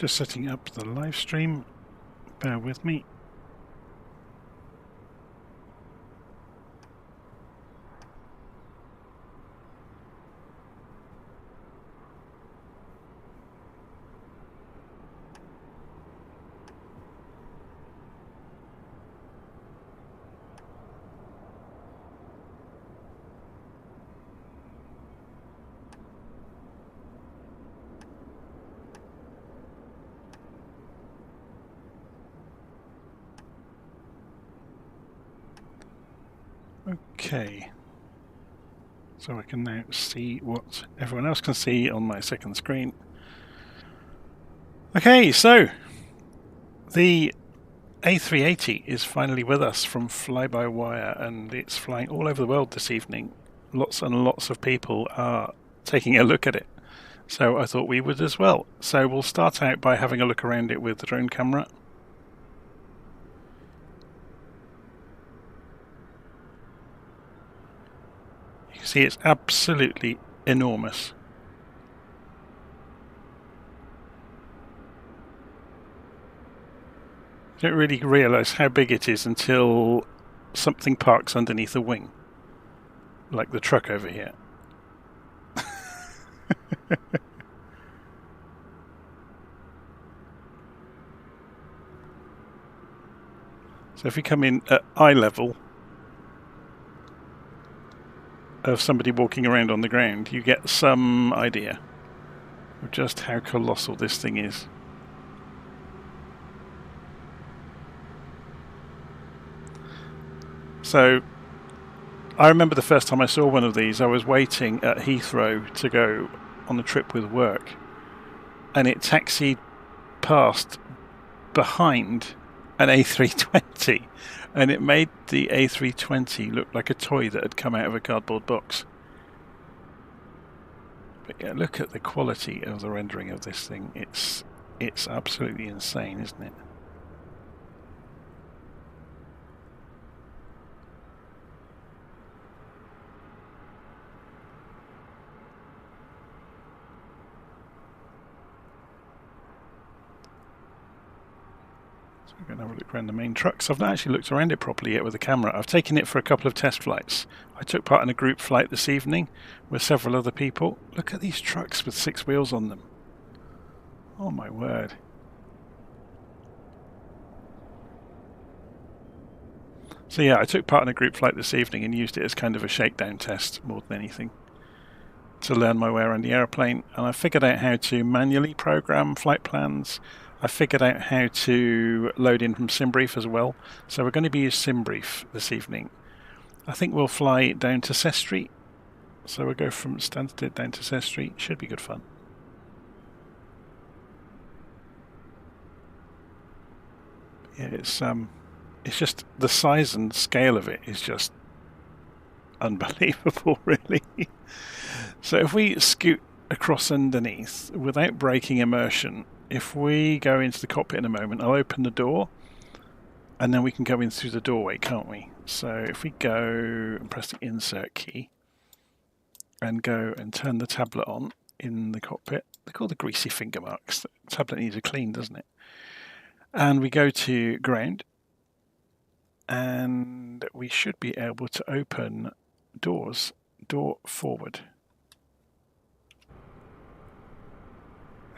Just setting up the live stream. Bear with me. Okay, so I can now see what everyone else can see on my second screen. Okay, so the A380 is finally with us from FlyByWire, and it's flying all over the world this evening. Lots and lots of people are taking a look at it, so I thought we would as well. So we'll start out by having a look around it with the drone camera. You can see it's absolutely enormous. You don't really realise how big it is until something parks underneath a wing, like the truck over here. So if we come in at eye level of somebody walking around on the ground, you get some idea of just how colossal this thing is. So I remember the first time I saw one of these, I was waiting at Heathrow to go on a trip with work, and it taxied past behind an A320, and it made the A320 look like a toy that had come out of a cardboard box. But yeah, look at the quality of the rendering of this thing. It's absolutely insane, isn't it? We're going to have a look around the main trucks. I've not actually looked around it properly yet with the camera. I've taken it for a couple of test flights. I took part in a group flight this evening with several other people. Look at these trucks with 6 wheels on them. Oh my word. So yeah, I took part in a group flight this evening and used it as kind of a shakedown test more than anything, to learn my way around the airplane. And I figured out how to manually program flight plans. I figured out how to load in from Simbrief as well. So we're going to be using Simbrief this evening. I think we'll fly down to Sestri. So we'll go from Stansted down to Sestri. Should be good fun. Yeah, it's just the size and scale of it is just unbelievable, really. So if we scoot across underneath without breaking immersion, if we go into the cockpit in a moment, I'll open the door and then we can go in through the doorway, can't we? So if we go and press the insert key and go and turn the tablet on in the cockpit, they're called the greasy finger marks. The tablet needs a clean, doesn't it? And we go to ground, and we should be able to open doors. Door forward.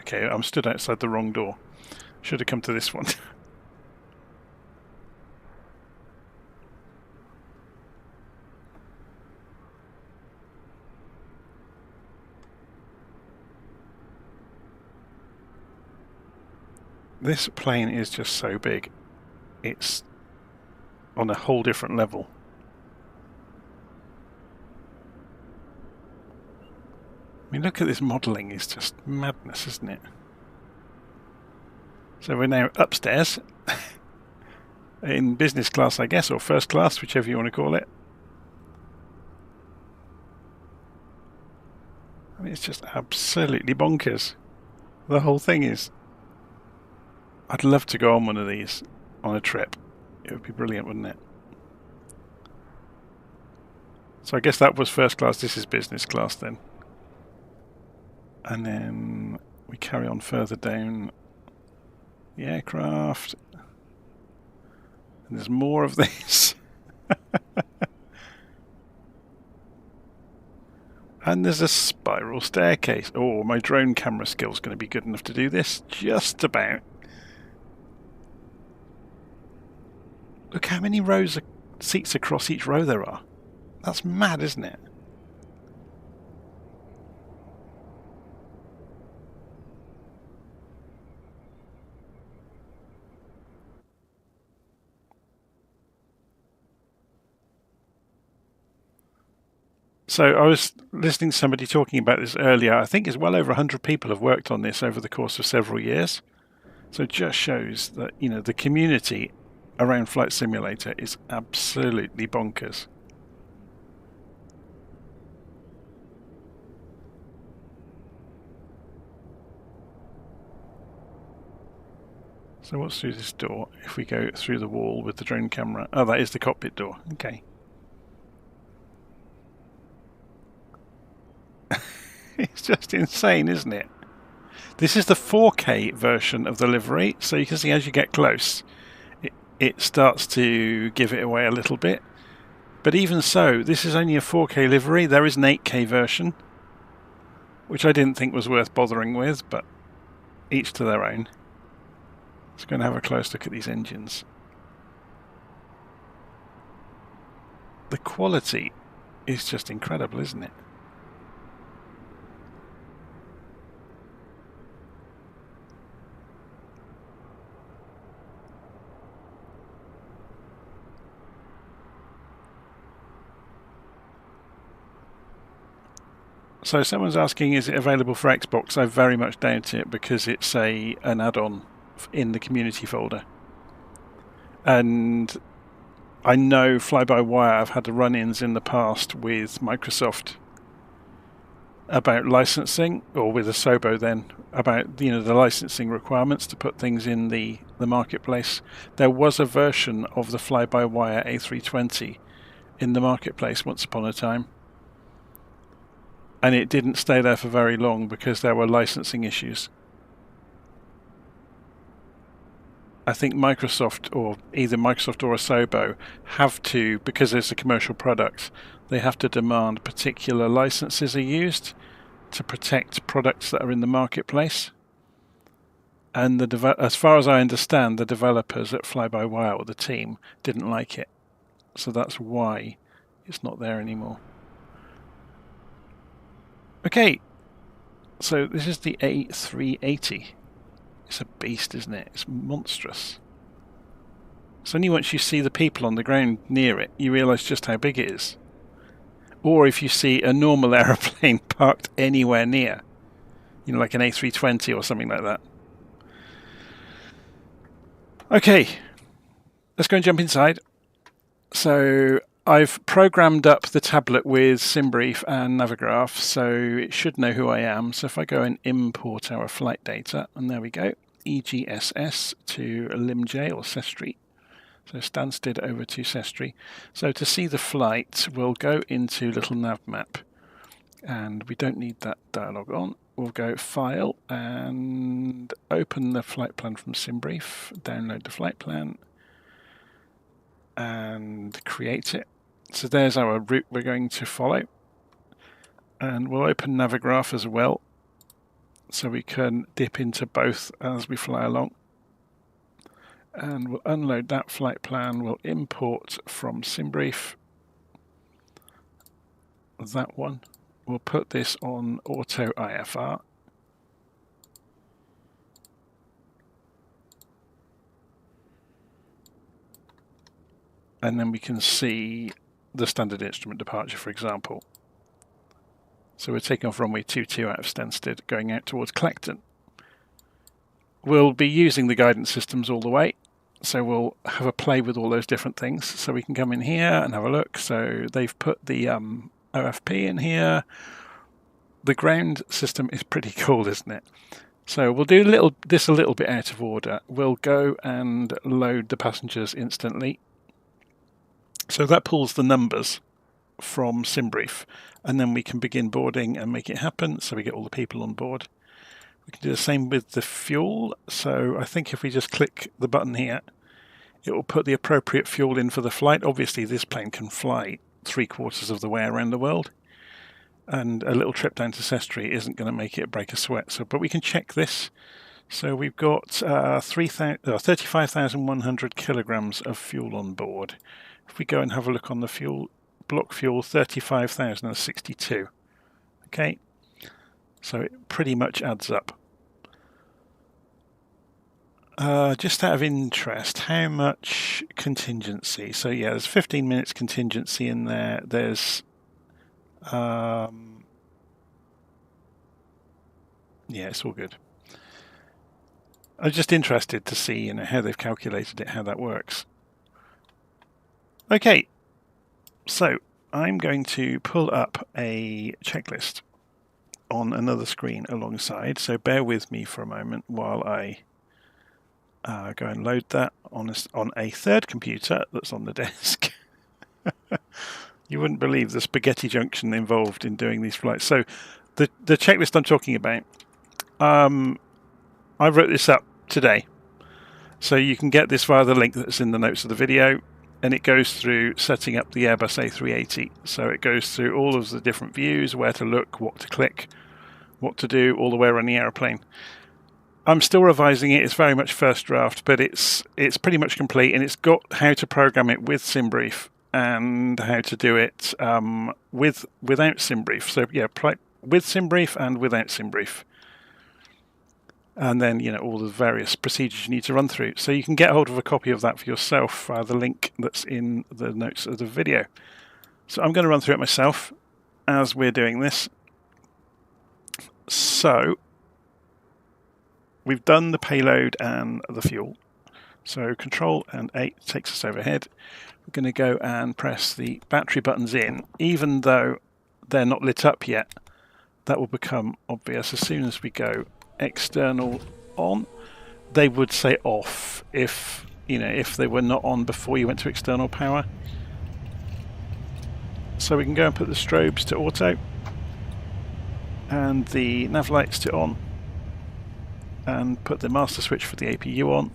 Okay, I'm stood outside the wrong door. Should have come to this one. This plane is just so big. It's on a whole different level. I mean, look at this modelling, it's just madness, isn't it? So we're now upstairs in business class, I guess, or first class, whichever you want to call it. I mean, it's just absolutely bonkers. The whole thing is. I'd love to go on one of these on a trip. It would be brilliant, wouldn't it? So I guess that was first class, this is business class then. And then we carry on further down the aircraft. And there's more of this. And there's a spiral staircase. Oh, my drone camera skill's going to be good enough to do this. Just about. Look how many rows of seats across each row there are. That's mad, isn't it? So I was listening to somebody talking about this earlier. I think it's well over 100 people have worked on this over the course of several years. So it just shows that, you know, the community around Flight Simulator is absolutely bonkers. So what's through this door? If we go through the wall with the drone camera. Oh, that is the cockpit door. Okay. It's just insane, isn't it? This is the 4K version of the livery, so you can see as you get close, it starts to give it away a little bit. But even so, this is only a 4K livery. There is an 8K version, which I didn't think was worth bothering with, but each to their own. Let's go and have a close look at these engines. The quality is just incredible, isn't it? So someone's asking, is it available for Xbox? I very much doubt it, because it's an add-on in the community folder. And I know Fly-by-Wire have had run-ins in the past with Microsoft about licensing, or with Asobo then, about, you know, the licensing requirements to put things in the marketplace. There was a version of the Fly-by-Wire A380 in the marketplace once upon a time. And it didn't stay there for very long because there were licensing issues. I think Microsoft, or either Microsoft or Asobo, have to, because it's a commercial product, they have to demand particular licenses are used to protect products that are in the marketplace. And as far as I understand, the developers at Fly-by-Wire, or the team, didn't like it. So that's why it's not there anymore. Okay, so this is the A380. It's a beast, isn't it? It's monstrous. It's only once you see the people on the ground near it, you realise just how big it is. Or if you see a normal aeroplane parked anywhere near, you know, like an A320 or something like that. Okay, let's go and jump inside. So I've programmed up the tablet with Simbrief and Navigraph, so it should know who I am. So if I go and import our flight data, and there we go, EGSS to LimJ or Sestri. So Stansted over to Sestri. So to see the flight, we'll go into LittleNavMap, and we don't need that dialog on. We'll go File and open the flight plan from Simbrief, download the flight plan, and create it. So there's our route we're going to follow. And we'll open Navigraph as well, so we can dip into both as we fly along. And we'll unload that flight plan. We'll import from Simbrief that one. We'll put this on Auto IFR. And then we can see the standard instrument departure, for example. So we're taking off runway 22 out of Stansted, going out towards Clacton. We'll be using the guidance systems all the way, so we'll have a play with all those different things. So we can come in here and have a look. So they've put the OFP in here. The ground system is pretty cool, isn't it? So we'll do this a little bit out of order. We'll go and load the passengers instantly. So that pulls the numbers from Simbrief, and then we can begin boarding and make it happen, so we get all the people on board. We can do the same with the fuel. So I think if we just click the button here, it will put the appropriate fuel in for the flight. Obviously, this plane can fly 3/4 of the way around the world, and a little trip down to Sestri isn't going to make it break a sweat. So, but we can check this. So we've got 35,100 kilograms of fuel on board. If we go and have a look on the fuel, block fuel 35,062. Okay, so it pretty much adds up. Just out of interest, how much contingency? So yeah, there's 15 minutes contingency in there. There's yeah, it's all good. I was just interested to see, how they've calculated it, how that works. Okay, so I'm going to pull up a checklist on another screen alongside. So bear with me for a moment while I go and load that on a third computer that's on the desk. You wouldn't believe the spaghetti junction involved in doing these flights. So the checklist I'm talking about, I wrote this up today. So you can get this via the link that's in the notes of the video, and it goes through setting up the Airbus A380. So it goes through all of the different views, where to look, what to click, what to do, all the way around the aeroplane. I'm still revising it. It's very much first draft, but it's pretty much complete, and it's got how to program it with Simbrief and how to do it without Simbrief. So yeah, with Simbrief and without Simbrief. And then, all the various procedures you need to run through. So you can get hold of a copy of that for yourself via the link that's in the notes of the video. So I'm going to run through it myself as we're doing this. So we've done the payload and the fuel. So Control and 8 takes us overhead. We're going to go and press the battery buttons in, even though they're not lit up yet. That will become obvious as soon as we go external on. They would say off if they were not on before you went to external power. So we can go and put the strobes to auto and the nav lights to on, and put the master switch for the APU on,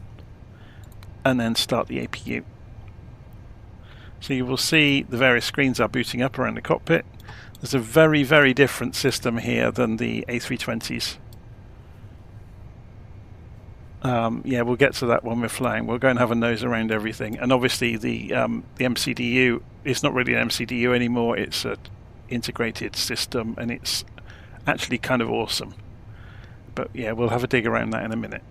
and then start the APU. So you will see the various screens are booting up around the cockpit. There's a very, very different system here than the A320s. Yeah, we'll get to that when we're flying. We'll go and have a nose around everything. And obviously the MCDU is not really an MCDU anymore. It's an integrated system, and it's actually kind of awesome. But yeah, we'll have a dig around that in a minute.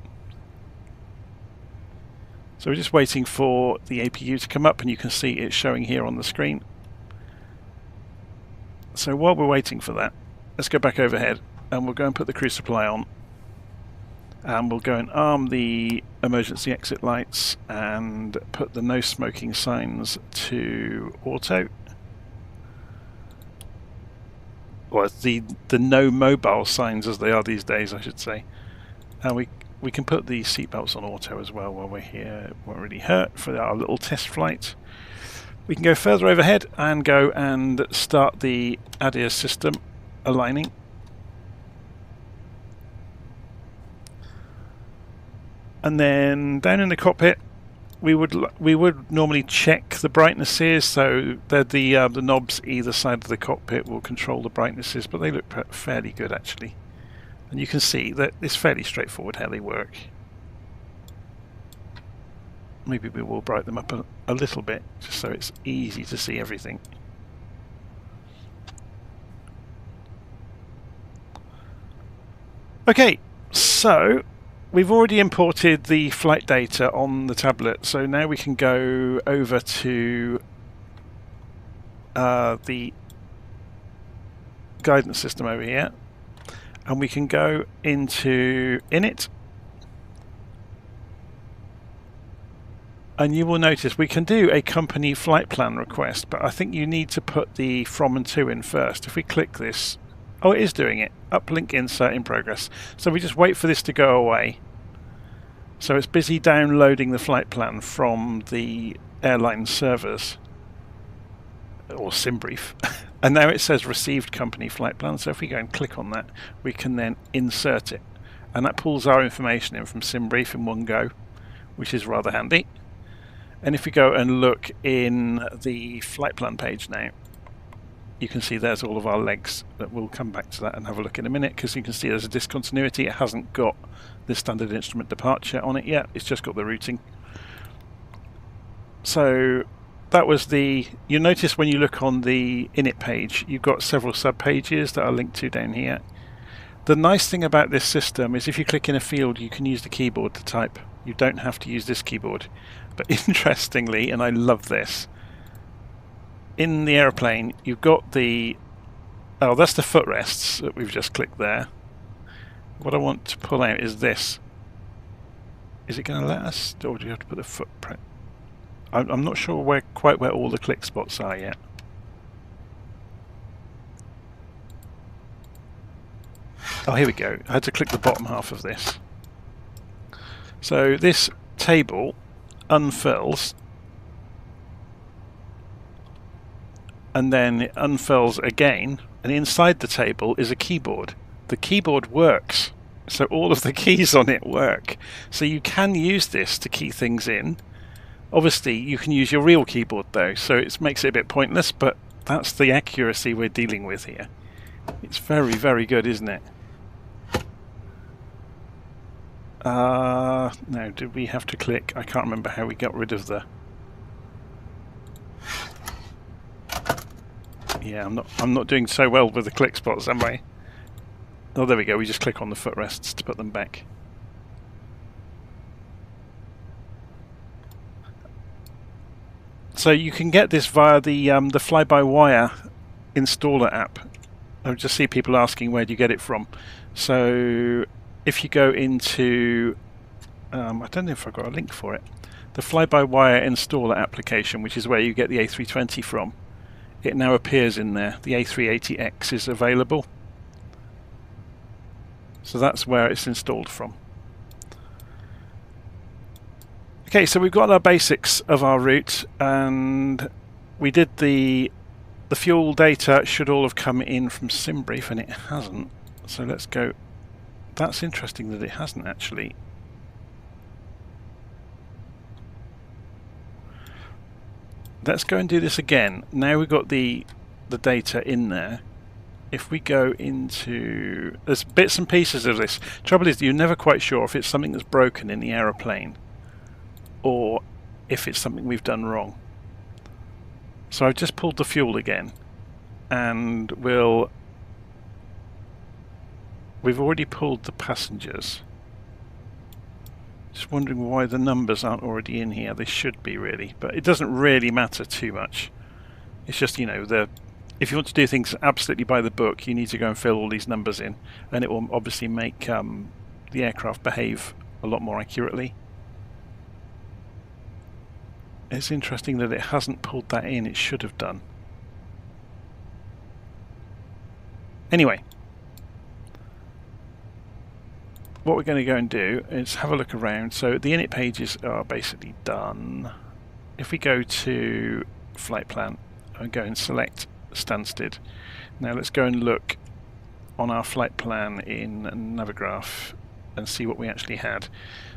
So we're just waiting for the APU to come up, and you can see it's showing here on the screen. So while we're waiting for that, let's go back overhead, and we'll go and put the crew supply on. And we'll go and arm the emergency exit lights and put the no smoking signs to auto. Or the no mobile signs, as they are these days, I should say. And we can put the seatbelts on auto as well while we're here. It won't really hurt for our little test flight. We can go further overhead and go and start the ADIRS system aligning. And then down in the cockpit, we would normally check the brightnesses. So the knobs either side of the cockpit will control the brightnesses, but they look fairly good actually. And you can see that it's fairly straightforward how they work. Maybe we will brighten them up a little bit, just so it's easy to see everything. Okay, so we've already imported the flight data on the tablet, so now we can go over to the guidance system over here, and we can go into init, and you will notice we can do a company flight plan request, but I think you need to put the from and to in first. If we click this, oh, it is doing it. Uplink insert in progress. So we just wait for this to go away. So it's busy downloading the flight plan from the airline servers, or Simbrief. And now it says received company flight plan. So if we go and click on that, we can then insert it. and that pulls our information in from Simbrief in one go, which is rather handy. And if we go and look in the flight plan page now, you can see there's all of our legs. That we'll come back to that and have a look in a minute, because you can see there's a discontinuity. It hasn't got the standard instrument departure on it yet, it's just got the routing. So that was the... You notice when you look on the init page, you've got several sub-pages that are linked to down here. The nice thing about this system is if you click in a field, you can use the keyboard to type. You don't have to use this keyboard. But interestingly, and I love this, in the aeroplane you've got the... Oh, that's the footrests that we've just clicked there. What I want to pull out is this. Is it going to let us, or do you have to put the footprint? I'm not sure quite where all the click spots are yet. Oh, here we go. I had to click the bottom half of this. So this table unfurls, and then it unfurls again, and inside the table is a keyboard. The keyboard works, so all of the keys on it work. So you can use this to key things in. Obviously you can use your real keyboard though, so it makes it a bit pointless, but that's the accuracy we're dealing with here. It's very, very good, isn't it? Now, did we have to click? I can't remember how we got rid of the... Yeah, I'm not doing so well with the click spots, am I? Oh, there we go. We just click on the footrests to put them back. So you can get this via the FlyByWire installer app. I just see people asking where do you get it from. So if you go into, I don't know if I've got a link for it, the FlyByWire installer application, which is where you get the A320 from, it now appears in there. The A380X is available. So that's where it's installed from. Okay, so we've got our basics of our route, and we did the fuel data should all have come in from Simbrief, and it hasn't. So let's go. That's interesting that it hasn't actually. Let's go and do this again. Now we've got the data in there. If we go into... There's bits and pieces of this. Trouble is, you're never quite sure if it's something that's broken in the aeroplane or if it's something we've done wrong. So I've just pulled the fuel again, and we've already pulled the passengers. Just wondering why the numbers aren't already in here. They should be really, but it doesn't really matter too much. It's just, you know, if you want to do things absolutely by the book, you need to go and fill all these numbers in, and it will obviously make the aircraft behave a lot more accurately. It's interesting that it hasn't pulled that in. It should have done. Anyway, what we're going to go and do is have a look around. So the init pages are basically done. If we go to flight plan and go and select Stansted. Now let's go and look on our flight plan in Navigraph and see what we actually had.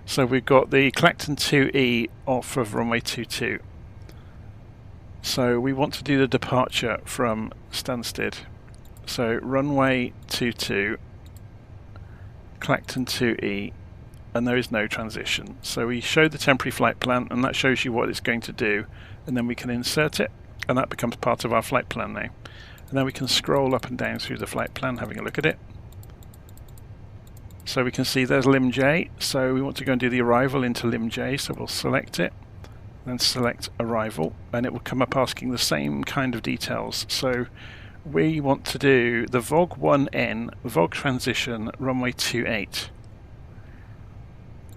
So we've got the Clacton 2E off of runway 22. So we want to do the departure from Stansted. So runway 22, Clacton 2E, and there is no transition. So we show the temporary flight plan, and that shows you what it's going to do, and then we can insert it, and that becomes part of our flight plan now. And then we can scroll up and down through the flight plan, having a look at it. So we can see there's Lim J, so we want to go and do the arrival into Lim J, so we'll select it, then select arrival, and it will come up asking the same kind of details. So we want to do the VOG 1N, VOG transition, runway 28.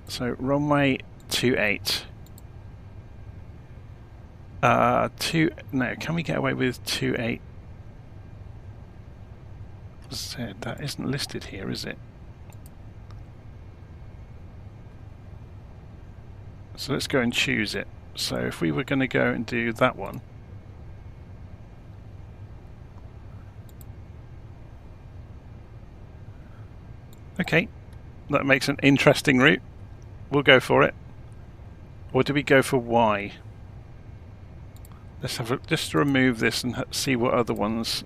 So runway 28. No, can we get away with 28? That isn't listed here, is it? So let's go and choose it. So if we were going to go and do that one, okay, That makes an interesting route. We'll go for it. Or do we go for Y? Let's have a, just remove this and see what other ones.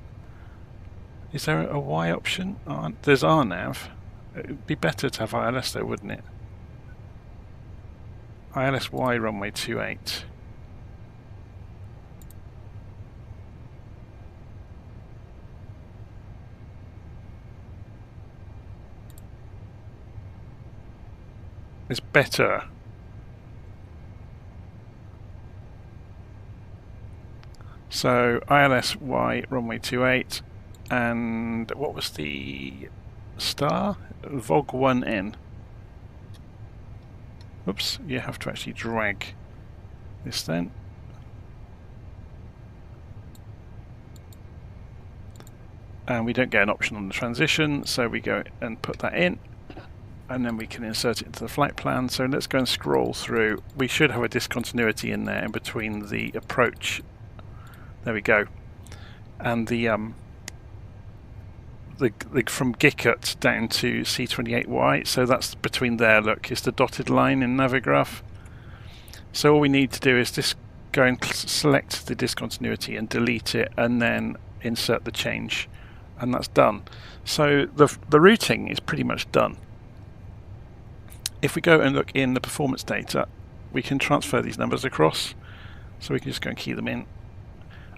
Is there a Y option? There's RNAV. It would be better to have ILS though, wouldn't it? ILS Y runway 28. It's better. So ILS Y runway 28, and what was the star? VOG 1N. Oops, you have to actually drag this then. And we don't get an option on the transition, so we go and put that in, and then we can insert it into the flight plan. So let's go and scroll through. We should have a discontinuity in there in between the approach. There we go. And the from Gickert down to C28Y, so that's between there. Look, it's the dotted line in Navigraph. So all we need to do is just go and select the discontinuity and delete it, and then insert the change, and that's done. So the routing is pretty much done. If we go and look in the performance data, we can transfer these numbers across. So we can just go and key them in.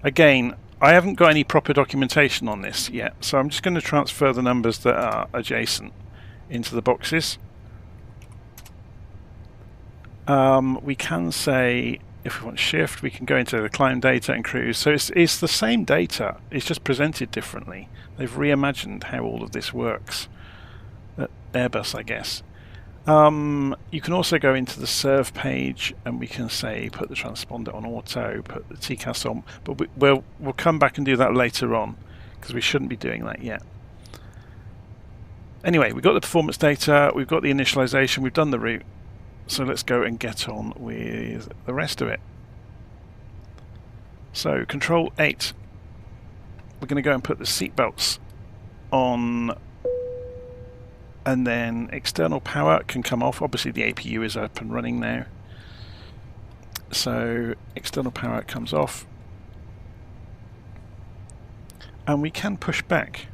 Again, I haven't got any proper documentation on this yet, so I'm just going to transfer the numbers that are adjacent into the boxes. We can say, if we want shift, we can go into the climb data and cruise. So it's the same data, it's just presented differently. They've reimagined how all of this works at Airbus, I guess. You can also go into the serve page, and we can say put the transponder on auto, put the TCAS on, but we'll come back and do that later on, because we shouldn't be doing that yet. Anyway, we've got the performance data, we've got the initialization, we've done the route, so let's go and get on with the rest of it. So Control 8, we're going to go and put the seatbelts on. And then external power can come off. Obviously the APU is up and running now. So external power comes off. And we can push back.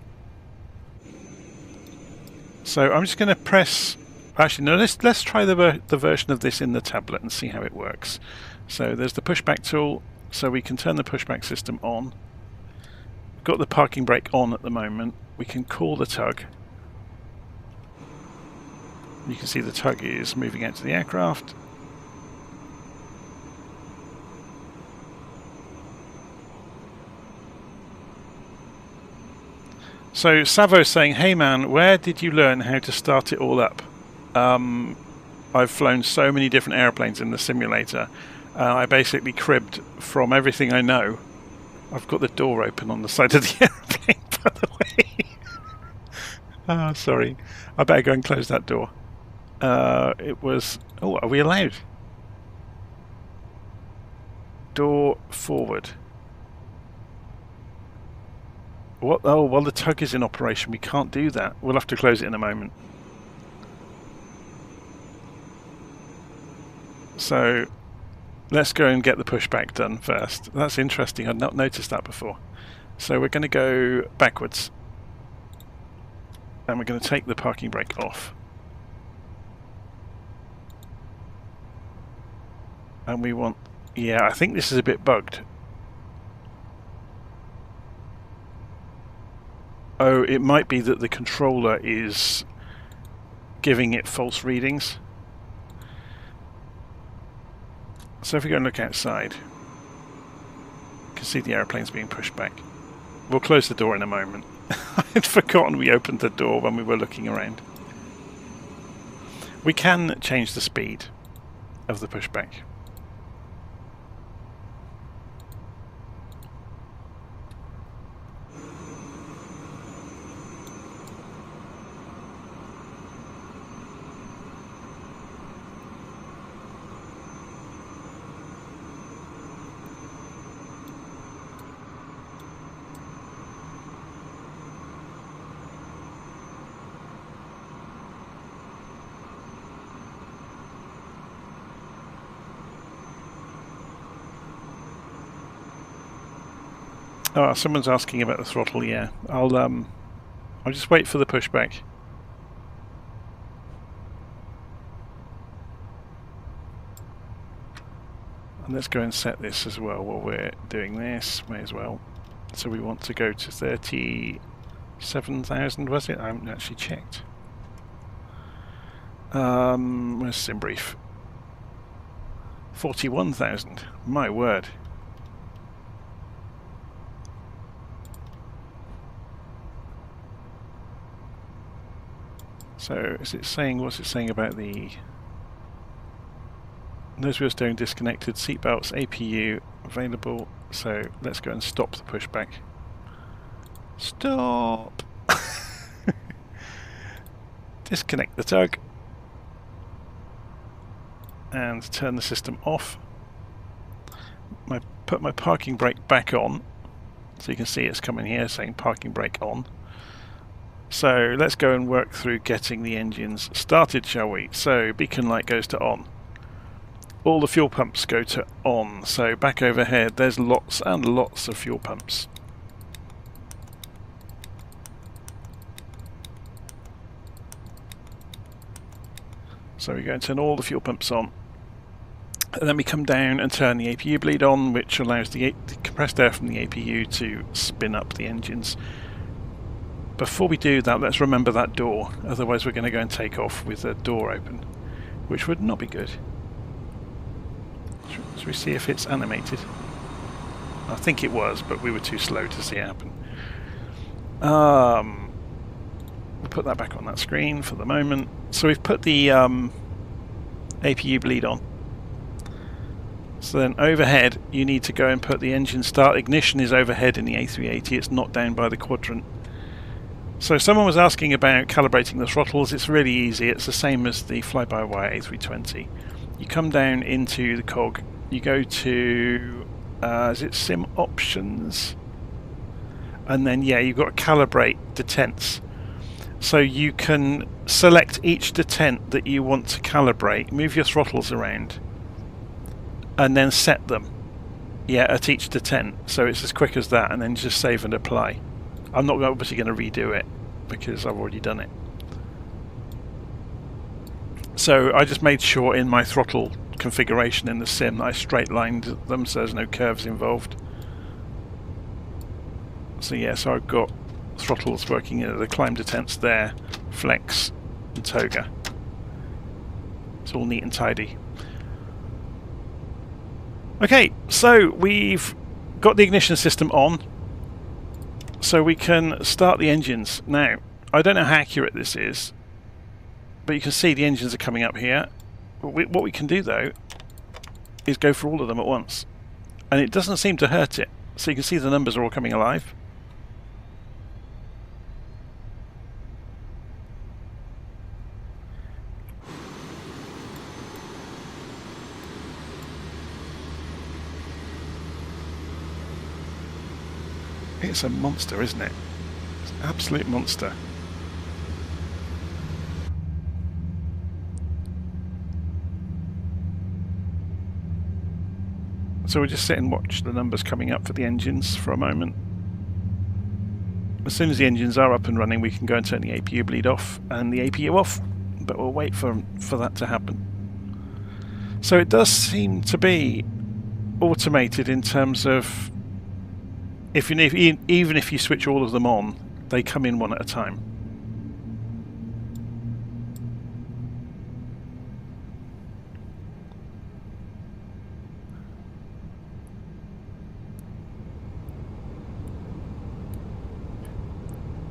So I'm just going to press... Actually, no, let's try the version of this in the tablet and see how it works. So there's the pushback tool. So we can turn the pushback system on. We've got the parking brake on at the moment. We can call the tug. You can see the tug is moving out to the aircraft. So Savo's saying, hey man, where did you learn how to start it all up? I've flown so many different airplanes in the simulator. I basically cribbed from everything I know. I've got the door open on the side of the airplane, by the way. Oh, sorry. I better go and close that door. It was... Oh, are we allowed? Door forward. What? Oh, well, the tug is in operation. We can't do that. We'll have to close it in a moment. So, let's go and get the pushback done first. That's interesting. I'd not noticed that before. So we're going to go backwards. And we're going to take the parking brake off. And we want... Yeah, I think this is a bit bugged. Oh, it might be that the controller is giving it false readings. So if we go and look outside, you can see the airplane's being pushed back. We'll close the door in a moment. I'd forgotten we opened the door when we were looking around. We can change the speed of the pushback. Oh, someone's asking about the throttle. Yeah, I'll just wait for the pushback. And let's go and set this as well while we're doing this. May as well. So we want to go to 37,000, was it? I haven't actually checked. Where's Simbrief? 41,000. My word. So is it saying, what's it saying about the nose wheel steering disconnected, seatbelts, APU available? So let's go and stop the pushback. Stop! Disconnect the tug and turn the system off. Put my parking brake back on, so you can see it's coming here saying parking brake on. So let's go and work through getting the engines started, shall we? So beacon light goes to on. All the fuel pumps go to on. So back overhead there's lots and lots of fuel pumps. So we go and turn all the fuel pumps on. And then we come down and turn the APU bleed on, which allows the compressed air from the APU to spin up the engines. Before we do that, let's remember that door, otherwise we're going to go and take off with the door open, which would not be good. Should we see if it's animated? I think it was, but we were too slow to see it happen. We'll put that back on that screen for the moment. So we've put the APU bleed on. So then overhead, you need to go and put the engine start. Ignition is overhead in the A380, it's not down by the quadrant. So someone was asking about calibrating the throttles. It's really easy. It's the same as the FlyByWire A320. You come down into the cog, you go to, is it Sim Options? And then, yeah, you've got to calibrate detents. So you can select each detent that you want to calibrate, move your throttles around, and then set them, yeah, at each detent. So it's as quick as that, and then just save and apply. I'm not obviously going to redo it because I've already done it. So I just made sure in my throttle configuration in the sim that I straight lined them so there's no curves involved. So yeah, so I've got throttles working in the climb detents there, flex and toga. It's all neat and tidy. Okay, so we've got the ignition system on, so we can start the engines. Now, I don't know how accurate this is, but you can see the engines are coming up here. What we can do though is go for all of them at once, and it doesn't seem to hurt it. So you can see the numbers are all coming alive. It's a monster, isn't it? It's an absolute monster. So we'll just sit and watch the numbers coming up for the engines for a moment. As soon as the engines are up and running, we can go and turn the APU bleed off and the APU off, but we'll wait for that to happen. So it does seem to be automated in terms of even if you switch all of them on, they come in one at a time.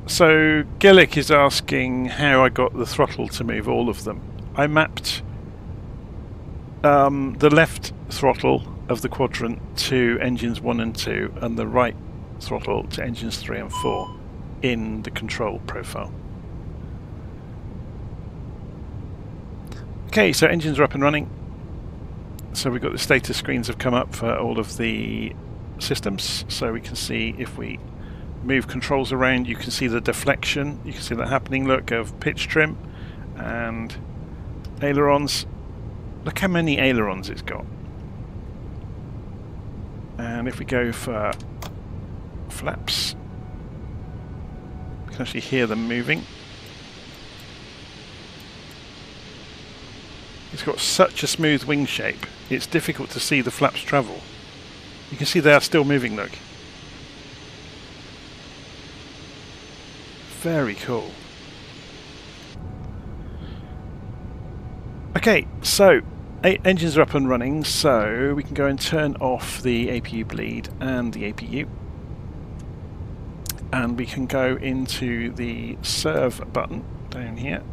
So Gillick is asking how I got the throttle to move all of them. I mapped the left throttle of the quadrant to engines 1 and 2 and the right throttle to engines 3 and 4 in the control profile. Okay, so engines are up and running. So we've got the status screens have come up for all of the systems, so we can see if we move controls around, you can see the deflection, you can see that happening, look, of pitch trim and ailerons. Look how many ailerons it's got. And if we go for flaps. You can actually hear them moving. It's got such a smooth wing shape, it's difficult to see the flaps travel. You can see they are still moving, look. Very cool. Okay, so engines are up and running, so we can go and turn off the APU bleed and the APU. And we can go into the serve button down here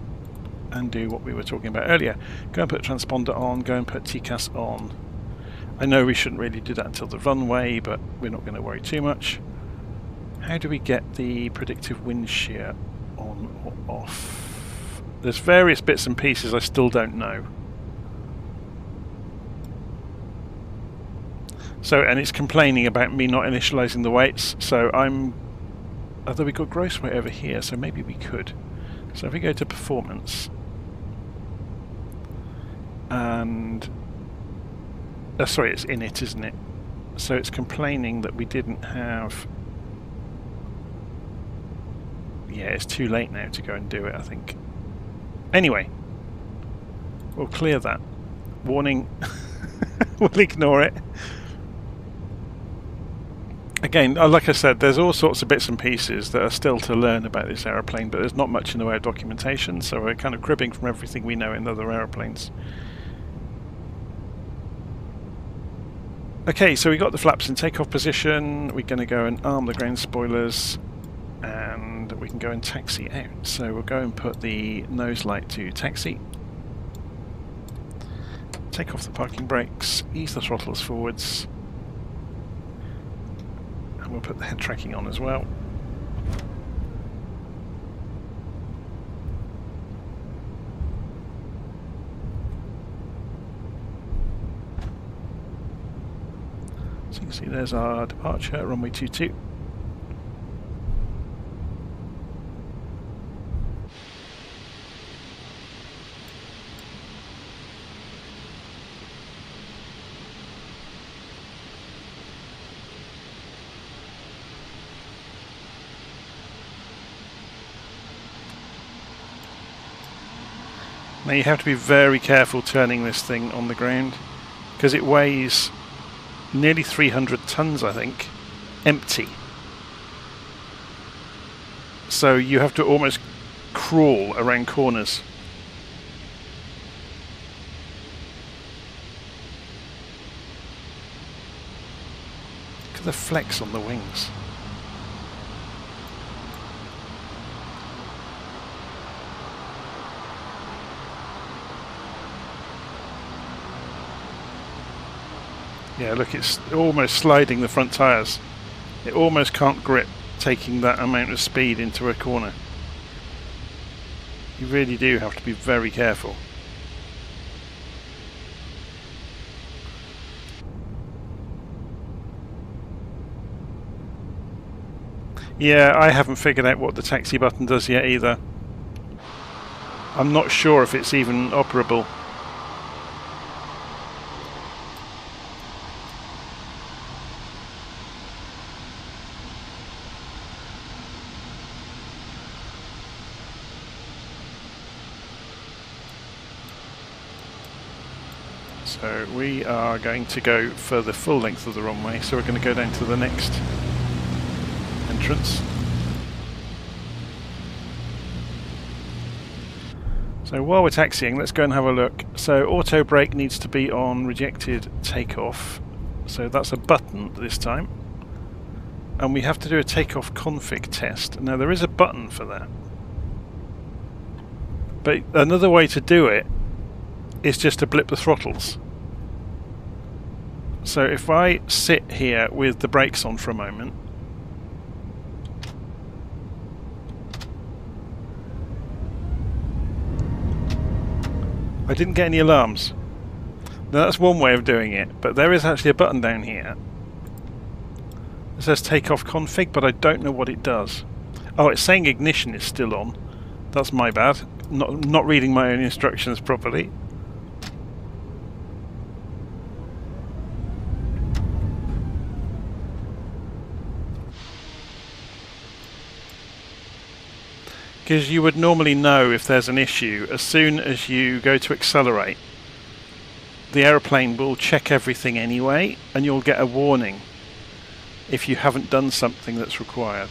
and do what we were talking about earlier. Go and put transponder on, go and put TCAS on. I know we shouldn't really do that until the runway, but we're not going to worry too much. How do we get the predictive wind shear on or off? There's various bits and pieces I still don't know. So, and it's complaining about me not initializing the weights, so although we got gross weight over here, so maybe we could. So if we go to performance, and sorry, it's init, isn't it? So it's complaining that we didn't have. Yeah, it's too late now to go and do it, I think. Anyway, we'll clear that. Warning, we'll ignore it. Again, like I said, there's all sorts of bits and pieces that are still to learn about this aeroplane, but there's not much in the way of documentation, so we're kind of cribbing from everything we know in other aeroplanes. Okay, so we got the flaps in takeoff position. We're going to go and arm the ground spoilers, and we can go and taxi out. So we'll go and put the nose light to taxi. Take off the parking brakes, ease the throttles forwards. We'll put the head tracking on as well. So you can see there's our departure, runway 22. Now you have to be very careful turning this thing on the ground because it weighs nearly 300 tons, I think, empty. So you have to almost crawl around corners. Look at the flex on the wings. Yeah, look, it's almost sliding the front tyres. It almost can't grip taking that amount of speed into a corner. You really do have to be very careful. Yeah, I haven't figured out what the taxi button does yet either. I'm not sure if it's even operable. So we are going to go for the full length of the runway, so we're going to go down to the next entrance. So while we're taxiing, let's go and have a look. So auto brake needs to be on rejected takeoff, so that's a button this time. And we have to do a takeoff config test. Now there is a button for that, but another way to do it is just to blip the throttles. So if I sit here with the brakes on for a moment, I didn't get any alarms. Now that's one way of doing it, but there is actually a button down here. It says takeoff config, but I don't know what it does. Oh, it's saying ignition is still on. That's my bad. Not reading my own instructions properly. because you would normally know if there's an issue as soon as you go to accelerate. The aeroplane will check everything anyway, and you'll get a warning if you haven't done something that's required.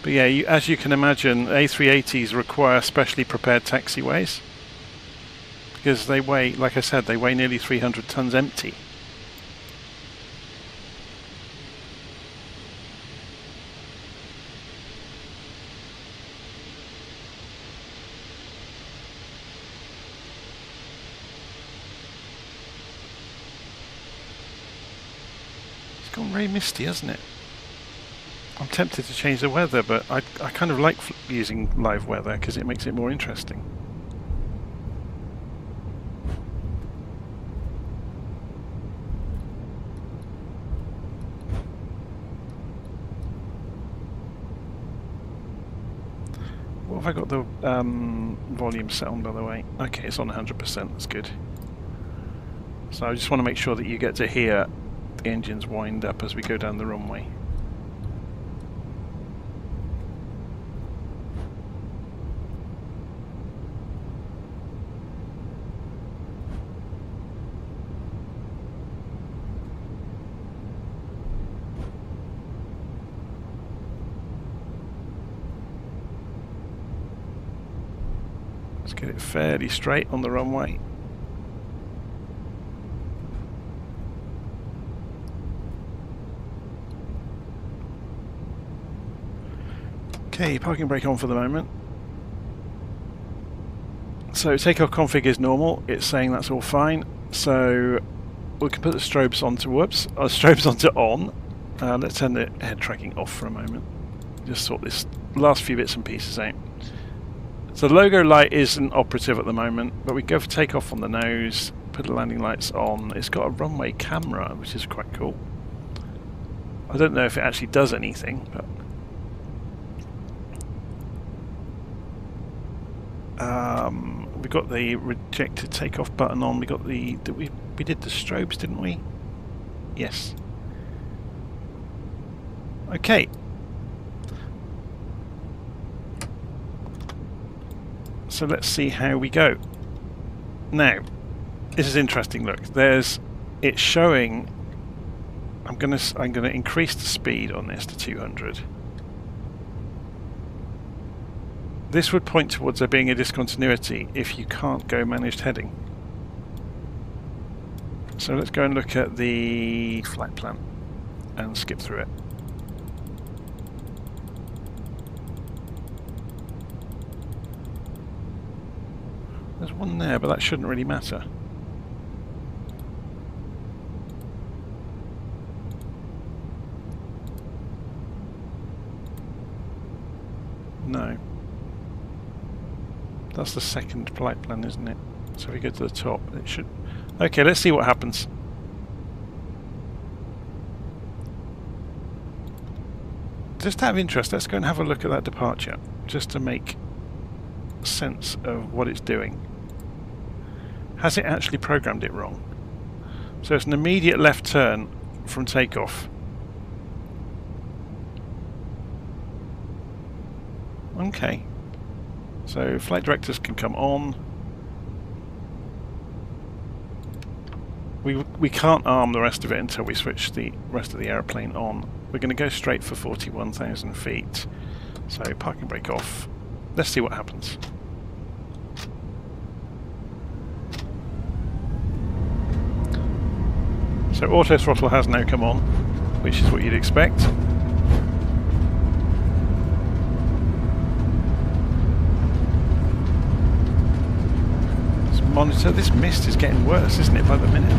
But yeah, as you can imagine, A380s require specially prepared taxiways because they weigh, like I said, they weigh nearly 300 tons empty. It's gone very misty, hasn't it? I'm tempted to change the weather, but I kind of like using live weather because it makes it more interesting. What have I got the volume set on, by the way? Okay, it's on 100%, that's good. So I just want to make sure that you get to hear the engines wind up as we go down the runway. Let's get it fairly straight on the runway. Okay, parking brake on for the moment. So takeoff config is normal, it's saying that's all fine. So we can put the strobes onto strobes onto on. Let's turn the head tracking off for a moment. Just sort this last few bits and pieces out. So the logo light isn't operative at the moment, but we go for takeoff on the nose, put the landing lights on. It's got a runway camera, which is quite cool. I don't know if it actually does anything, but we got the rejected takeoff button on. We got we did the strobes, didn't we? Yes. Okay. So let's see how we go. Now, this is interesting. Look, it's showing. I'm gonna increase the speed on this to 200. This would point towards there being a discontinuity if you can't go managed heading. So let's go and look at the flight plan and skip through it. There's one there, but that shouldn't really matter. No. That's the second flight plan, isn't it? So if we go to the top, it should... Okay, let's see what happens. Just out of interest, let's go and have a look at that departure, just to make sense of what it's doing. Has it actually programmed it wrong? So it's an immediate left turn from takeoff. Okay. So flight directors can come on. We can't arm the rest of it until we switch the rest of the aeroplane on. We're going to go straight for 41,000 feet. So parking brake off. Let's see what happens. So auto throttle has now come on, which is what you'd expect. Let's monitor. This mist is getting worse, isn't it, by the minute?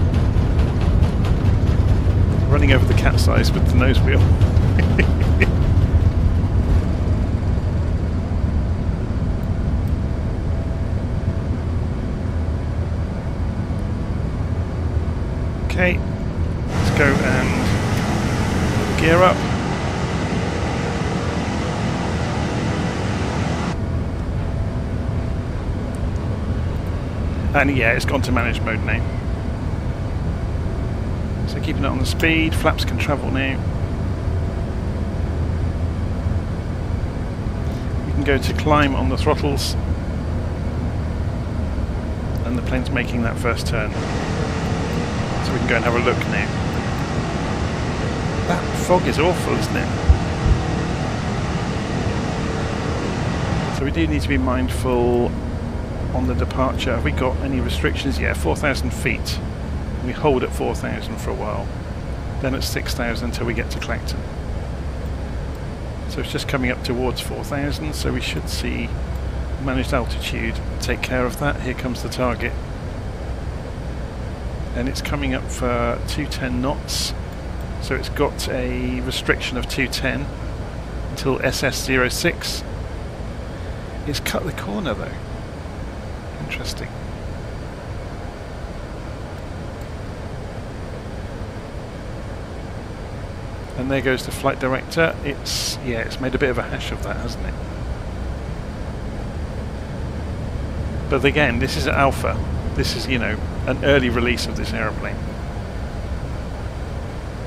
Running over the cat's eyes with the nose wheel. Okay. Go and gear up. And yeah, it's gone to manage mode now. So keeping it on the speed, flaps can travel now. We can go to climb on the throttles. And the plane's making that first turn. So we can go and have a look now. That fog is awful, isn't it? So we do need to be mindful on the departure. Have we got any restrictions? Yeah, 4,000 feet. We hold at 4,000 for a while. Then at 6,000 until we get to Clacton. So it's just coming up towards 4,000, so we should see managed altitude take care of that. Here comes the target. And it's coming up for 210 knots. So it's got a restriction of 210 until SS06. It's cut the corner though. Interesting. And there goes the flight director. It's made a bit of a hash of that, hasn't it? But again, this is alpha. This is, you know, an early release of this aeroplane.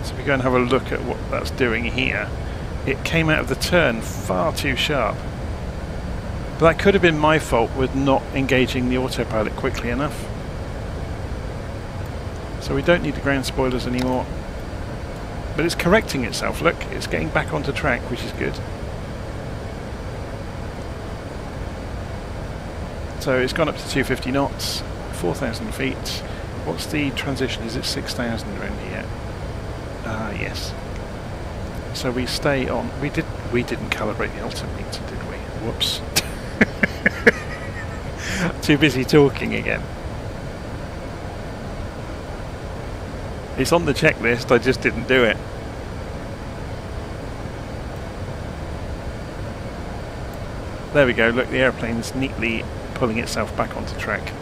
So if we go and have a look at what that's doing here, it came out of the turn far too sharp. But that could have been my fault with not engaging the autopilot quickly enough. So we don't need the ground spoilers anymore. But it's correcting itself, look, it's getting back onto track, which is good. So it's gone up to 250 knots, 4,000 feet. What's the transition? Is it 6,000 around here? Yes. So we stay on. We didn't calibrate the altimeter, did we? Whoops. Too busy talking again. It's on the checklist, I just didn't do it. There we go, look, the airplane's neatly pulling itself back onto track.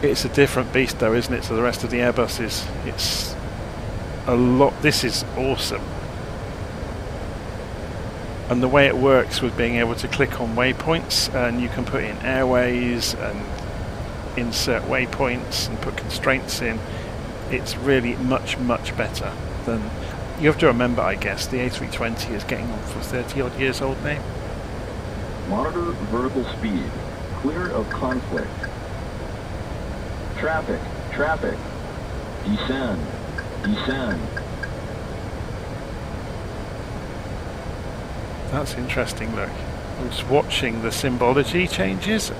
It's a different beast though, isn't it, to the rest of the Airbuses? It's a lot. This is awesome. And the way it works with being able to click on waypoints, and you can put in airways and insert waypoints and put constraints in, it's really much, much better than... You have to remember, I guess, the A320 is getting on for 30 odd years old now. Monitor vertical speed. Clear of conflict. Traffic. Traffic. Descend. Descend. That's interesting, look. I'm just watching the symbology changes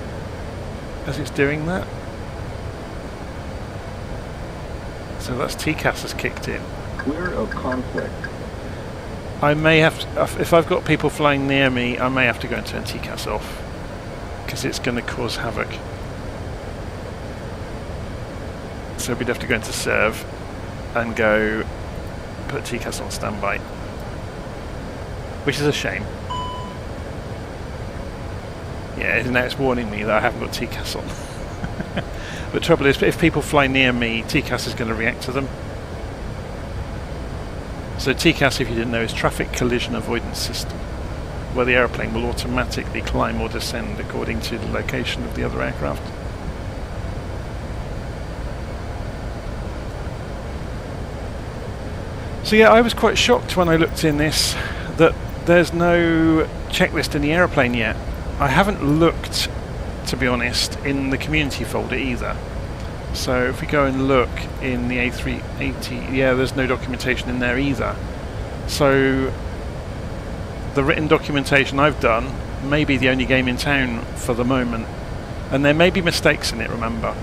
as it's doing that. So that's TCAS has kicked in. Clear of conflict. I may have to, if I've got people flying near me, I may have to go and turn TCAS off because it's going to cause havoc. So we'd have to go into serve and go put TCAS on standby, which is a shame. Yeah, now it's warning me that I haven't got TCAS on. But the trouble is, if people fly near me, TCAS is going to react to them. So TCAS, if you didn't know, is Traffic Collision Avoidance System, where the aeroplane will automatically climb or descend according to the location of the other aircraft. So yeah, I was quite shocked when I looked in this that there's no checklist in the aeroplane yet. I haven't looked, to be honest, in the community folder either. So if we go and look in the A380, yeah, there's no documentation in there either. So the written documentation I've done may be the only game in town for the moment, and there may be mistakes in it, remember.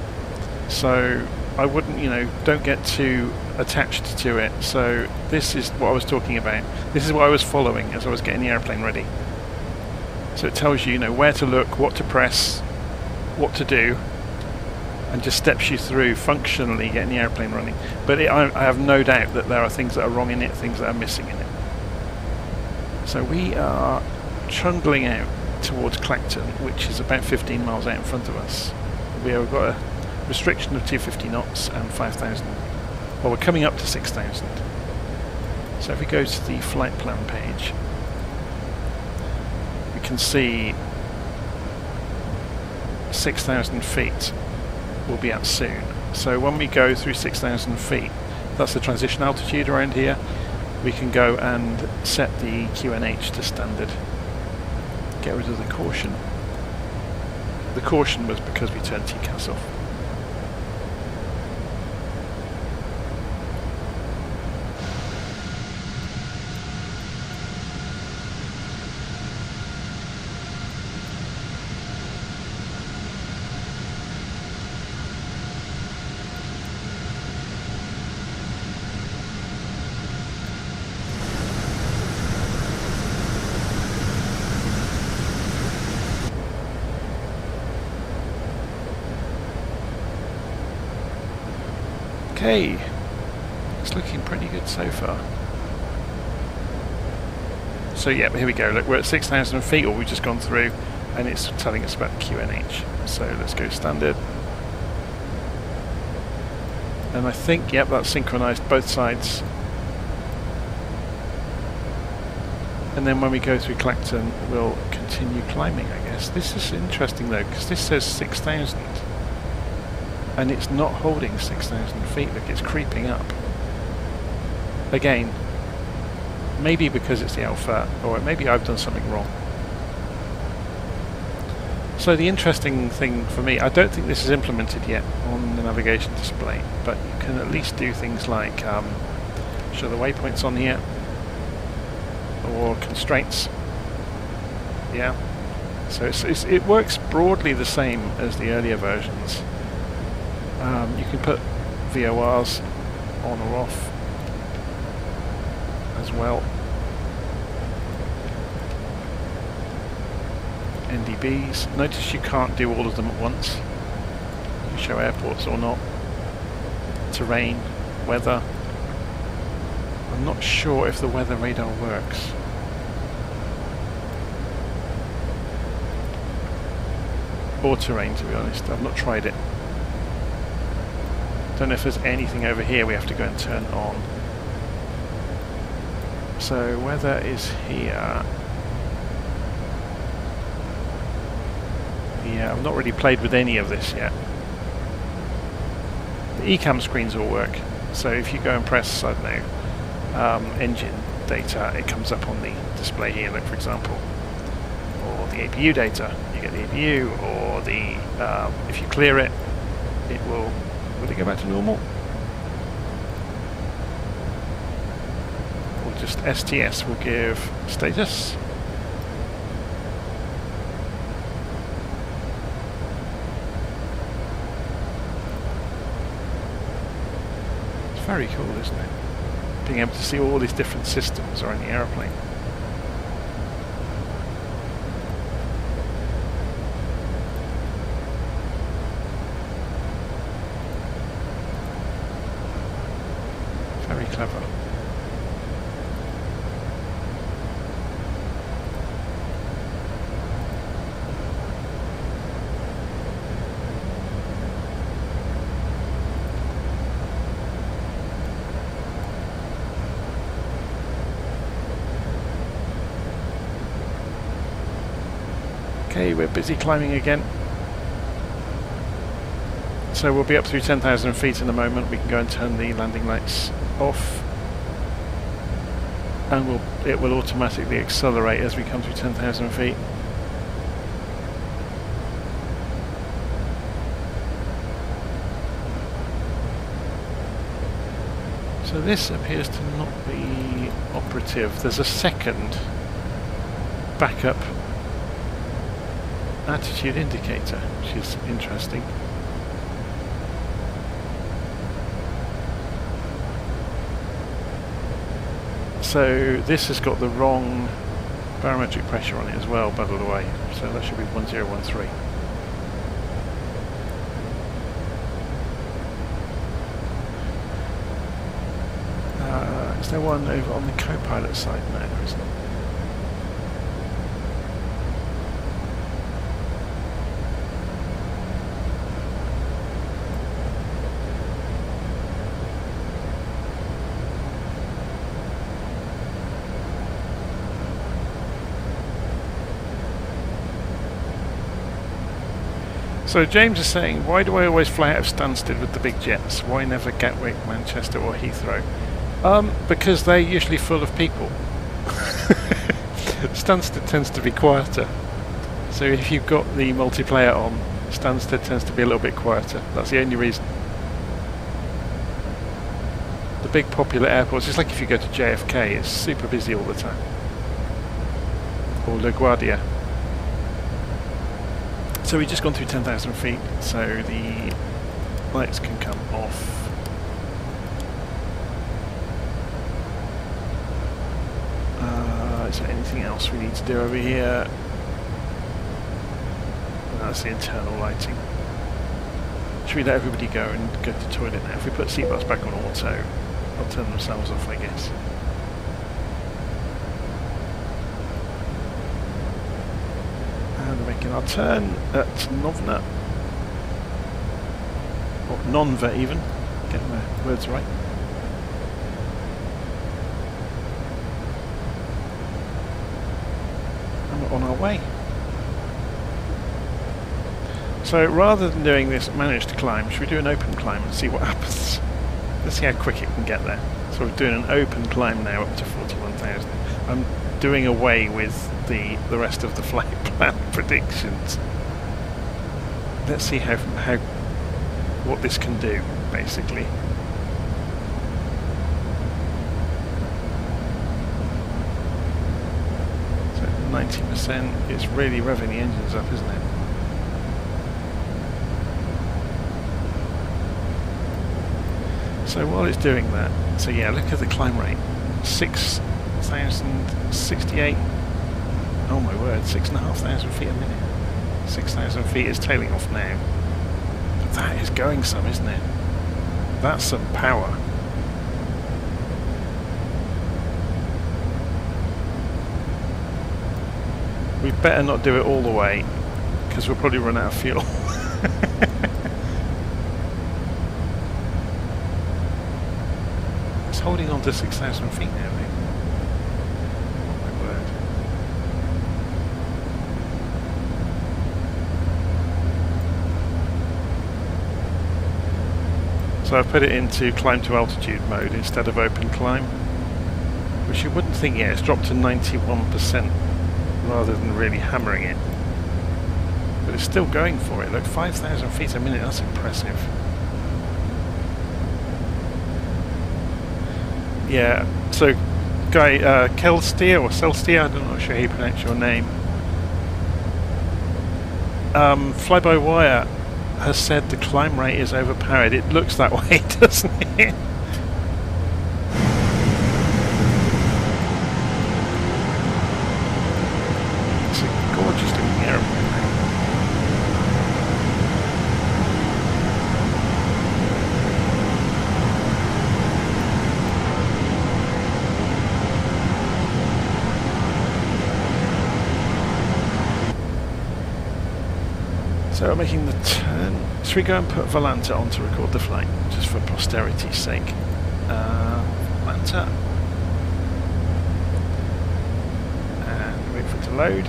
So I wouldn't, you know, don't get too attached to it. So this is what I was talking about. This is what I was following as I was getting the airplane ready. So it tells you, you know, where to look, what to press, what to do, and just steps you through functionally getting the airplane running. But I have no doubt that there are things that are wrong in it, things that are missing in it. So we are trundling out towards Clacton, which is about 15 miles out in front of us. We have got a restriction of 250 knots and 5,000. Well, we're coming up to 6,000. So if we go to the flight plan page, can see 6,000 feet we'll be at soon. So when we go through 6,000 feet, that's the transition altitude around here, we can go and set the QNH to standard. Get rid of the caution. The caution was because we turned TCAS off. Okay, it's looking pretty good so far. So yeah, here we go. Look, we're at 6,000 feet, or we've just gone through, and it's telling us about QNH. So let's go standard. And I think, yep, that's synchronized both sides. And then when we go through Clacton, we'll continue climbing, I guess. This is interesting though, because this says 6,000. And it's not holding 6,000 feet, look, it's creeping up. Again, maybe because it's the alpha, or maybe I've done something wrong. So the interesting thing for me, I don't think this is implemented yet on the navigation display, but you can at least do things like show the waypoints on here, or constraints. Yeah, so it works broadly the same as the earlier versions. You can put VORs on or off as well. NDBs. Notice you can't do all of them at once. You show airports or not. Terrain, weather. I'm not sure if the weather radar works. Or terrain, to be honest. I've not tried it. Don't know if there's anything over here we have to go and turn on. So weather is here. Yeah, I've not really played with any of this yet. The eCam screens all work. So if you go and press, I don't know, engine data, it comes up on the display here, like for example. Or the APU data, you get the APU, or the if you clear it, it will it go back to normal? Or just STS will give status. It's very cool, isn't it? Being able to see all these different systems are in the aeroplane. Clever. Okay, we're busy climbing again. So we'll be up through 10,000 feet in a moment. We can go and turn the landing lights off, and it will automatically accelerate as we come through 10,000 feet. So this appears to not be operative. There's a second backup attitude indicator, which is interesting. So this has got the wrong barometric pressure on it as well, by the way. So that should be 1013. Is there one over on the co-pilot side? No, there isn't. So James is saying, why do I always fly out of Stansted with the big jets? Why never Gatwick, Manchester or Heathrow? Because they're usually full of people. Stansted tends to be quieter. So if you've got the multiplayer on, Stansted tends to be a little bit quieter. That's the only reason. The big popular airports, it's like if you go to JFK, it's super busy all the time. Or LaGuardia. So we've just gone through 10,000 feet, so the lights can come off. Is there anything else we need to do over here? That's the internal lighting. Should we let everybody go and go to the toilet now? If we put seatbelts back on auto, they'll turn themselves off, I guess. And we're making our turn at Novna. Or Nonva even. Getting the words right. And we're on our way. So rather than doing this managed to climb, should we do an open climb and see what happens? Let's see how quick it can get there. So we're doing an open climb now up to 41,000. I'm doing away with the rest of the flight plan predictions. Let's see how what this can do, basically. So 90% is really revving the engines up, isn't it? So while it's doing that, so yeah, look at the climb rate, 6,068. Oh my word, 6,500 feet a minute. 6,000 feet is tailing off now. But that is going some, isn't it? That's some power. We better not do it all the way, because we'll probably run out of fuel. It's holding on to 6,000 feet now, mate. Oh my word. So I've put it into climb to altitude mode instead of open climb, which you wouldn't think. Yeah, it's dropped to 91% rather than really hammering it, but it's still going for it. Look, 5,000 feet a minute, that's impressive. Yeah, so guy, Kelstier or Celstier, I'm not sure how you pronounce your name. FlyByWire has said the climb rate is overpowered. It looks that way, doesn't it? It's a gorgeous looking aeroplane. So we're making the turn. Should we go and put Volanta on to record the flight, just for posterity's sake? Volanta. And wait for it to load.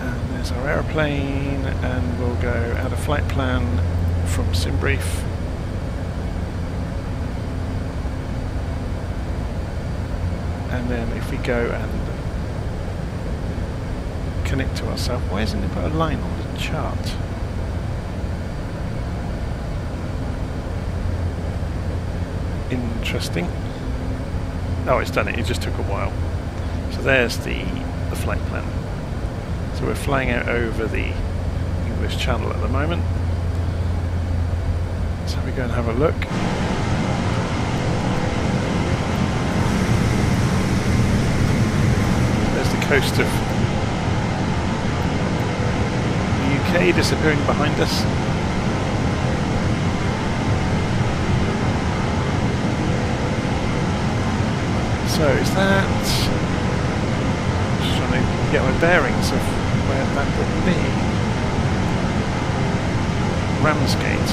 And there's our aeroplane, and we'll go add a flight plan from Simbrief. And then if we go and connect to ourselves, why isn't it put a line on the chart? Interesting. Oh, it's done it. It just took a while. So there's the flight plan. So we're flying out over the English Channel at the moment. So we go and have a look. There's the coast of UK disappearing behind us. So is that... just trying to get my bearings of where that would be. Ramsgate.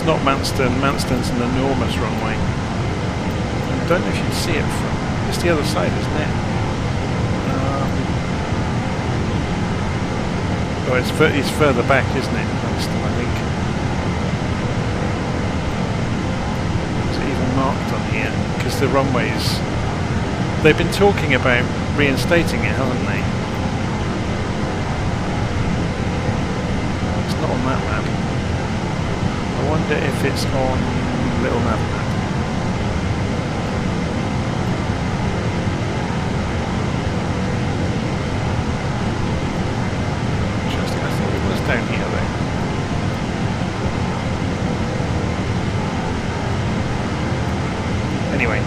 it's not Manston. Manston's an enormous runway. I don't know if you can see it from... It's the other side, isn't it? Oh, it's further back, isn't it, Manston, I think. Is it even marked on here? Because the runways... They've been talking about reinstating it, haven't they? It's not on that map. I wonder if it's on LittleNavMap. Interesting, I thought it was down here though. Anyway.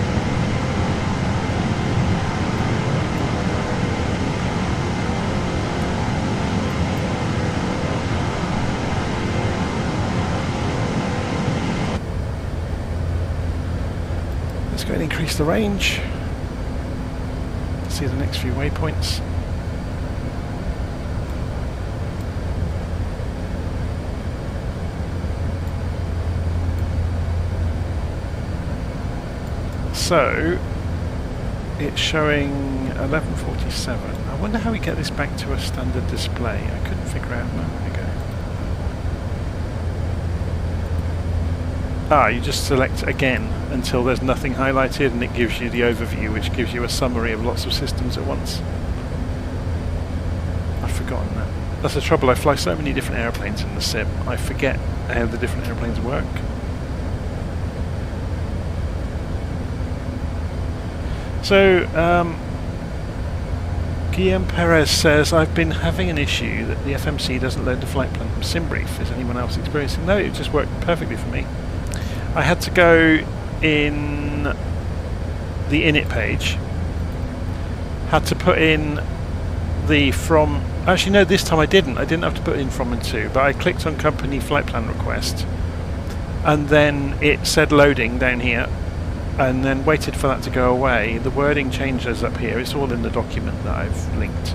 Go and increase the range. See the next few waypoints. So it's showing 11:47. I wonder how we get this back to a standard display. I couldn't figure out a moment ago. Ah, you just select again until there's nothing highlighted and it gives you the overview, which gives you a summary of lots of systems at once. I've forgotten that. That's the trouble, I fly so many different airplanes in the sim, I forget how the different airplanes work. So, Guillaume Perez says, I've been having an issue that the FMC doesn't load the flight plan from Simbrief. Is anyone else experiencing? No, it just worked perfectly for me. I had to go in the init page, had to put in the from, actually no, this time I didn't have to put in from and to, but I clicked on company flight plan request and then it said loading down here and then waited for that to go away. The wording changes up here, it's all in the document that I've linked.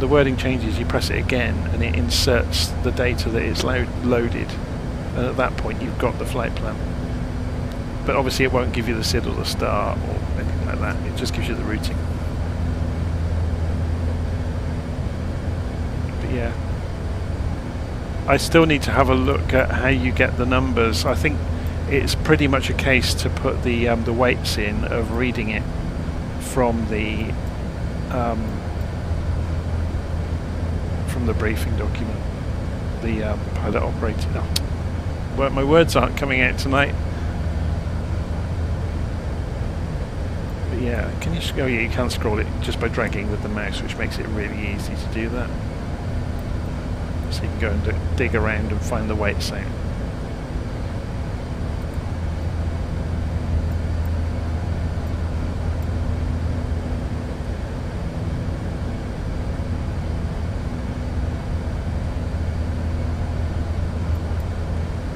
The wording changes, you press it again and it inserts the data that is loaded. And at that point you've got the flight plan. But obviously it won't give you the SID or the star or anything like that, it just gives you the routing. But yeah, I still need to have a look at how you get the numbers. I think it's pretty much a case to put the weights in of reading it from the briefing document, the pilot operator. No. My words aren't coming out tonight. But yeah, can you scroll? Yeah, you can scroll it just by dragging with the mouse, which makes it really easy to do that. So you can go and dig around and find the weights out.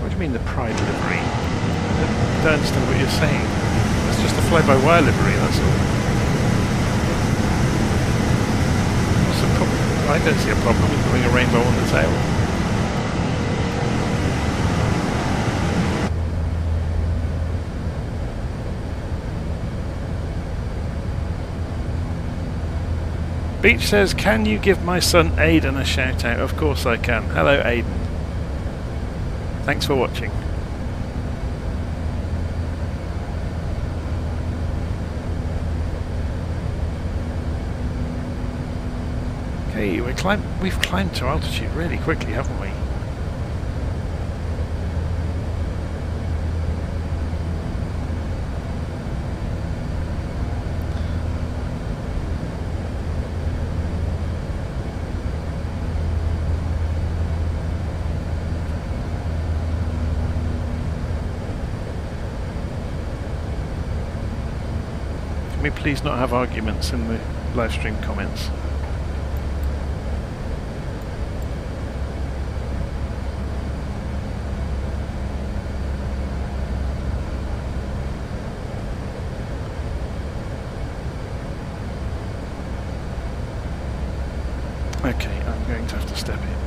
What do you mean the Pride livery? I don't understand what you're saying. It's just a fly-by-wire livery, that's all. What's the problem? I don't see a problem with putting a rainbow on the tail. Beach says, can you give my son Aidan a shout out? Of course I can. Hello Aidan. Thanks for watching. Okay, we've climbed to altitude really quickly, haven't we? Can we please not have arguments in the live stream comments? Okay, I'm going to have to step in.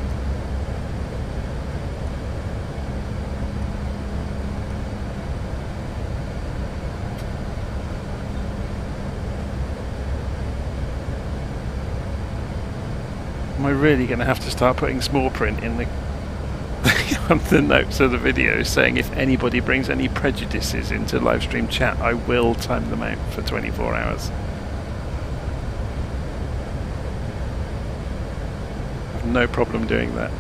Am I really going to have to start putting small print in the on the notes of the video saying if anybody brings any prejudices into Livestream chat, I will time them out for 24 hours. I have no problem doing that.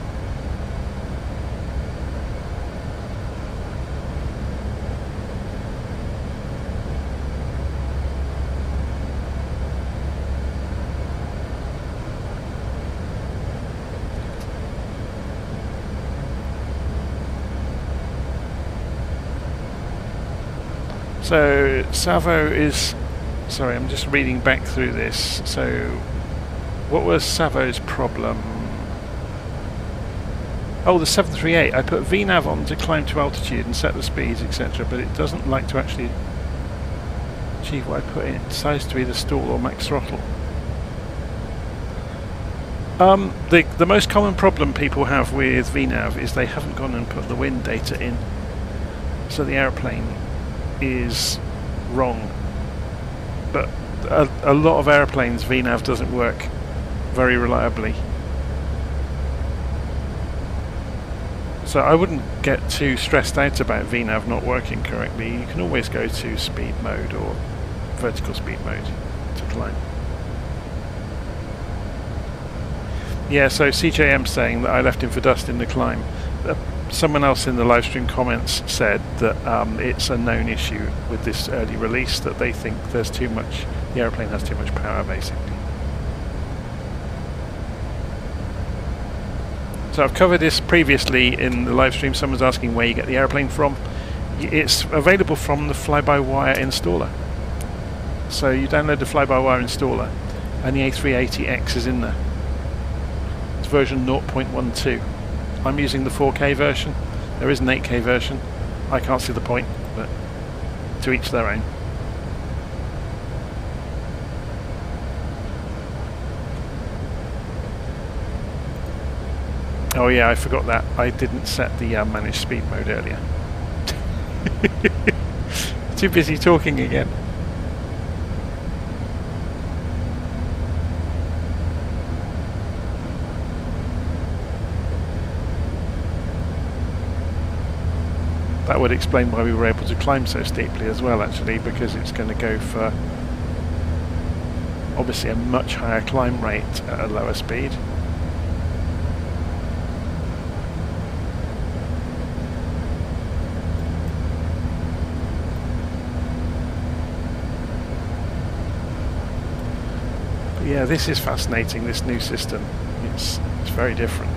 So Savo is, sorry, I'm just reading back through this. So what was Savo's problem? Oh, the 738. I put VNav on to climb to altitude and set the speeds, etc. But it doesn't like to actually achieve what I put in. It decides to either stall or max throttle. The most common problem people have with VNav is they haven't gone and put the wind data in. So the airplane is wrong, but a lot of airplanes VNav doesn't work very reliably, so I wouldn't get too stressed out about VNav not working correctly. You can always go to speed mode or vertical speed mode to climb. Yeah, so CJM saying that I left him for dust in the climb. Someone else in the live stream comments said that it's a known issue with this early release, that they think there's too much, the aeroplane has too much power basically. So I've covered this previously in the live stream. Someone's asking where you get the aeroplane from. It's available from the FlyByWire installer. So you download the FlyByWire installer and the A380X is in there. It's version 0.12. I'm using the 4K version. There is an 8K version. I can't see the point, but to each their own. Oh yeah, I forgot that. I didn't set the manage speed mode earlier. Too busy talking again. That would explain why we were able to climb so steeply as well, actually, because it's going to go for obviously a much higher climb rate at a lower speed. But yeah, this is fascinating, this new system. It's very different.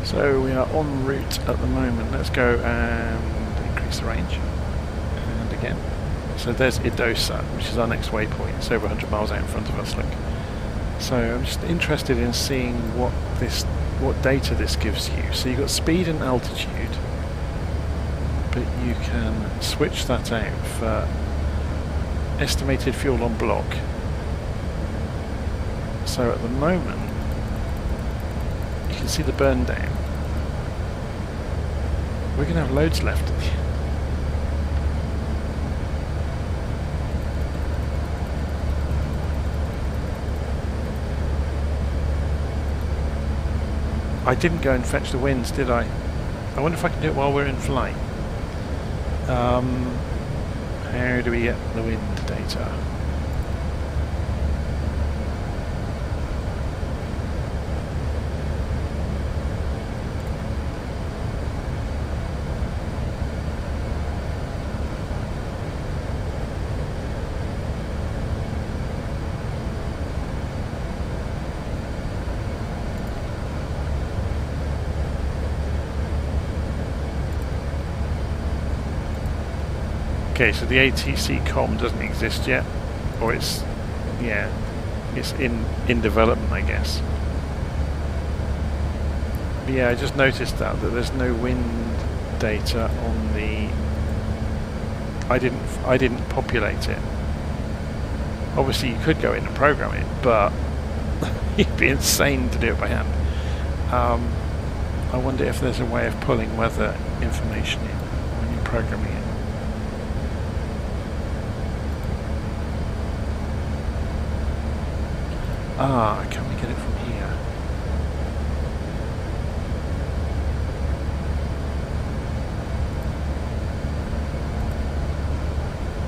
So we are en route at the moment. Let's go and increase the range. And again. So there's Idosa, which is our next waypoint. It's over 100 miles out in front of us, look. So I'm just interested in seeing what data this gives you. So you've got speed and altitude, but you can switch that out for estimated fuel on block. So at the moment, you can see the burn down. We're going to have loads left at the end. I didn't go and fetch the winds, did I? I wonder if I can do it while we're in flight. How do we get the wind data? Okay, so the ATC com doesn't exist yet, or it's in development, I guess. But yeah, I just noticed that there's no wind data on the. I didn't populate it. Obviously, you could go in and program it, but it'd be insane to do it by hand. I wonder if there's a way of pulling weather information in when you're programming it. Can we get it from here?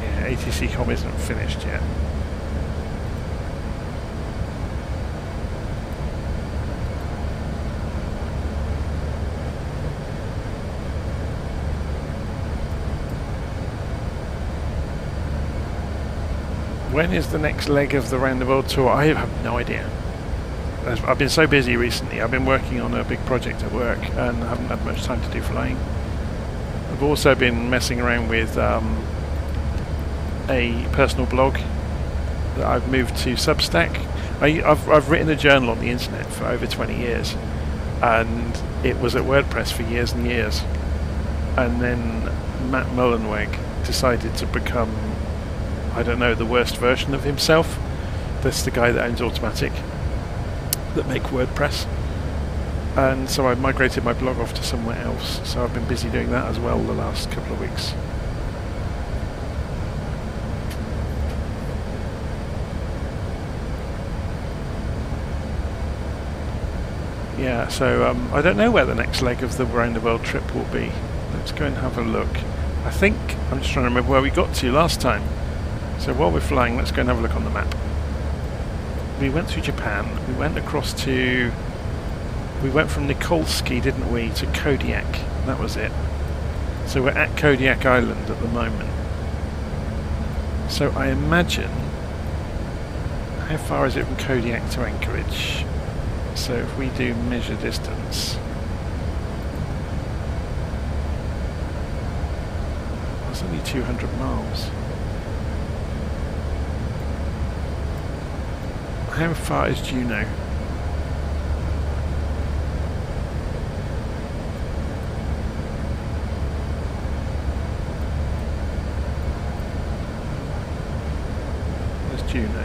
Yeah, ATC com isn't finished yet. When is the next leg of the round the world tour? I have no idea. I've been so busy recently. I've been working on a big project at work and haven't had much time to do flying. I've also been messing around with a personal blog that I've moved to Substack. I've written a journal on the internet for over 20 years, and it was at WordPress for years and years. And then Matt Mullenweg decided to become, I don't know, the worst version of himself. That's the guy that owns Automatic, that make WordPress. And so I migrated my blog off to somewhere else. So I've been busy doing that as well the last couple of weeks. Yeah, so I don't know where the next leg of the round the world trip will be. Let's go and have a look. I think, I'm just trying to remember where we got to last time. So while we're flying, let's go and have a look on the map. We went through Japan, we went across to... We went from Nikolsky, didn't we, to Kodiak. That was it. So we're at Kodiak Island at the moment. So I imagine... How far is it from Kodiak to Anchorage? So if we do measure distance... That's only 200 miles. How far is Juneau? Where's Juneau?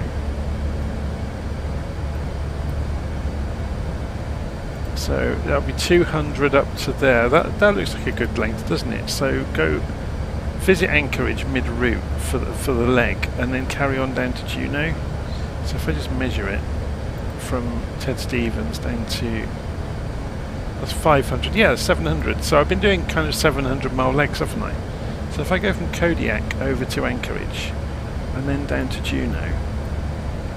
So that'll be 200 up to there. That looks like a good length, doesn't it? So go visit Anchorage mid-route for the leg, and then carry on down to Juneau. So if I just measure it from Ted Stevens down to, that's 500, yeah, 700. So I've been doing kind of 700 mile legs, haven't I? So if I go from Kodiak over to Anchorage and then down to Juneau,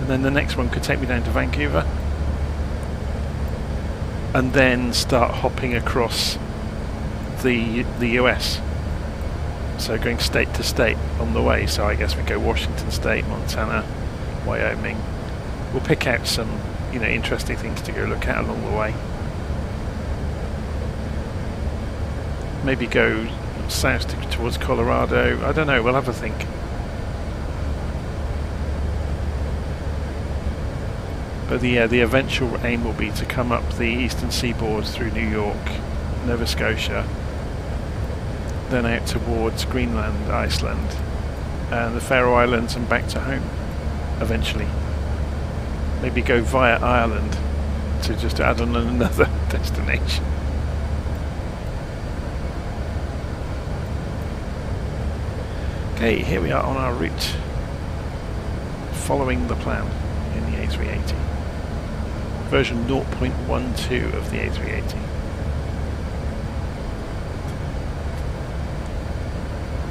and then the next one could take me down to Vancouver, and then start hopping across the US. So going state to state on the way. So I guess we go Washington State, Montana, Wyoming. We'll pick out some, interesting things to go look at along the way. Maybe go south towards Colorado. I don't know. We'll have a think. But the eventual aim will be to come up the eastern seaboard through New York, Nova Scotia, then out towards Greenland, Iceland, and the Faroe Islands, and back to home. Eventually, maybe go via Ireland to just add on another destination. Okay, here we are on our route, following the plan in the A380, version 0.12 of the A380.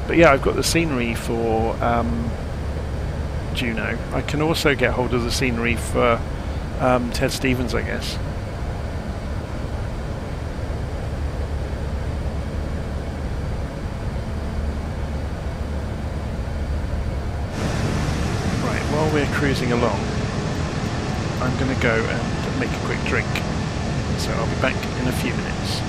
But yeah, I've got the scenery for Juneau. I can also get hold of the scenery for Ted Stevens, I guess. Right, while we're cruising along, I'm going to go and make a quick drink. So I'll be back in a few minutes.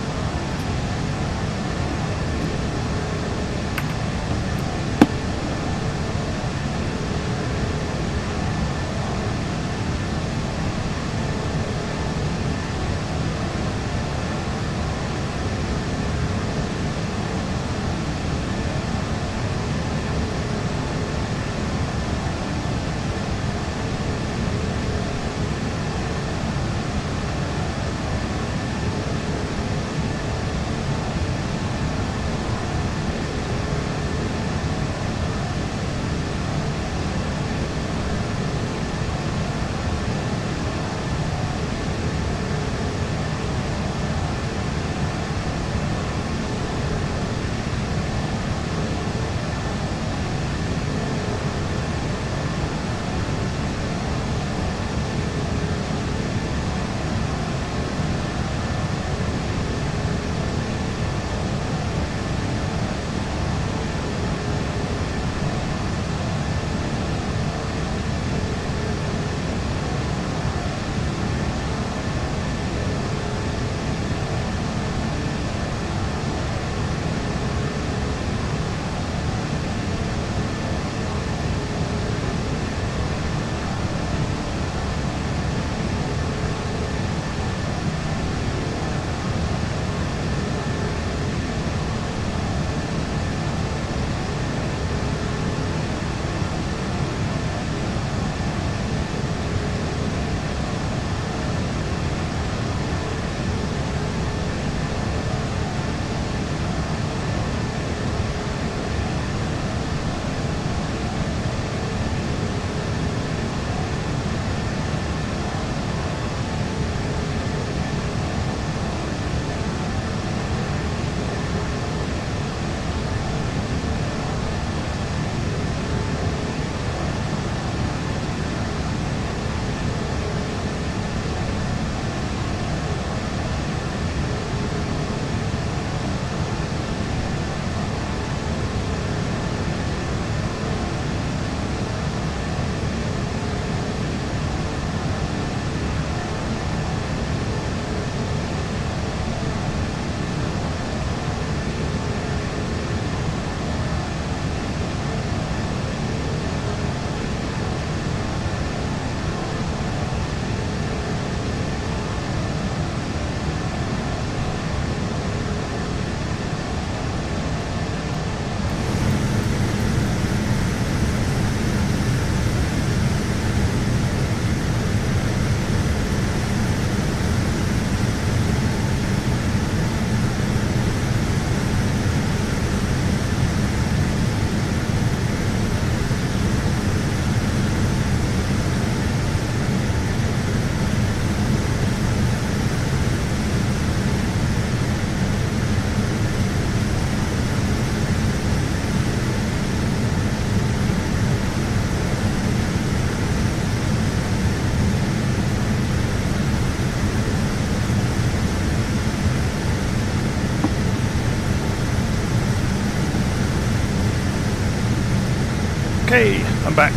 Okay, I'm back.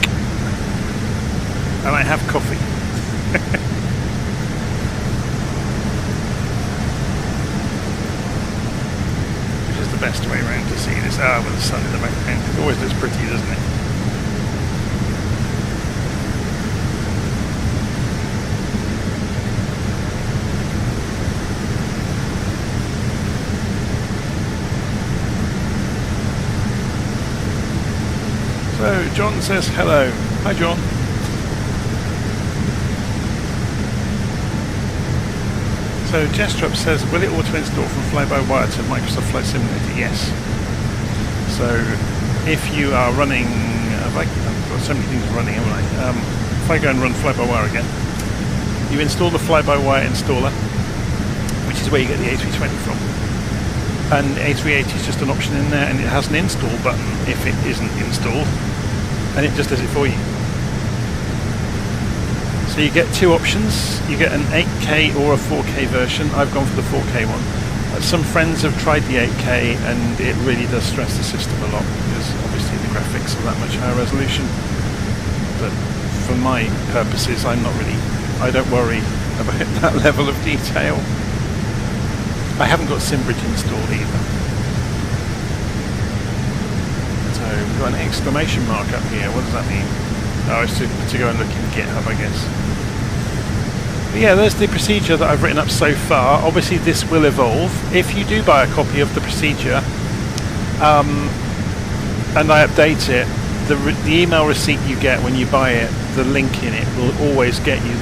And I have coffee. Which is the best way around to see this. Ah, with the sun in the background. It always looks pretty, doesn't it? So, John says hello. Hi, John. So, Jestrup says, will it auto-install from FlyByWire to Microsoft Flight Simulator? Yes. So, if you are running... I've got so many things running, haven't I? If I go and run FlyByWire again, you install the FlyByWire installer, which is where you get the A320 from. And A380 is just an option in there, and it has an install button if it isn't installed. And it just does it for you. So you get two options. You get an 8K or a 4K version. I've gone for the 4K one. Some friends have tried the 8K and it really does stress the system a lot because obviously the graphics are that much higher resolution. But for my purposes, I don't worry about that level of detail. I haven't got Simbrief installed either. So we've got an exclamation mark up here. What does that mean? Oh, it's to go and look in GitHub, I guess. But yeah, there's the procedure that I've written up so far. Obviously, this will evolve. If you do buy a copy of the procedure, and I update it, the email receipt you get when you buy it, the link in it will always get you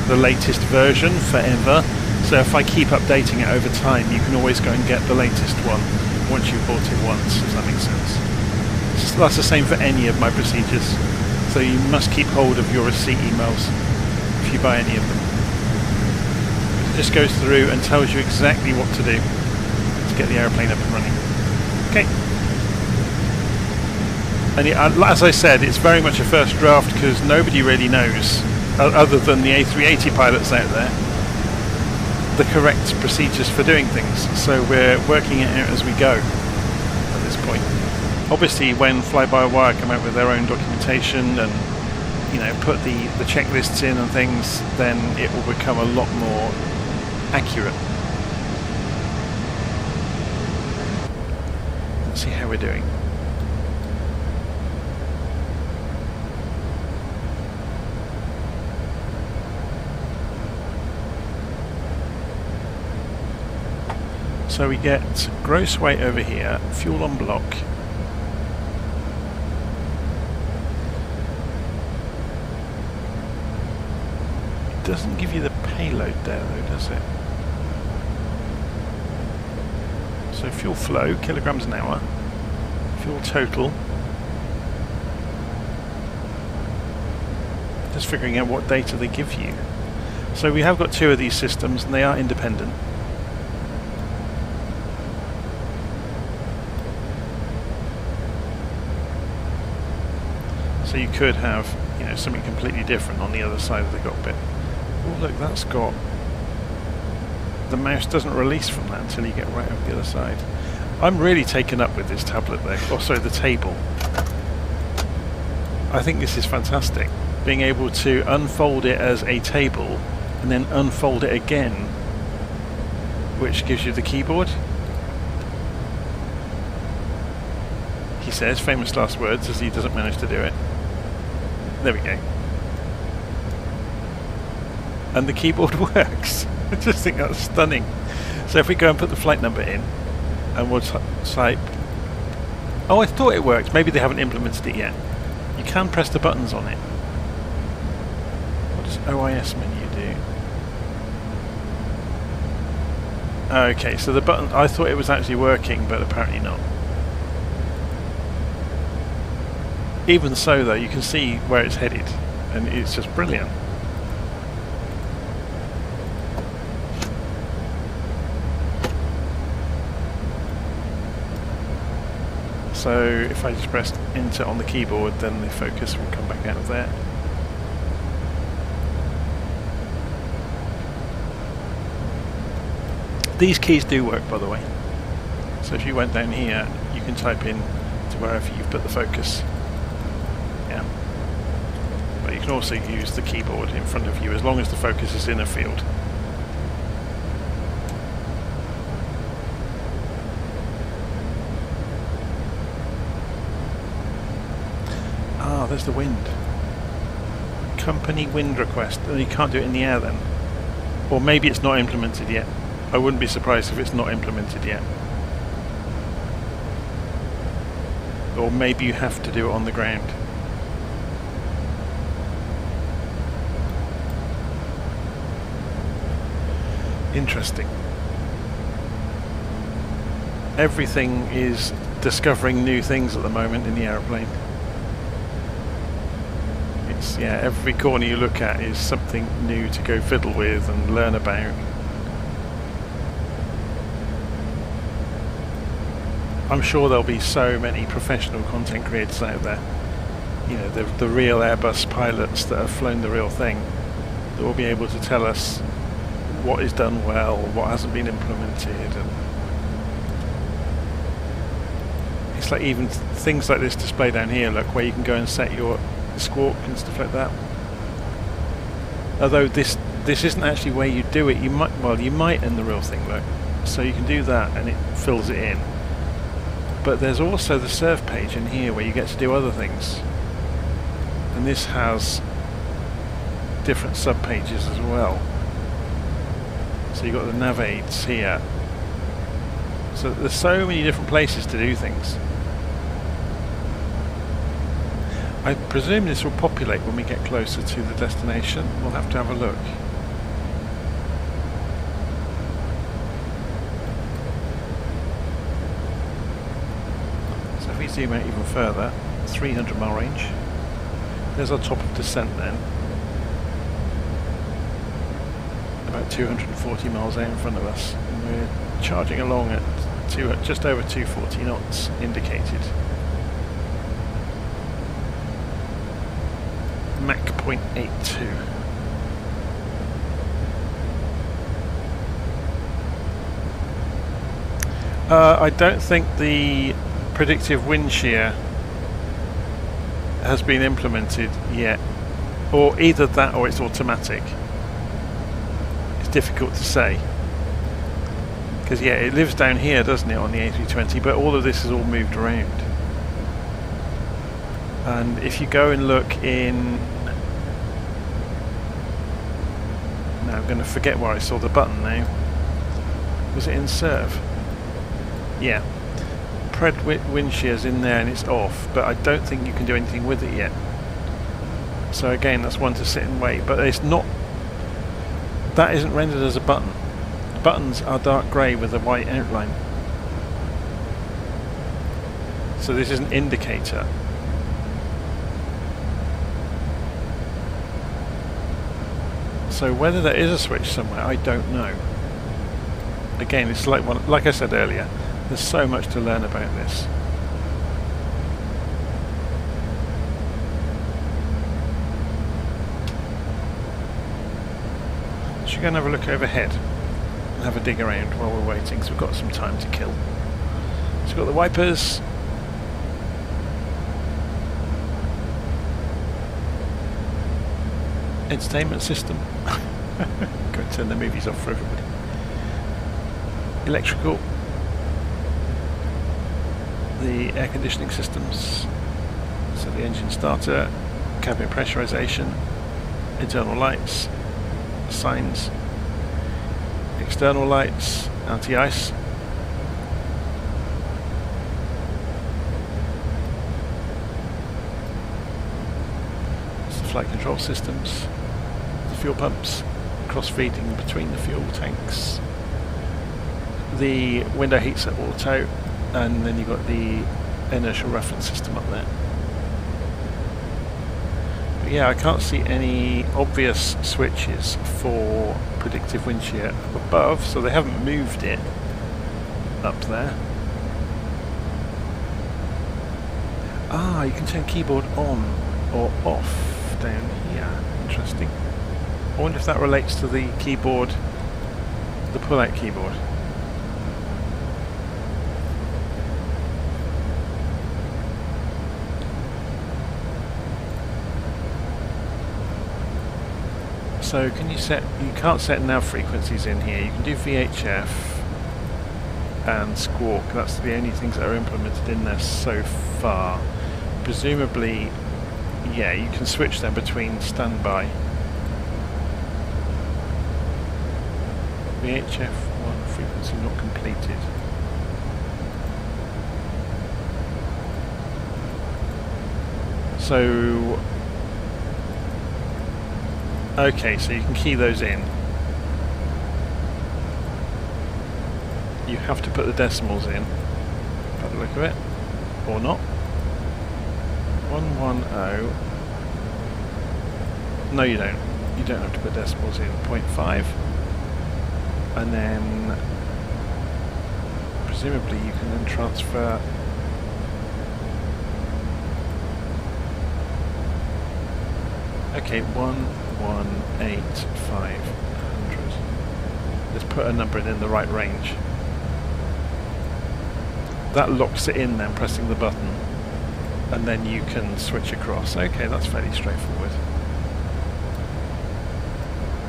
the latest version forever. So if I keep updating it over time, you can always go and get the latest one once you've bought it once. Does that make sense? That's the same for any of my procedures. So you must keep hold of your receipt emails if you buy any of them. It just goes through and tells you exactly what to do to get the airplane up and running. Okay. And as I said, it's very much a first draft because nobody really knows, other than the A380 pilots out there, the correct procedures for doing things. So we're working it out as we go at this point. Obviously, when FlyByWire come out with their own documentation and put the checklists in and things, then it will become a lot more accurate. Let's see how we're doing. So we get gross weight over here, fuel on block. Doesn't give you the payload there though, does it? So fuel flow, kilograms an hour. Fuel total. Just figuring out what data they give you. So we have got two of these systems and they are independent. So you could have, something completely different on the other side of the cockpit. Oh look, that's got... The mouse doesn't release from that until you get right over the other side. I'm really taken up with this tablet though. Oh, sorry, the table. I think this is fantastic. Being able to unfold it as a table and then unfold it again, which gives you the keyboard. He says, famous last words, as he doesn't manage to do it. There we go. And the keyboard works. I just think that's stunning. So if we go and put the flight number in, and we'll type... Oh, I thought it worked. Maybe they haven't implemented it yet. You can press the buttons on it. What does OIS menu do? Okay, so the button... I thought it was actually working, but apparently not. Even so, though, you can see where it's headed, and it's just brilliant. So if I just press enter on the keyboard, then the focus will come back out of there. These keys do work, by the way. So if you went down here, you can type in to wherever you've put the focus. Yeah. But you can also use the keyboard in front of you as long as the focus is in a field. Ah, there's the wind. Company wind request. You can't do it in the air then. Or maybe it's not implemented yet. I wouldn't be surprised if it's not implemented yet. Or maybe you have to do it on the ground. Interesting. Everything is discovering new things at the moment in the aeroplane. It's, yeah, every corner you look at is something new to go fiddle with and learn about. I'm sure there'll be so many professional content creators out there, you know, the real Airbus pilots that have flown the real thing, that will be able to tell us what is done well, what hasn't been implemented, and it's like even things like this display down here, look, where you can go and set your squawk and stuff like that. Although this isn't actually where you do it. You might in the real thing, look. So you can do that and it fills it in. But there's also the serve page in here where you get to do other things. And this has different sub pages as well. So you've got the nav aids here. So there's so many different places to do things. I presume this will populate when we get closer to the destination. We'll have to have a look. So if we zoom out even further, 300-mile range. There's our top of descent then. About 240 miles out in front of us. And we're charging along at just over 240 knots indicated. Mach 0.82. I don't think the predictive wind shear has been implemented yet, or either that or it's automatic. It's difficult to say, because yeah, it lives down here, doesn't it, on the A320, but all of this is all moved around. And if you go and look in, now I'm going to forget where I saw the button now. Was it in serve? Yeah. Pred wind shear's in there and it's off, but I don't think you can do anything with it yet. So again, that's one to sit and wait, but it's not, that isn't rendered as a button. The buttons are dark grey with a white outline. So this is an indicator. So whether there is a switch somewhere, I don't know. Again, it's like I said earlier, there's so much to learn about this. Should we go and have a look overhead and have a dig around while we're waiting, because we've got some time to kill. So we've got the wipers. Entertainment system. Go and turn the movies off for everybody. Electrical. The air conditioning systems. So the engine starter, cabin pressurization, internal lights, signs, external lights, anti-ice. It's the flight control systems. Fuel pumps, cross-feeding between the fuel tanks, the window heat set auto, and then you've got the inertial reference system up there. But yeah, I can't see any obvious switches for predictive wind shear up above, so they haven't moved it up there. Ah, you can turn keyboard on or off down here. Interesting. I wonder if that relates to the keyboard, the pull-out keyboard. So can you set, you can't set nav frequencies in here. You can do VHF and Squawk. That's the only things that are implemented in there so far. Presumably, yeah, you can switch them between standby. VHF 1 frequency not completed. So, okay, so you can key those in. You have to put the decimals in, by the look of it, or not. 110. No, you don't. You don't have to put decimals in. 0.5. And then, presumably, you can then transfer. Okay, 118500. Let's put a number in the right range. That locks it in then, pressing the button, and then you can switch across. Okay, that's fairly straightforward.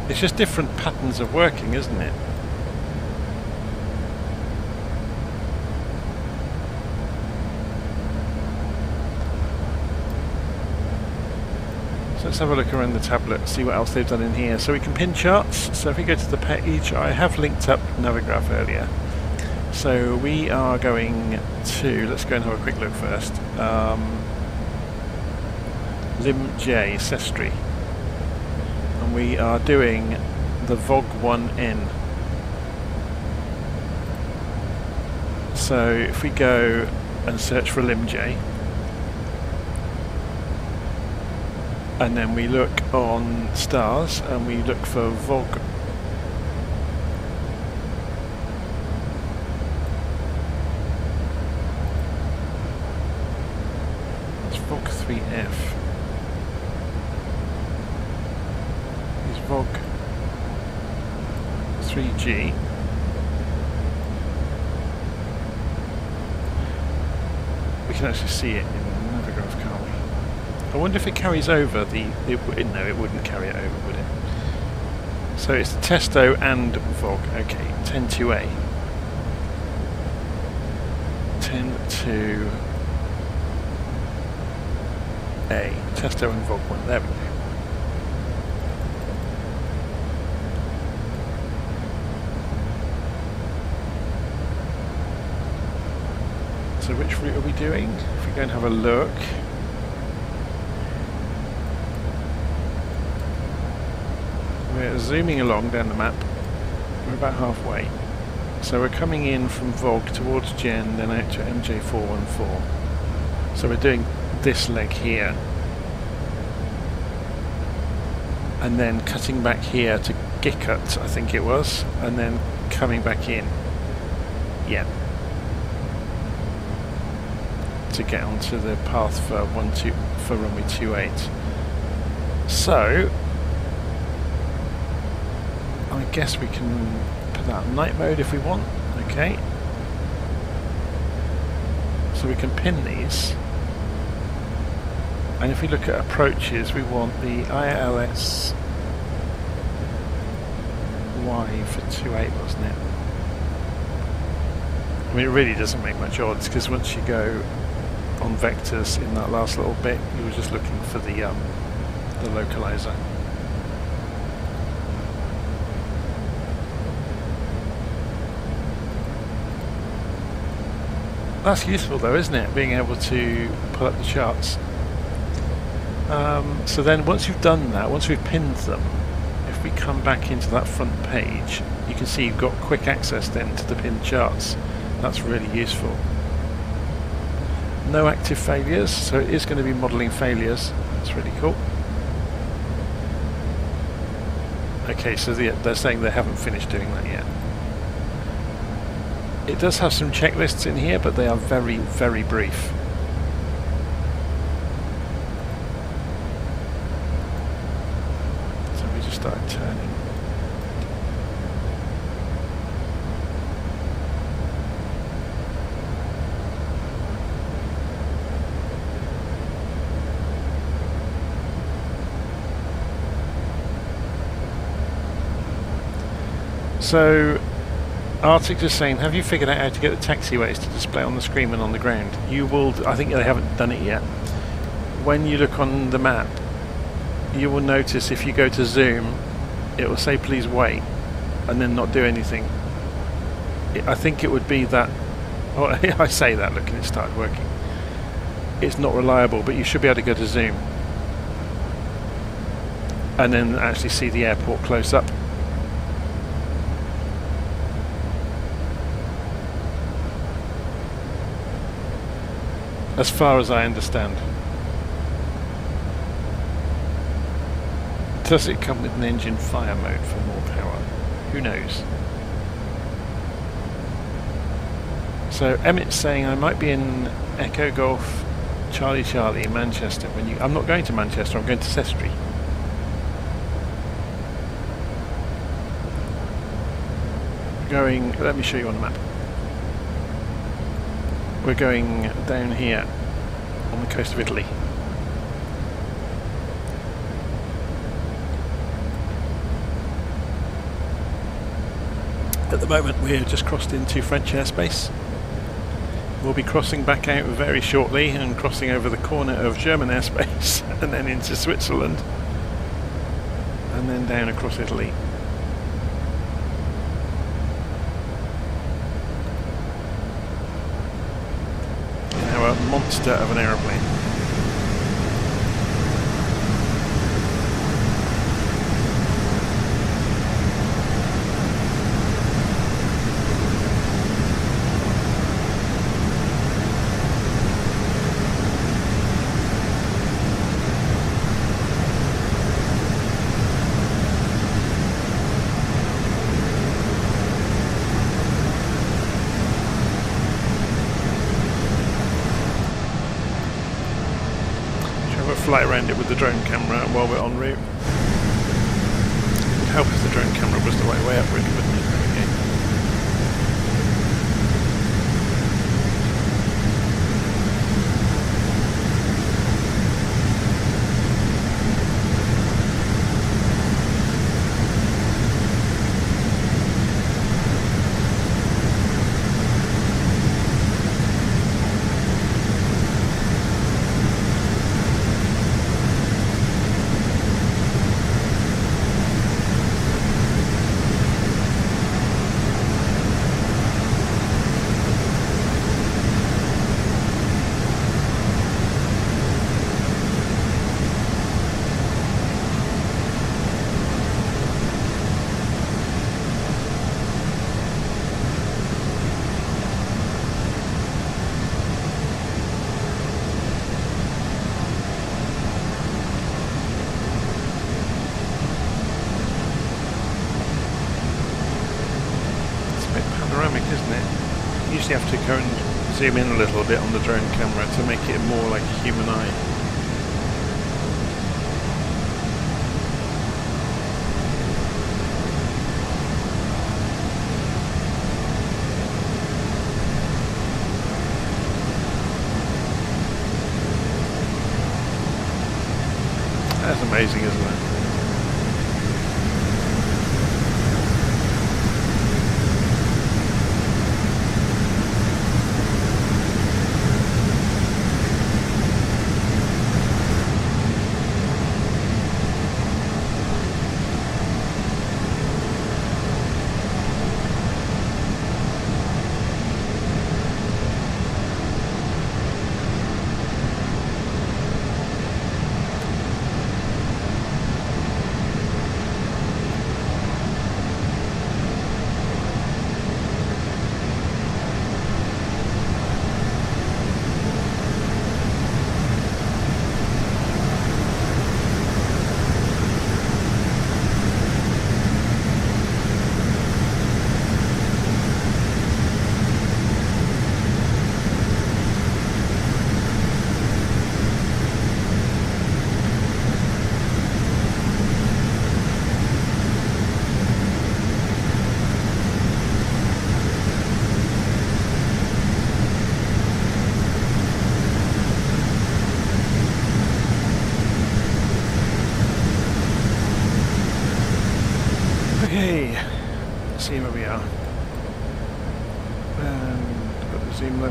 It's just different patterns of working, isn't it? So let's have a look around the tablet, see what else they've done in here. So we can pin charts. So if we go to the page, I have linked up Navigraph earlier. So we are going to, let's go and have a quick look first. LimJ, Sestri. And we are doing the VOG1N. So if we go and search for LimJ, and then we look on stars and we look for VOG. It's VOG 3F. Is VOG 3G. We can actually see it in Navigraph, can't we? I wonder if it carries over the... no, it wouldn't carry it over, would it? So it's Testo and VOG. Okay, 10-2A. 10-2A. Testo and VOG1. There we go. So which route are we doing? If we go and have a look... We're zooming along down the map. We're about halfway. So we're coming in from VOG towards Gen, then out to MJ414. So we're doing this leg here. And then cutting back here to Gicut, I think it was. And then coming back in. Yeah. To get onto the path for runway 28. So... I guess we can put that in night mode if we want. Okay. So we can pin these. And if we look at approaches, we want the ILS Y for 28, wasn't it? I mean, it really doesn't make much odds because once you go on vectors in that last little bit, you were just looking for the localizer. That's useful though, isn't it? Being able to pull up the charts. So then once you've done that, once we've pinned them, if we come back into that front page, you can see you've got quick access then to the pinned charts. That's really useful. No active failures, so it is going to be modelling failures. That's really cool. Okay, so they're saying they haven't finished doing that yet. It does have some checklists in here, but they are very, very brief. So we just started turning. So, Arctic is saying, have you figured out how to get the taxiways to display on the screen and on the ground? You will, I think they haven't done it yet. When you look on the map, you will notice if you go to zoom, it will say please wait, and then not do anything. I think it would be that, oh, I say that, look, and it started working. It's not reliable, but you should be able to go to zoom and then actually see the airport close up. As far as I understand. Does it come with an engine fire mode for more power? Who knows? So Emmett's saying I might be in Echo Golf Charlie Charlie in Manchester. I'm not going to Manchester, I'm going to Sestri. Let me show you on the map. We're going down here on the coast of Italy. At the moment we're just crossed into French airspace. We'll be crossing back out very shortly and crossing over the corner of German airspace and then into Switzerland and then down across Italy. A monster of an aeroplane. Fly around it with the drone camera while we're en route. It would help if the drone camera was the right way up, really, wouldn't it? There we go. You have to go and zoom in a little bit on the drone camera to make it more like a human eye. That's amazing, isn't it?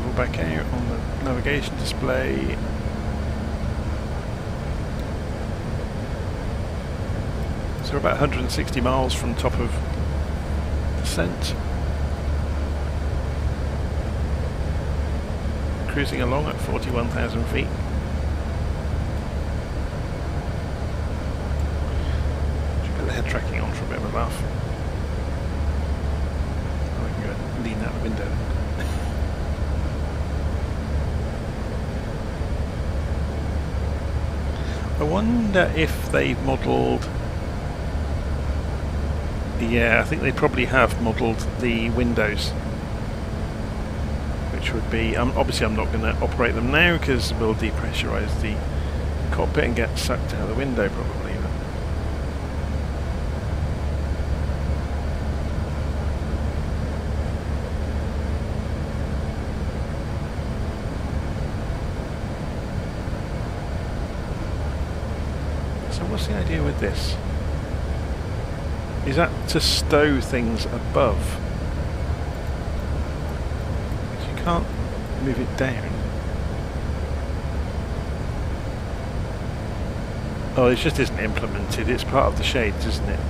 level back out on the navigation display. So we're about 160 miles from top of descent. Cruising along at 41,000 feet. Should put the head tracking on for a bit of a laugh. Oh, I can go and lean out the window. I wonder if they've modelled... Yeah, I think they probably have modelled the windows, which would be... obviously I'm not going to operate them now because we'll depressurise the cockpit and get sucked out the window probably. So what's the idea with this? Is that to stow things above? Because you can't move it down. Oh, it just isn't implemented. It's part of the shades, isn't it?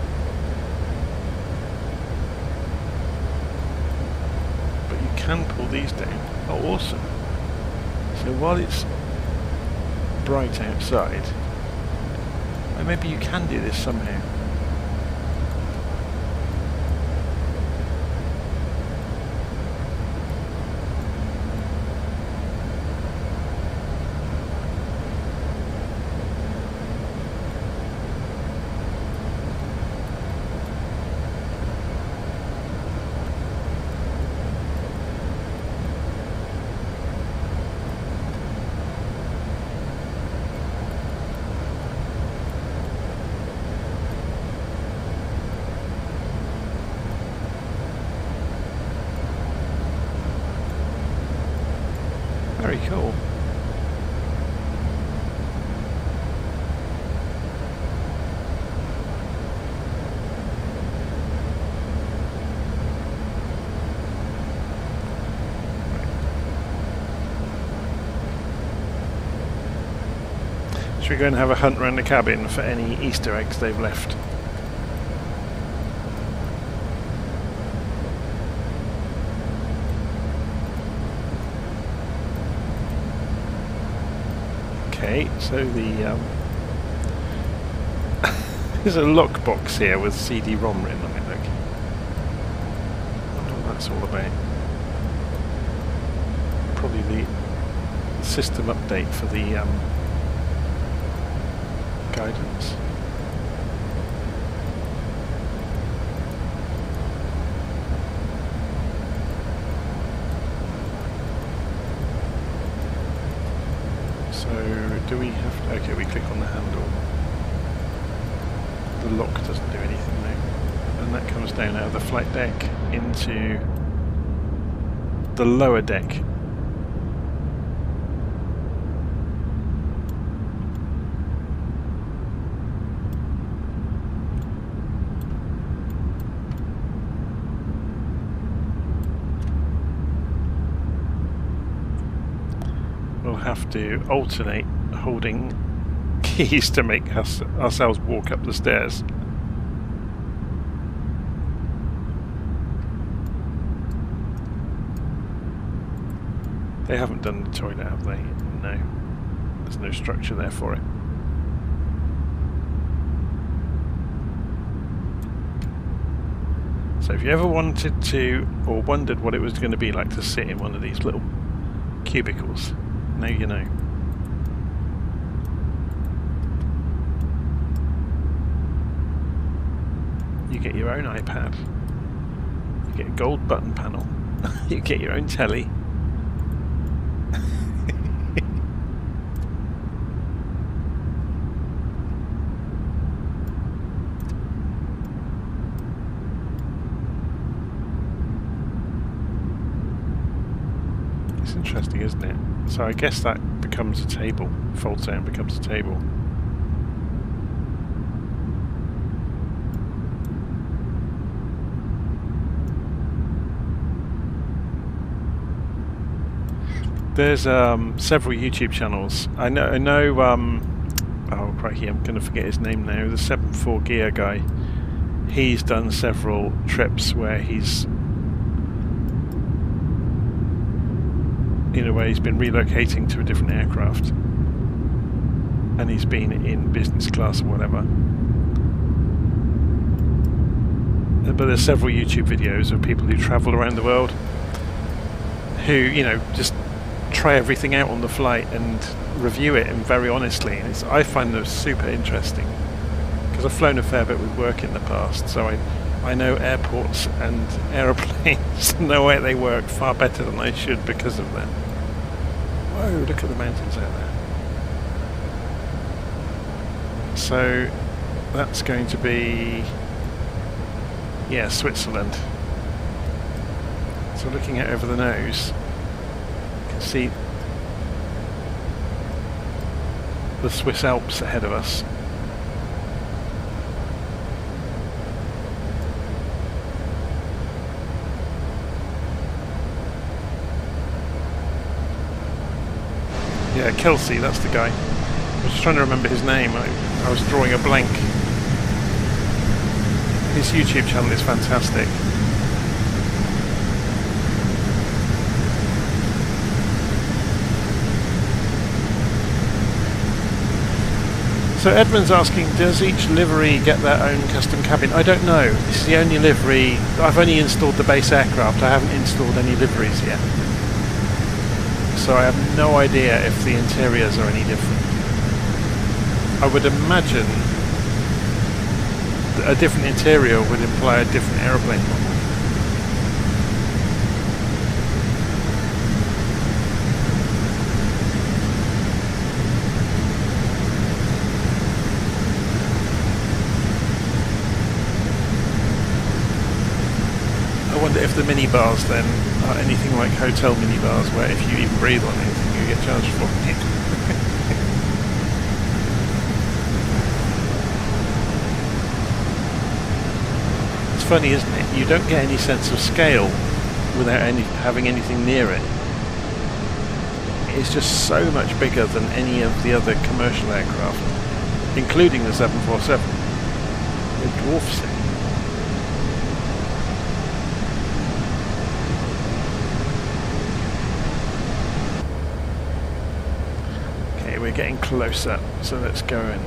But you can pull these down. Oh, awesome. So while it's bright outside, well, maybe you can do this somehow. Very cool. Should we go and have a hunt around the cabin for any Easter eggs they've left? Okay, so the there's a lockbox here with CD-ROM written on it. Look, I wonder what that's all about. Probably the system update for the guidance. Do we have to, okay, we click on the handle. The lock doesn't do anything now. And that comes down out of the flight deck into the lower deck. We'll have to alternate holding keys to make ourselves walk up the stairs. They haven't done the toilet, have they? No. There's no structure there for it. So if you ever wanted to, or wondered what it was going to be like to sit in one of these little cubicles, now you know. You get your own iPad, you get a gold button panel, you get your own telly. It's interesting, isn't it? So I guess that becomes a table, folds out and becomes a table. There's several YouTube channels. I know. Oh crikey, I'm going to forget his name now. The 7.4 Gear guy. He's done several trips where he's, in a way, he's been relocating to a different aircraft, and he's been in business class or whatever. But there's several YouTube videos of people who travel around the world, who, you know, just try everything out on the flight and review it, and very honestly. And I find those super interesting because I've flown a fair bit with work in the past, so I know airports and aeroplanes and the way they work far better than I should because of that. Whoa, look at the mountains out there. So that's going to be, yeah, Switzerland. So looking out over the nose, you can see the Swiss Alps ahead of us. Yeah, Kelsey, that's the guy. I was just trying to remember his name. I was drawing a blank. His YouTube channel is fantastic. So Edmund's asking, does each livery get their own custom cabin? I don't know. This is the only livery. I've only installed the base aircraft. I haven't installed any liveries yet. So I have no idea if the interiors are any different. I would imagine that a different interior would imply a different aeroplane model. I wonder if the minibars then are anything like hotel minibars, where if you even breathe on anything you get charged for it. It's funny, isn't it? You don't get any sense of scale without having anything near it. It's just so much bigger than any of the other commercial aircraft, including the 747. It dwarfs it. We're getting closer, so let's go and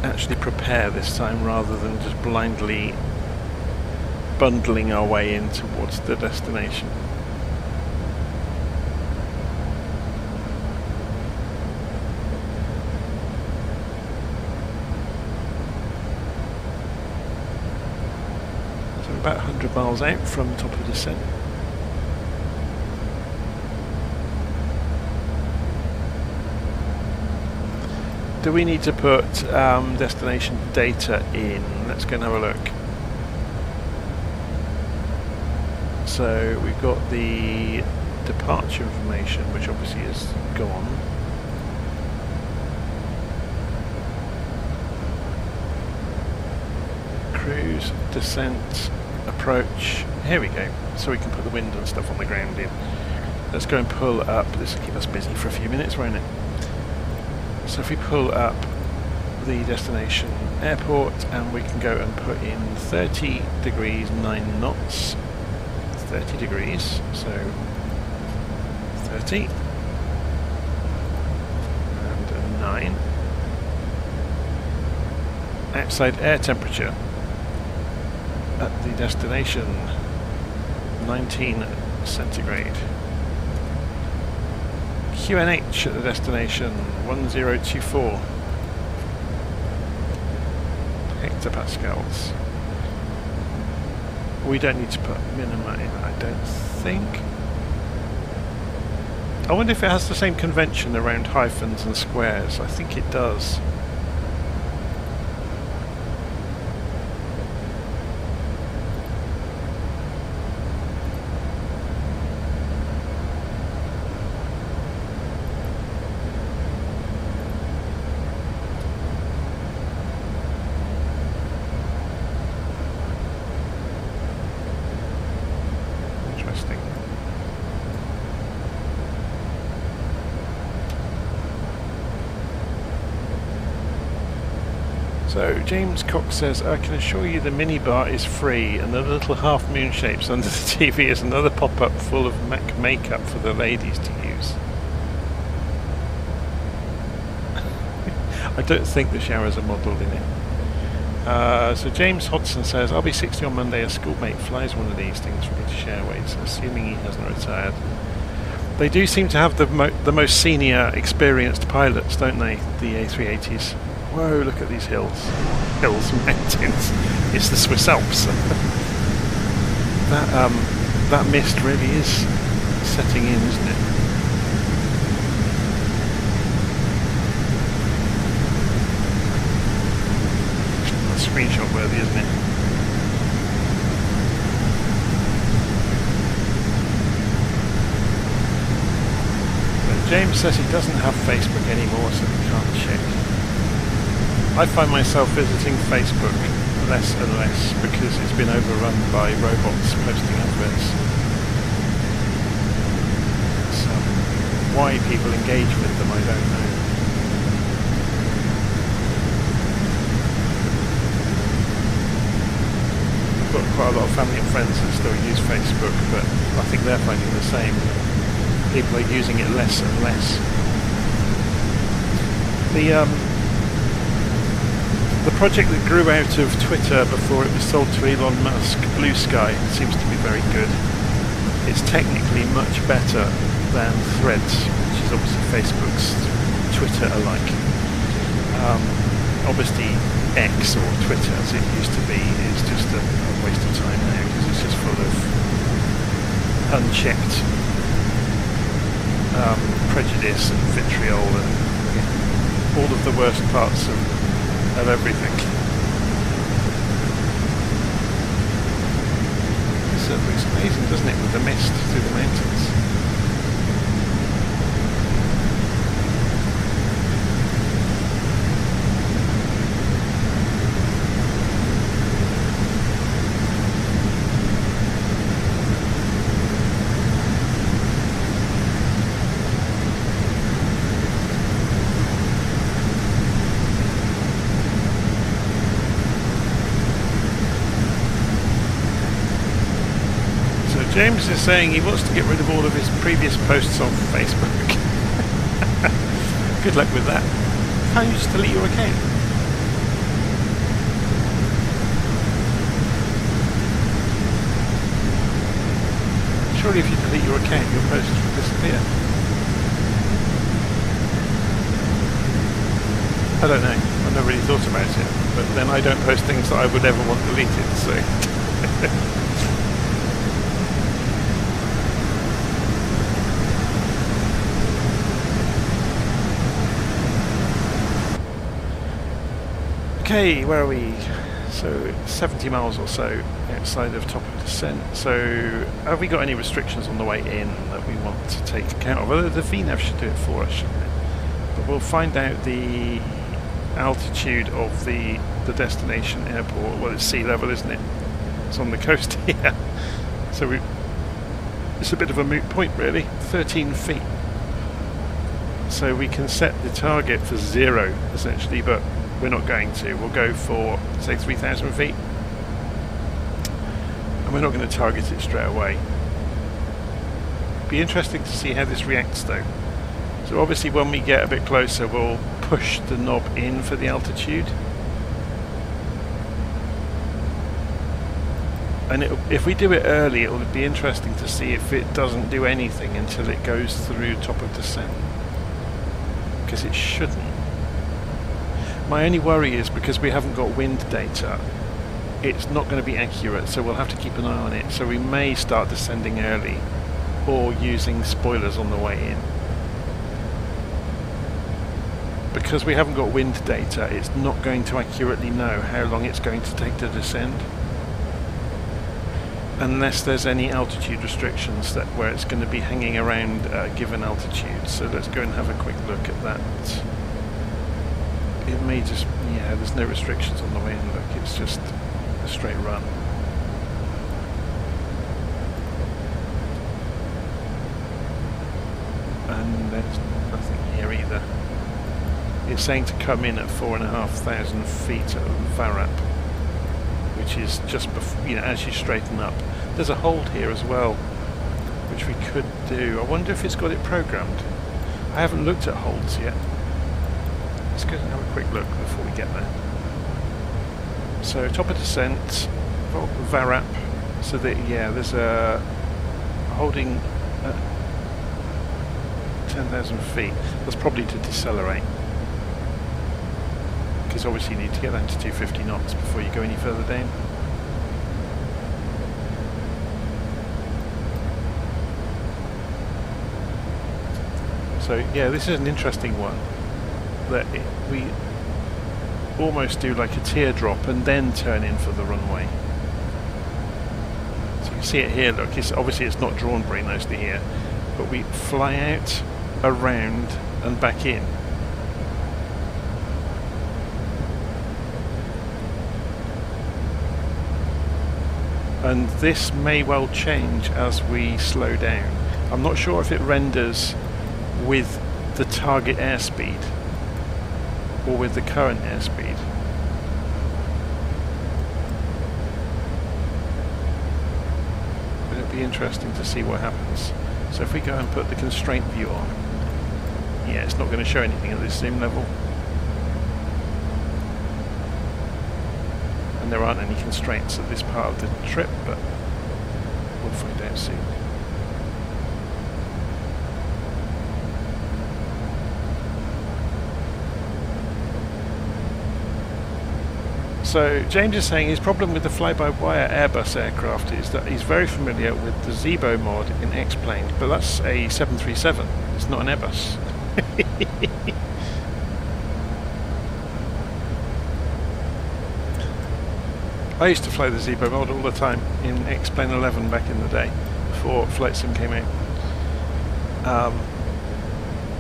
actually prepare this time rather than just blindly bundling our way in towards the destination. So about 100 miles out from the top of descent. Do we need to put destination data in? Let's go and have a look. So we've got the departure information, which obviously is gone. Cruise, descent, approach. Here we go. So we can put the wind and stuff on the ground in. Let's go and pull up. This will keep us busy for a few minutes, won't it? So if we pull up the destination airport, and we can go and put in 30 degrees 9 knots. 30 degrees, so 30 and 9. Outside air temperature at the destination 19 centigrade. QNH at the destination 1024 hectopascals. We don't need to put minima in, I don't think. I wonder if it has the same convention around hyphens and squares. I think it does. So James Cox says, I can assure you the minibar is free and the little half moon shapes under the TV is another pop-up full of Mac makeup for the ladies to use. I don't think the showers are modelled in it. So James Hodson says, I'll be 60 on Monday. A schoolmate flies one of these things for British Airways, assuming he hasn't retired. They do seem to have the most senior, experienced pilots, don't they? The A380s. Whoa, look at these hills. Hills, mountains. It's the Swiss Alps. That mist really is setting in, isn't it? That's screenshot worthy, isn't it? But James says he doesn't have Facebook anymore, so he can't check. I find myself visiting Facebook less and less because it's been overrun by robots posting adverts. So why people engage with them, I don't know. I've got quite a lot of family and friends that still use Facebook, but I think they're finding the same. People are using it less and less. The project that grew out of Twitter before it was sold to Elon Musk, Blue Sky, seems to be very good. It's technically much better than Threads, which is obviously Facebook's Twitter alike. Obviously X, or Twitter as it used to be, is just a waste of time now because it's just full of unchecked prejudice and vitriol and all of the worst parts of everything. This looks amazing, doesn't it, with the mist through the mountains? James is saying he wants to get rid of all of his previous posts on Facebook. Good luck with that. Can't you just delete your account? Surely if you delete your account, your posts will disappear. I don't know. I've never really thought about it. But then I don't post things that I would ever want deleted, so... Okay, where are we? So 70 miles or so outside of top of descent. So have we got any restrictions on the way in that we want to take account of? Well, the VNAV should do it for us, shouldn't it? But we'll find out the altitude of the destination airport. Well, it's sea level, isn't it? It's on the coast here. So it's a bit of a moot point, really. 13 feet. So we can set the target for 0, essentially, but we're not going to. We'll go for, say, 3,000 feet. And we're not going to target it straight away. Be interesting to see how this reacts, though. So obviously when we get a bit closer, we'll push the knob in for the altitude. And if we do it early, it'll be interesting to see if it doesn't do anything until it goes through top of descent. Because it shouldn't. My only worry is because we haven't got wind data, it's not going to be accurate, so we'll have to keep an eye on it. So we may start descending early or using spoilers on the way in. Because we haven't got wind data, it's not going to accurately know how long it's going to take to descend. Unless there's any altitude restrictions where it's going to be hanging around a given altitude. So let's go and have a quick look at that. It may just, yeah, there's no restrictions on the way in, look, it's just a straight run. And there's nothing here either. it's saying to come in at 4,500 feet of VARAP, which is just before, you know, as you straighten up. There's a hold here as well, which we could do. I wonder if it's got it programmed. I haven't looked at holds yet. Let's go and have a quick look before we get there. So top of descent, VARAP, so that, yeah, there's a holding at 10,000 feet. That's probably to decelerate, because obviously you need to get down to 250 knots before you go any further down. So yeah, this is an interesting one, that we almost do like a teardrop and then turn in for the runway. So you can see it here, look, obviously it's not drawn very nicely here, but we fly out, around and back in. And this may well change as we slow down. I'm not sure if it renders with the target airspeed or with the current airspeed. But it'll be interesting to see what happens. So if we go and put the constraint view on, yeah, it's not going to show anything at this zoom level. And there aren't any constraints at this part of the trip, but we'll find out soon. So James is saying his problem with the fly-by-wire Airbus aircraft is that he's very familiar with the Zebo mod in X-Plane, but that's a 737, it's not an Airbus. I used to fly the Zebo mod all the time in X-Plane 11 back in the day, before Flight Sim came out.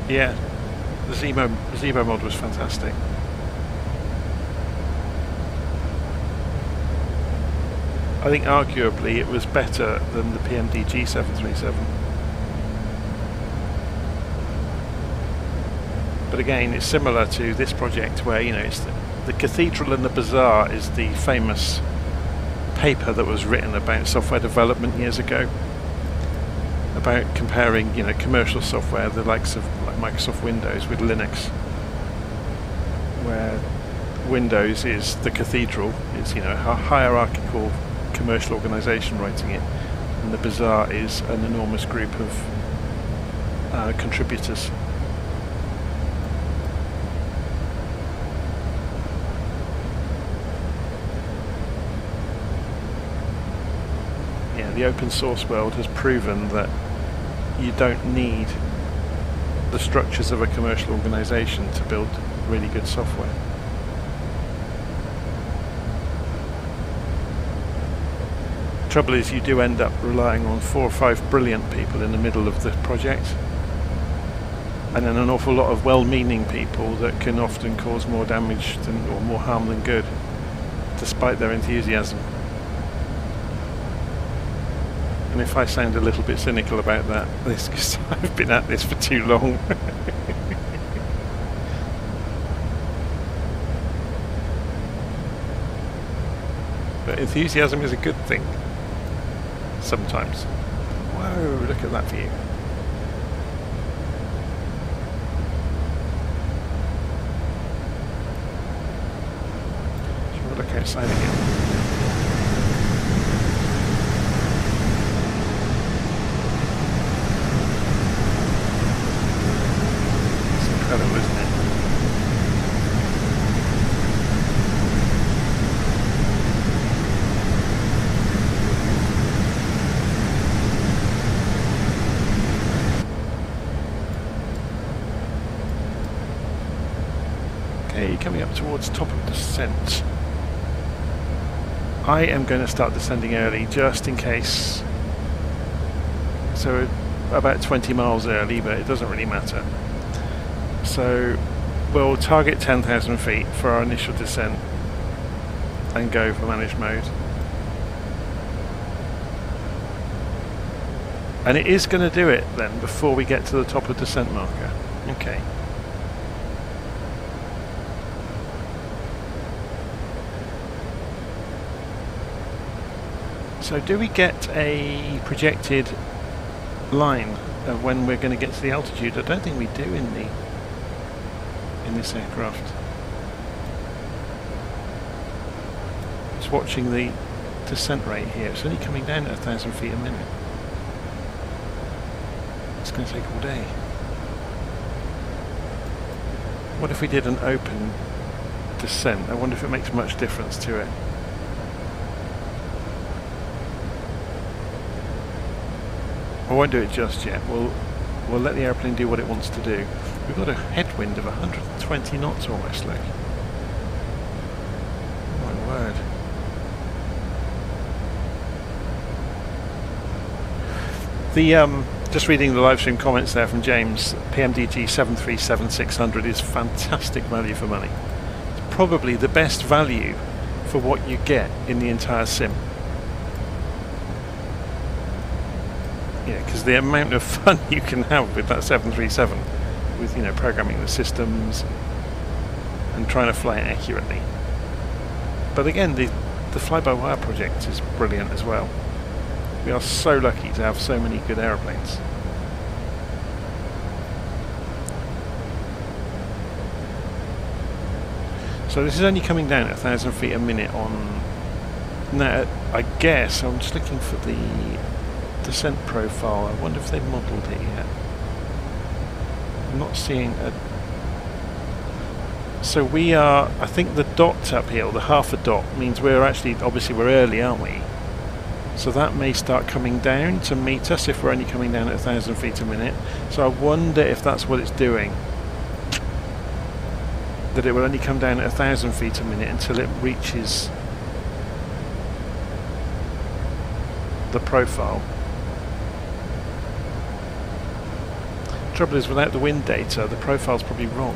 Yeah, the Zebo mod was fantastic. I think arguably it was better than the PMDG 737. But again, it's similar to this project where, you know, it's the Cathedral and the Bazaar is the famous paper that was written about software development years ago, about comparing, you know, commercial software, the likes of like Microsoft Windows, with Linux, where Windows is the cathedral, it's, you know, a hierarchical commercial organisation writing it, and the Bazaar is an enormous group of contributors. Yeah, the open source world has proven that you don't need the structures of a commercial organisation to build really good software. Trouble is, you do end up relying on 4 or 5 brilliant people in the middle of the project, and then an awful lot of well-meaning people that can often cause more damage than, or more harm than good, despite their enthusiasm. And if I sound a little bit cynical about that, it's because I've been at this for too long. But enthusiasm is a good thing. Sometimes. Whoa, look at that view. Should we look outside again? It's incredible, isn't it? Coming up towards top of descent. I am going to start descending early just in case. So about 20 miles early, but it doesn't really matter. So we'll target 10,000 feet for our initial descent and go for managed mode. And it is going to do it then before we get to the top of descent marker. Okay. So do we get a projected line of when we're going to get to the altitude? I don't think we do in this aircraft. Just watching the descent rate here. It's only coming down at 1,000 feet a minute. It's going to take all day. What if we did an open descent? I wonder if it makes much difference to it. I won't do it just yet. We'll let the airplane do what it wants to do. We've got a headwind of 120 knots almost, look. Oh my word. Just reading the live stream comments there from James, PMDG 737-600 is fantastic value for money. It's probably the best value for what you get in the entire sim. Yeah, because the amount of fun you can have with that 737, with, you know, programming the systems and trying to fly it accurately. But again, the fly-by-wire project is brilliant as well. We are so lucky to have so many good aeroplanes. So this is only coming down at 1,000 feet a minute on... Now, I guess, I'm just looking for the descent profile. I wonder if they've modelled it yet. I'm not seeing a... So we are, I think the dot up here, or the half a dot, means we're actually, obviously we're early, aren't we? So that may start coming down to meet us if we're only coming down at 1,000 feet a minute. So I wonder if that's what it's doing. That it will only come down at 1,000 feet a minute until it reaches the profile. Trouble is, without the wind data, the profile's probably wrong.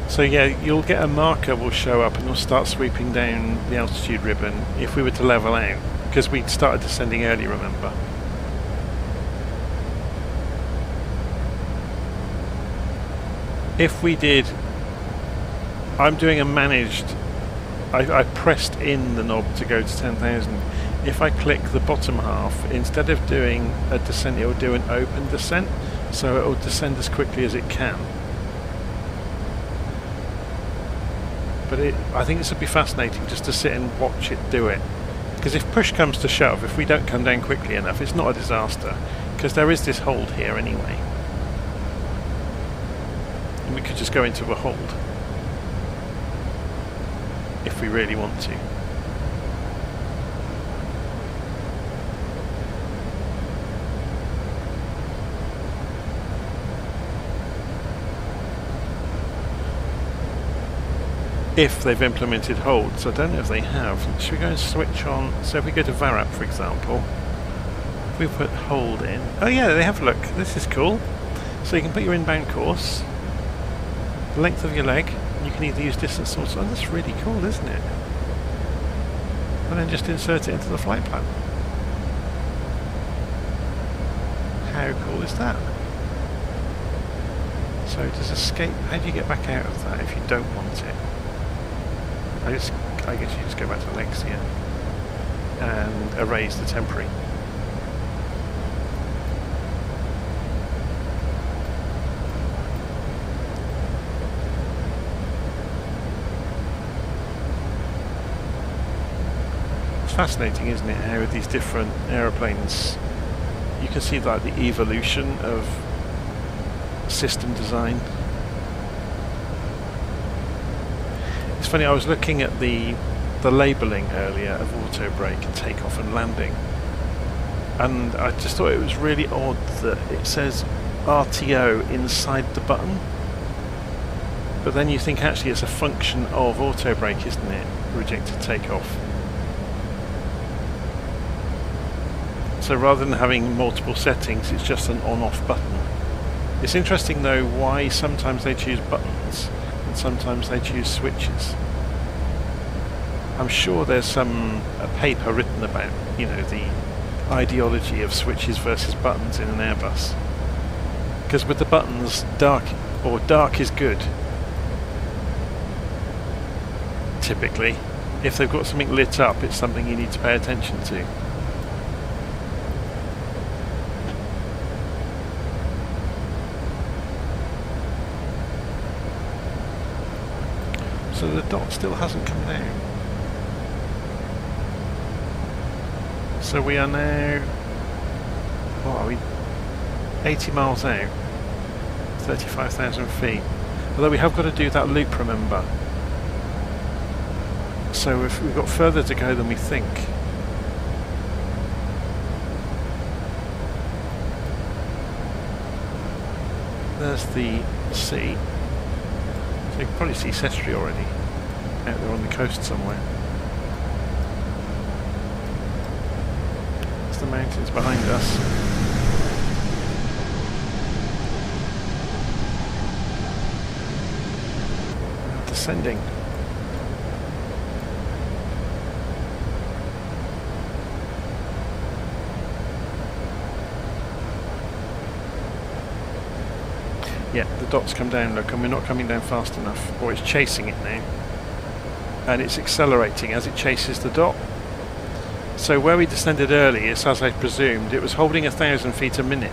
So yeah, you'll get a marker will show up and it'll start sweeping down the altitude ribbon if we were to level out, because we'd started descending early, remember. If we did, I'm doing a managed, I pressed in the knob to go to 10,000. If I click the bottom half, instead of doing a descent, it will do an open descent, so it will descend as quickly as it can. But I think this would be fascinating just to sit and watch it do it. Because if push comes to shove, if we don't come down quickly enough, it's not a disaster. Because there is this hold here anyway. And we could just go into a hold. If we really want to. If they've implemented holds. I don't know if they have. Should we go and switch on? So if we go to VARAP, for example, if we put hold in. Oh yeah, they have. Look, this is cool. So you can put your inbound course, the length of your leg. You can either use distance or so. That's really cool, isn't it? And then just insert it into the flight plan. How cool is that? So does escape? How do you get back out of that if you don't want it? I guess you just go back to legs here and erase the temporary. It's fascinating, isn't it, how with these different aeroplanes you can see like the evolution of system design. It's funny, I was looking at the labelling earlier of auto brake and takeoff and landing, and I just thought it was really odd that it says RTO inside the button, but then you think actually it's a function of auto brake, isn't it? Rejected takeoff. So rather than having multiple settings, it's just an on-off button. It's interesting though why sometimes they choose buttons and sometimes they choose switches. I'm sure there's a paper written about, you know, ideology of switches versus buttons in an Airbus. Because with the buttons, dark is good. Typically, if they've got something lit up, it's something you need to pay attention to. So the dot still hasn't come down. So we are now, what are we, 80 miles out, 35,000 feet. Although we have got to do that loop, remember. So if we've got further to go than we think. There's the sea. So you can probably see Sestri already, out there on the coast somewhere. There's the mountains behind us. Descending. Yeah, the dot's come down, look, and we're not coming down fast enough, or it's chasing it now. And it's accelerating as it chases the dot. So where we descended early, it's as I presumed, it was holding 1,000 feet a minute.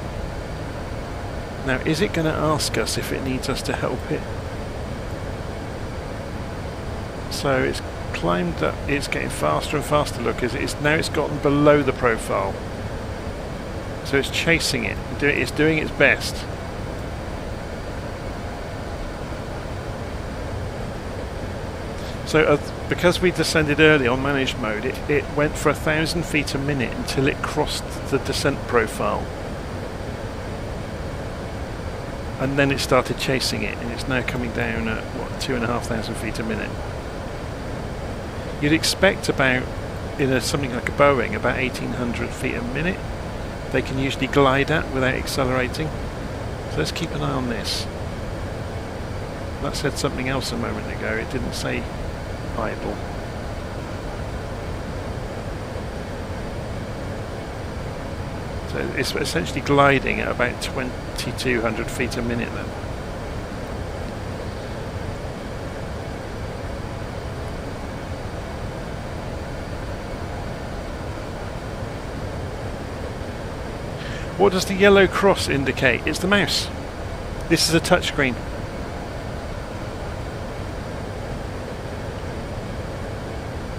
Now, is it going to ask us if it needs us to help it? So it's climbed up, it's getting faster and faster, look, as it's now it's gotten below the profile. So it's chasing it, it's doing its best. So because we descended early on managed mode, it went for 1,000 feet a minute until it crossed the descent profile. And then it started chasing it, and it's now coming down at, what, 2,500 feet a minute. You'd expect about, in something like a Boeing, about 1,800 feet a minute. They can usually glide at without accelerating. So let's keep an eye on this. That said something else a moment ago, it didn't say idle. So it's essentially gliding at about 2,200 feet a minute then. What does the yellow cross indicate? It's the mouse. This is a touchscreen.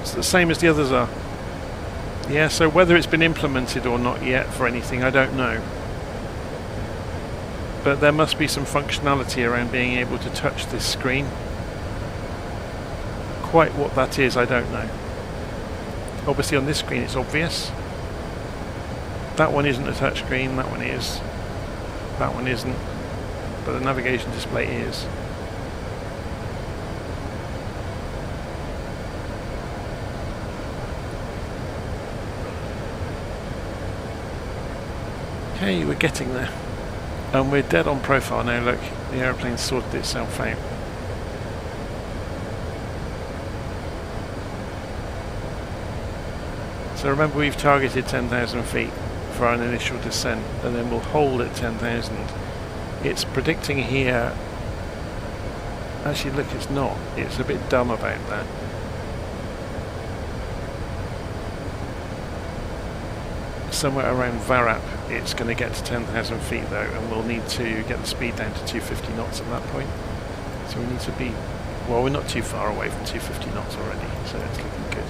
It's the same as the others are. Yeah, so whether it's been implemented or not yet for anything, I don't know. But there must be some functionality around being able to touch this screen. Quite what that is, I don't know. Obviously on this screen it's obvious. That one isn't a touchscreen, that one is. That one isn't. But the navigation display is. Okay, we're getting there. And we're dead on profile now, look. The aeroplane's sorted itself out. So remember, we've targeted 10,000 feet for an initial descent, and then we'll hold at 10,000. It's predicting here. Actually, look, it's not. It's a bit dumb about that. Somewhere around Varap, it's going to get to 10,000 feet though, and we'll need to get the speed down to 250 knots at that point. So we need to be, well, we're not too far away from 250 knots already, so it's looking good.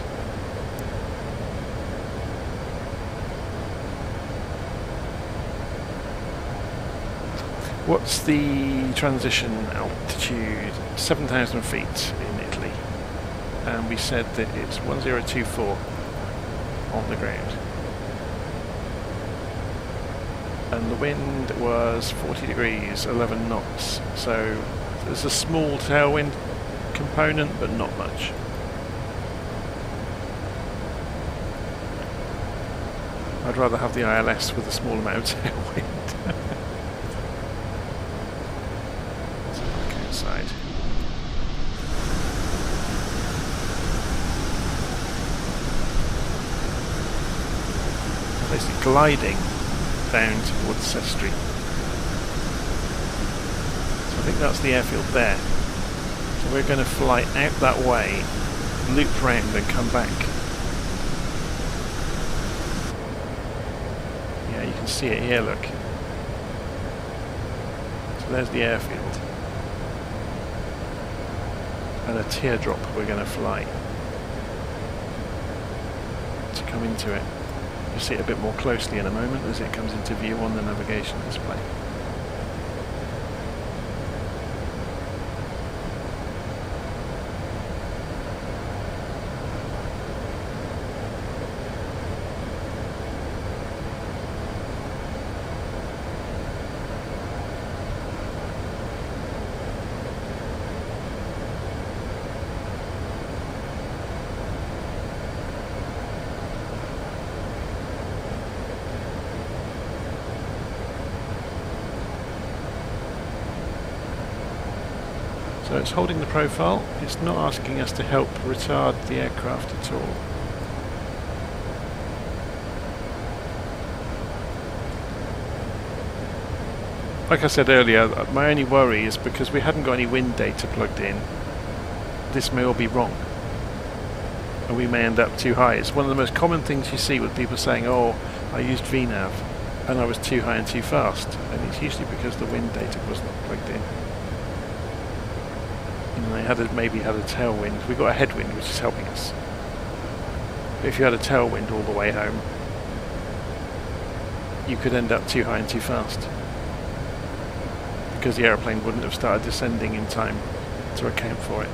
What's the transition altitude? 7,000 feet in Italy, and we said that it's 1024 on the ground. And the wind was 40 degrees, 11 knots. So there's a small tailwind component, but not much. I'd rather have the ILS with a small amount of tailwind. Let's have a look outside. basically gliding down towards Sestri. So I think that's the airfield there. So we're going to fly out that way, loop round and come back. Yeah, you can see it here, look. So there's the airfield. And a teardrop we're going to fly to come into it. You'll see it a bit more closely in a moment as it comes into view on the navigation display. So it's holding the profile, it's not asking us to help retard the aircraft at all. Like I said earlier, my only worry is because we hadn't got any wind data plugged in, this may all be wrong. And we may end up too high. It's one of the most common things you see with people saying, oh, I used VNav and I was too high and too fast. And it's usually because the wind data wasn't plugged in. They maybe had a tailwind. We got a headwind, which is helping us. But if you had a tailwind all the way home, you could end up too high and too fast, because the aeroplane wouldn't have started descending in time to account for it.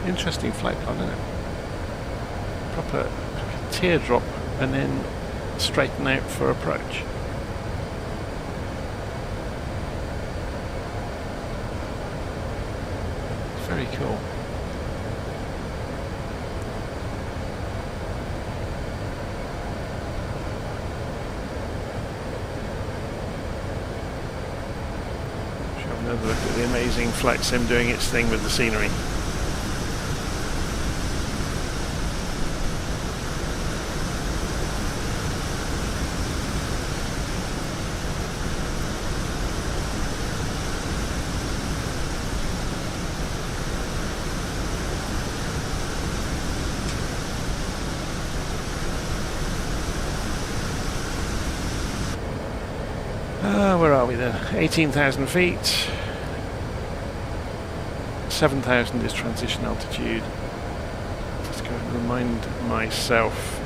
Interesting flight plan, isn't it? Proper teardrop and then straighten out for approach. Very cool. Should have another look at the amazing flight sim doing its thing with the scenery. Where are we then? 18,000 feet. 7,000 is transition altitude. Let's go and remind myself.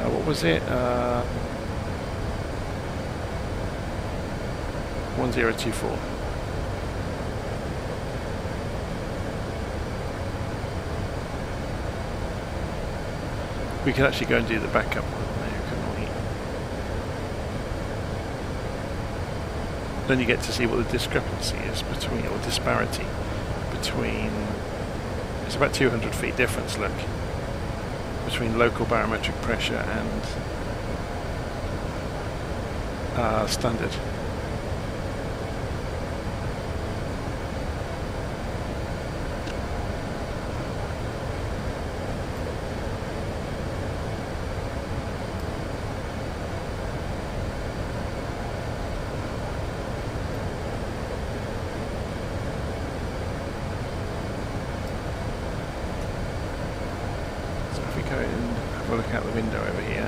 What was it? 1024. We could actually go and do the backup one now, couldn't we? Then you get to see what the discrepancy is between, or disparity between, it's about 200 feet difference, look, between local barometric pressure and standard. Look out the window over here.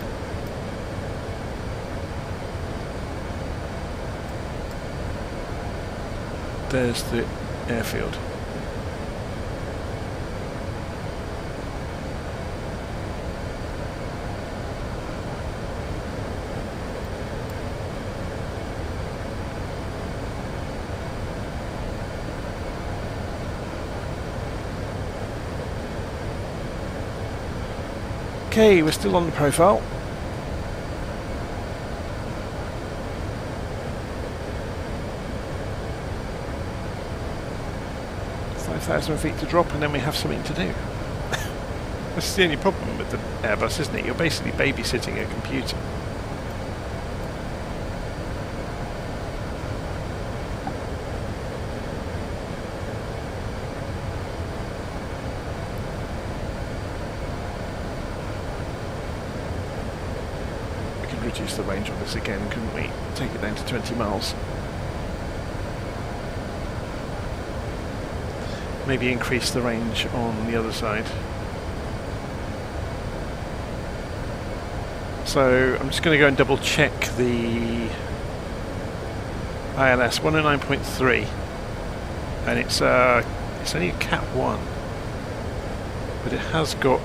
There's the airfield. Okay, we're still on the profile. $5,000 to drop, and then we have something to do. That's the only problem with the Airbus, isn't it? You're basically babysitting a computer. We could reduce the range on this again, couldn't we? Take it down to 20 miles. Maybe increase the range on the other side. So I'm just going to go and double check the ILS 109.3, and it's only a Cat 1, but it has got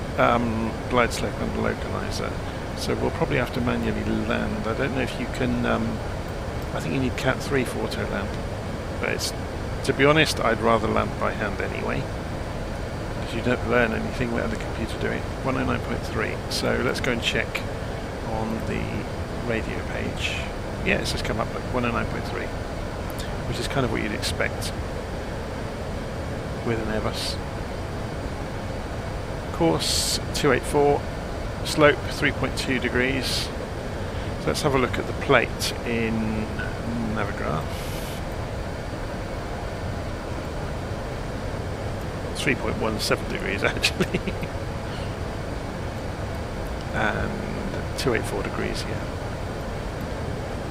glide slope and localizer, so we'll probably have to manually land. I don't know if you can. I think you need Cat 3 for auto land, but it's, to be honest, I'd rather land by hand anyway, because you don't learn anything without the computer doing it. 109.3. So let's go and check on the radio page. Yeah, it's just come up like 109.3, which is kind of what you'd expect with an Airbus. Course 284, slope 3.2 degrees. So let's have a look at the plate in Navigraph. 3.17 degrees actually. And 284 degrees here.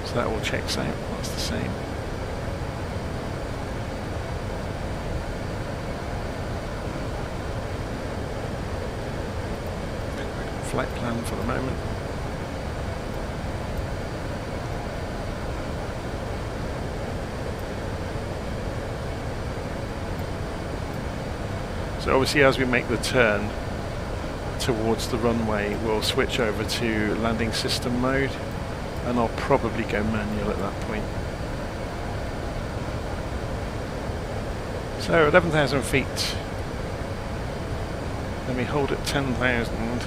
So that all checks out. That's the same. Flight plan for the moment. So obviously as we make the turn towards the runway, we'll switch over to landing system mode, and I'll probably go manual at that point. So 11,000 feet, then we hold at 10,000,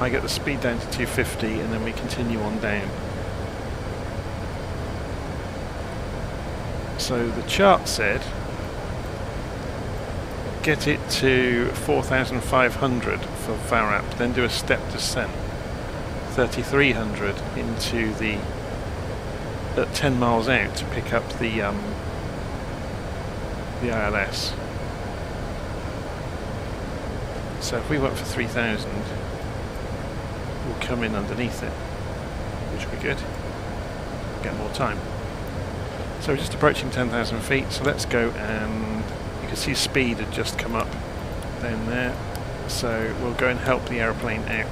I get the speed down to 250, and then we continue on down. So the chart said get it to 4,500 for VARAP, then do a step descent, 3,300 into the 10 miles out to pick up the ILS. So if we went for 3,000, we'll come in underneath it, which would be good. Get more time. So we're just approaching 10,000 feet. So let's go, and you can see speed had just come up down there. So we'll go and help the aeroplane out.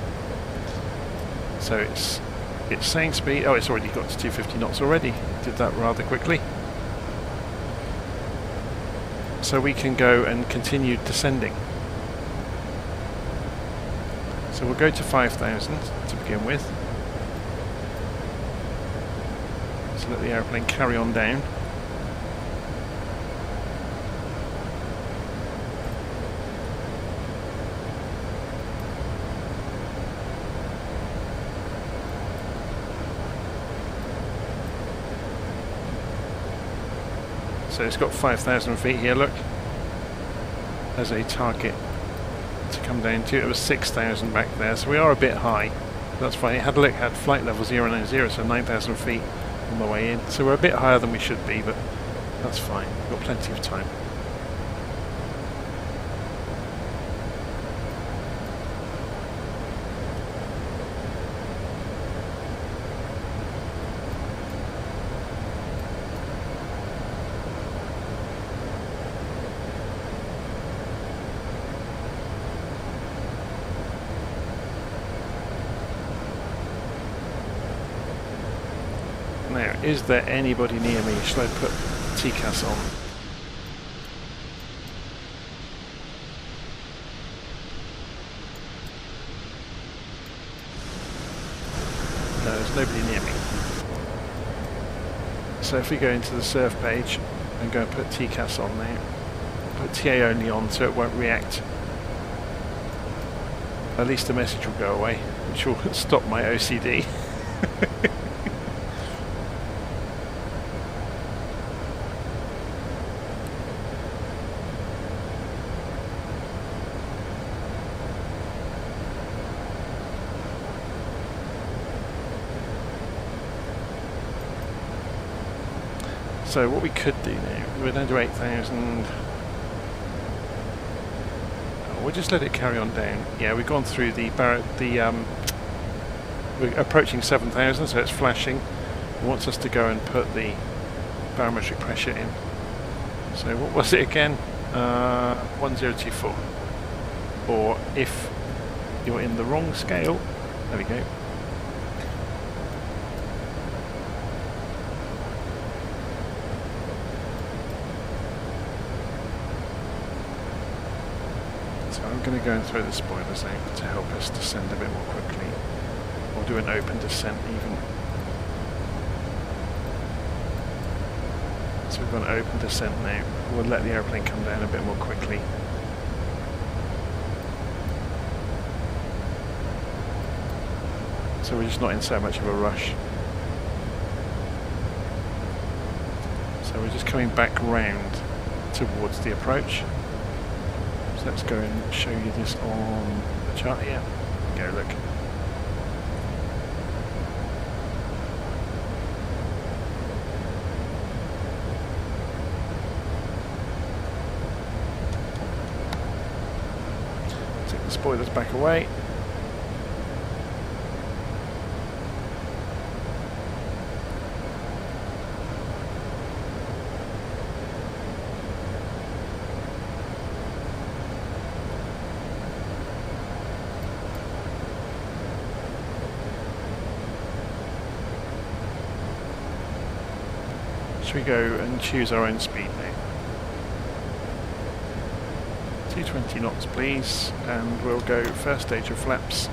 So it's saying speed. Oh, it's already got to 250 knots already. Did that rather quickly. So we can go and continue descending. So we'll go to 5,000 to begin with. So let the aeroplane carry on down. So it's got 5,000 feet here, look, as a target to come down to. It was 6,000 back there, so we are a bit high. That's fine. It had a look, had flight level 090, so 9,000 feet on the way in. So we're a bit higher than we should be, but that's fine. We've got plenty of time. Now, is there anybody near me? Should I put TCAS on? No, there's nobody near me. So if we go into the serve page and go and put TCAS on there, put TA only on so it won't react At least the message will go away, which will stop my OCD. So what we could do now, we're down to 8,000. We'll just let it carry on down. Yeah, we've gone through we're approaching 7,000, so it's flashing. It wants us to go and put the barometric pressure in. So what was it again? 1024. Or if you're in the wrong scale, there we go. I'm going to go and throw the spoilers out to help us descend a bit more quickly, or do an open descent even. So we've got an open descent now. We'll let the airplane come down a bit more quickly. So we're just not in so much of a rush. So we're just coming back round towards the approach. Let's go and show you this on the chart here. Go look. Take the spoilers back away. We go and choose our own speed now. 220 knots please, and we'll go first stage of flaps.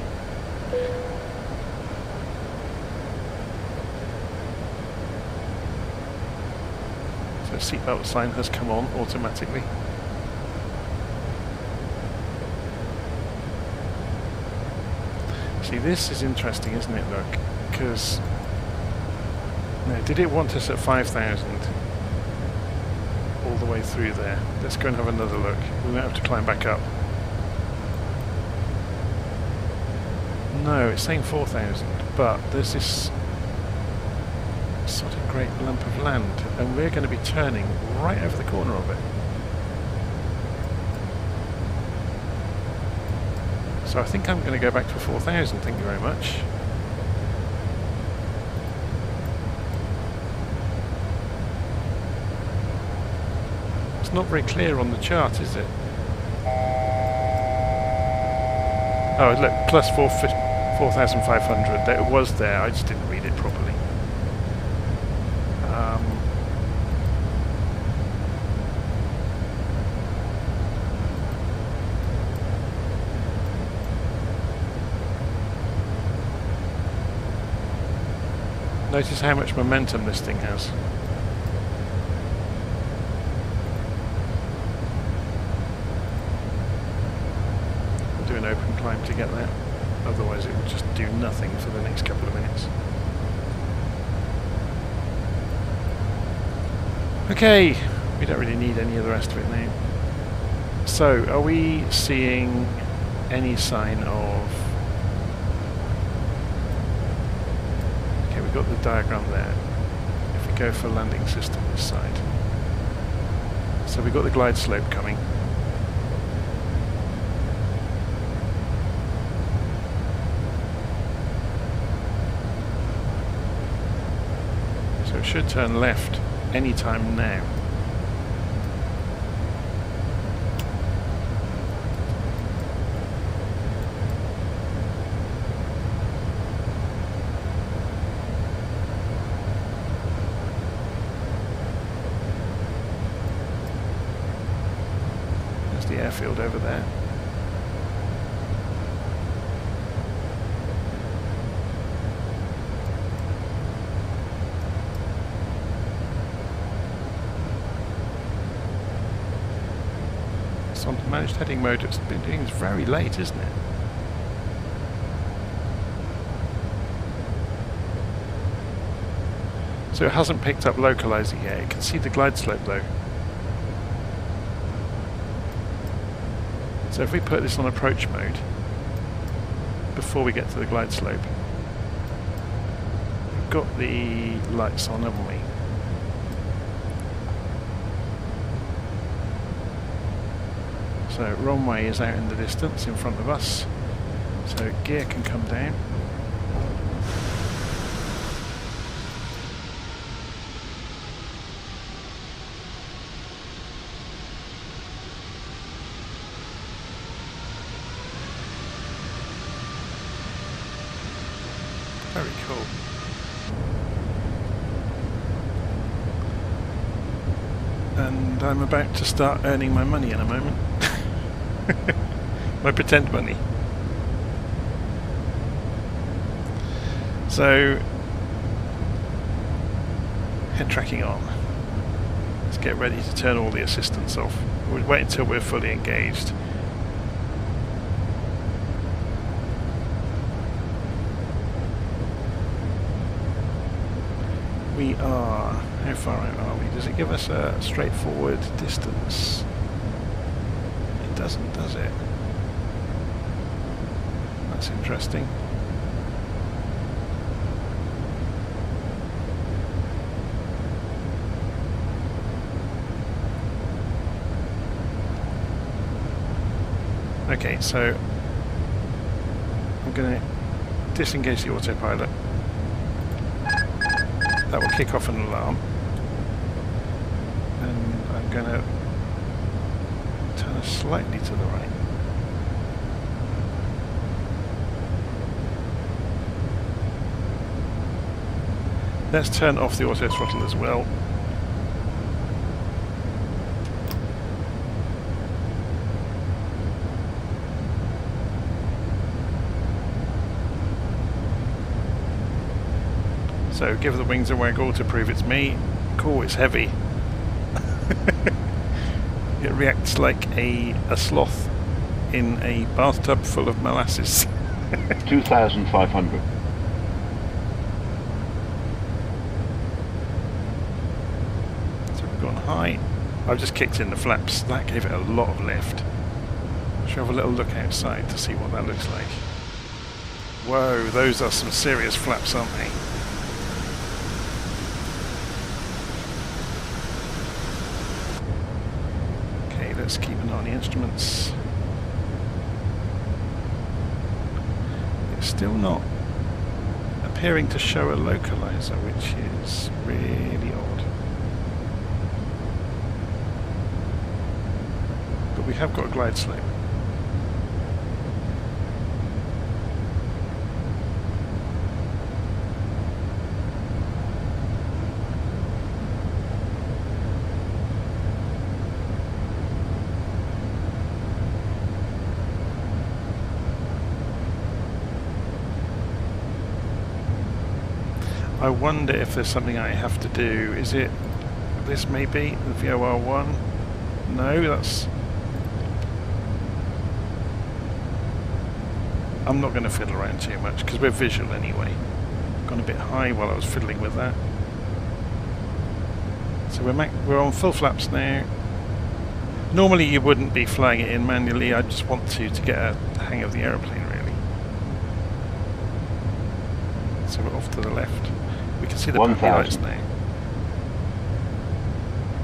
So seatbelt sign has come on automatically. See, this is interesting, isn't it, look, because now, did it want us at 5,000 all the way through there? Let's go and have another look. We won't have to climb back up. No, it's saying 4,000, but there's this sort of great lump of land, and we're going to be turning right over the corner of it. So I think I'm going to go back to 4,000, thank you very much. It's not very clear on the chart, is it? Oh, look, plus 4,500. That was there, I just didn't read it properly. Notice how much momentum this thing has. An open climb to get there, otherwise it will just do nothing for the next couple of minutes. Okay, we don't really need any of the rest of it now. So, are we seeing any sign of... Okay, we've got the diagram there. If we go for landing system this side. So we've got the glide slope coming. It should turn left any time now. There's the airfield over there. On managed heading mode, it's been doing this very late, isn't it? So it hasn't picked up localizer yet. It can see the glide slope though. So if we put this on approach mode before we get to the glide slope, we've got the lights on, haven't we? So runway is out in the distance in front of us, so gear can come down. Very cool. And I'm about to start earning my money in a moment. My pretend money. So, head tracking on. Let's get ready to turn all the assistance off. We'll wait until we're fully engaged. We are, how far out are we? Does it give us a straightforward distance? It doesn't, does it? That's interesting. Okay, so I'm going to disengage the autopilot. That will kick off an alarm. And I'm going to turn us slightly to the right. Let's turn off the auto throttle as well. So give the wings a waggle to prove it's me. Cool, it's heavy. It reacts like a sloth in a bathtub full of molasses. 2,500. So we've gone high. I've just kicked in the flaps. That gave it a lot of lift. Should we have a little look outside to see what that looks like? Whoa, those are some serious flaps, aren't they? Let's keep an eye on the instruments. It's still not appearing to show a localizer, which is really odd. But we have got a glide slope. I wonder if there's something I have to do. Is it this maybe? The VOR1? No, that's... I'm not going to fiddle around too much because we're visual anyway. Gone a bit high while I was fiddling with that. So we're on full flaps now. Normally you wouldn't be flying it in manually. I just want to get a hang of the aeroplane really. So we're off to the left. We can see the puppy lights now.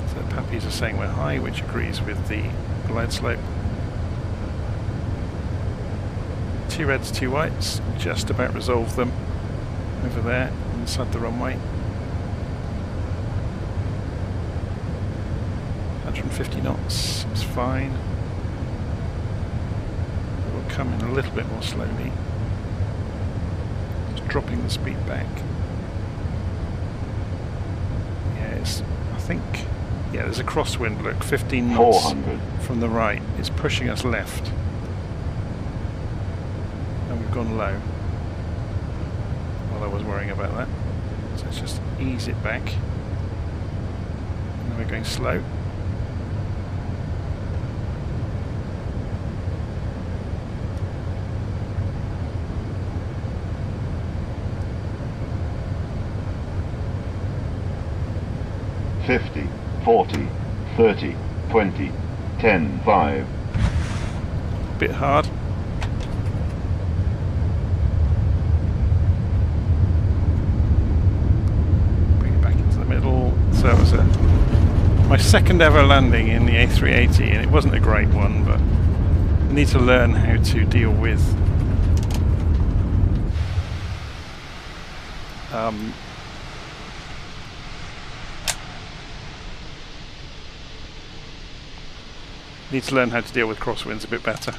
So the puppies are saying we're high, which agrees with the glide slope. 2 reds, 2 whites, just about resolve them over there inside the runway. 150 knots, it's fine. We'll come in a little bit more slowly. Just dropping the speed back. I think, yeah, there's a crosswind, look, 15 knots 400. From the right. It's pushing us left. And we've gone low. While I was worrying about that. So let's just ease it back. And then we're going slow. 50, 40, 30, 20, 10, 5. Bit hard. Bring it back into the middle. So it was my second ever landing in the A380, and it wasn't a great one, but I need to learn how to deal with crosswinds a bit better.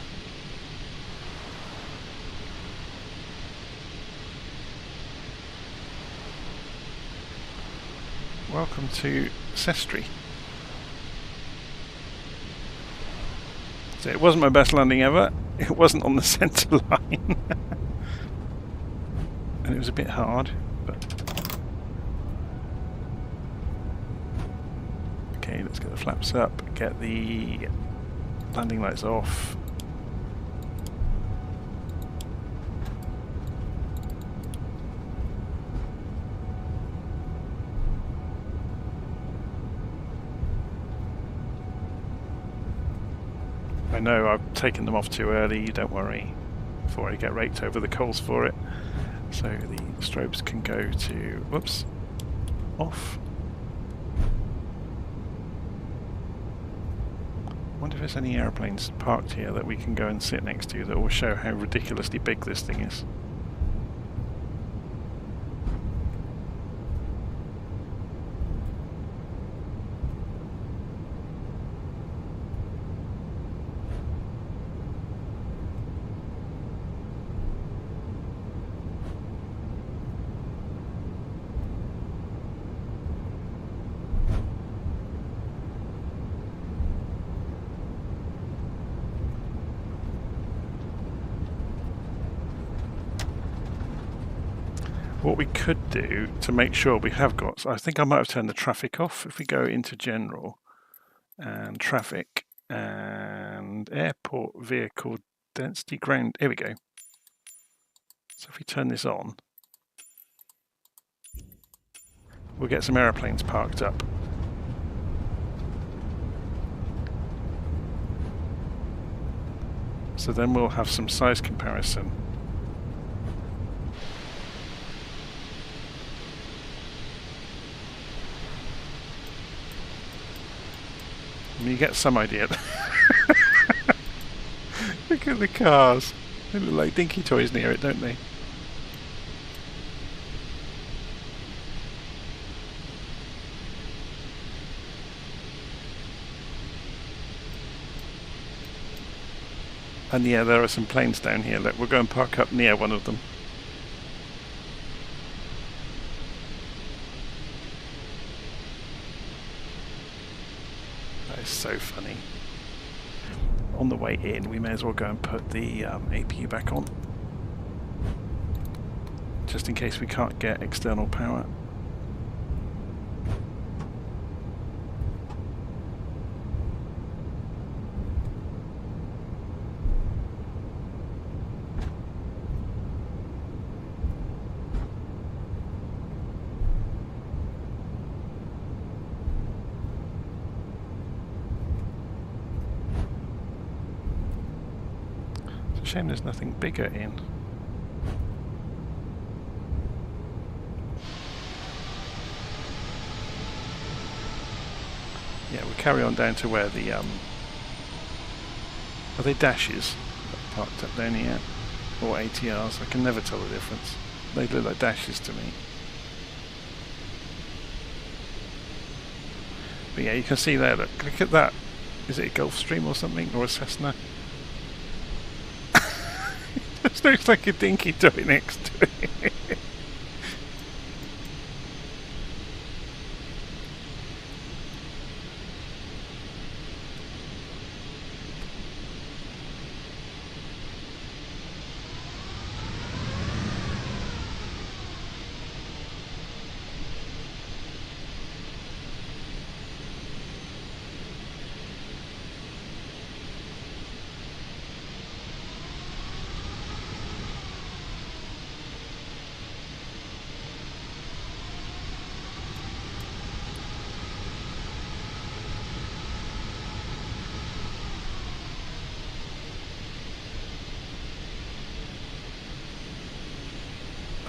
Welcome to Sestri. So it wasn't my best landing ever. It wasn't on the centre line. And it was a bit hard. Okay, let's get the flaps up, get the landing lights off. I know I've taken them off too early, don't worry, before I get raked over the coals for it. So the strobes can go to, whoops, off. I wonder if there's any airplanes parked here that we can go and sit next to that will show how ridiculously big this thing is. What we could do to make sure we have got, so I think I might have turned the traffic off. If we go into general and traffic and airport vehicle density ground, here we go. So if we turn this on, we'll get some aeroplanes parked up. So then we'll have some size comparison. And you get some idea. Look at the cars. They look like dinky toys near it, don't they? And yeah, there are some planes down here. Look, we'll go and park up near one of them. That is so funny. On the way in, we may as well go and put the APU back on, just in case we can't get external power. Shame there's nothing bigger in. Yeah, we'll carry on down to where the are they dashes parked up down here, or ATRs? I can never tell the difference. They look like dashes to me. But yeah, you can see there. Look at that. Is it a Gulfstream or something, or a Cessna? It looks like a dinky toy next to it.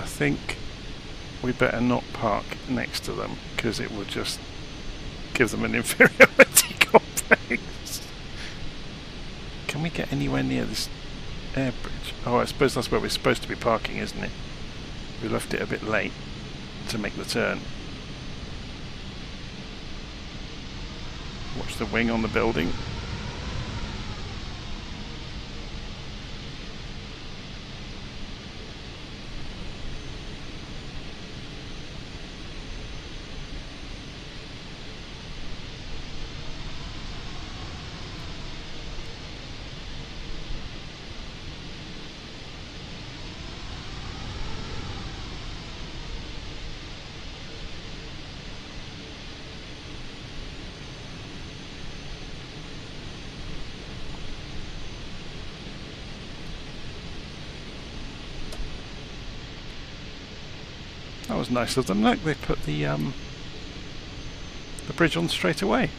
think we better not park next to them because it will just give them an inferiority complex. Can we get anywhere near this air bridge? Oh, I suppose that's where we're supposed to be parking, isn't it? We left it a bit late to make the turn. Watch the wing on the building. That was nice of them. Look, they put the bridge on straight away.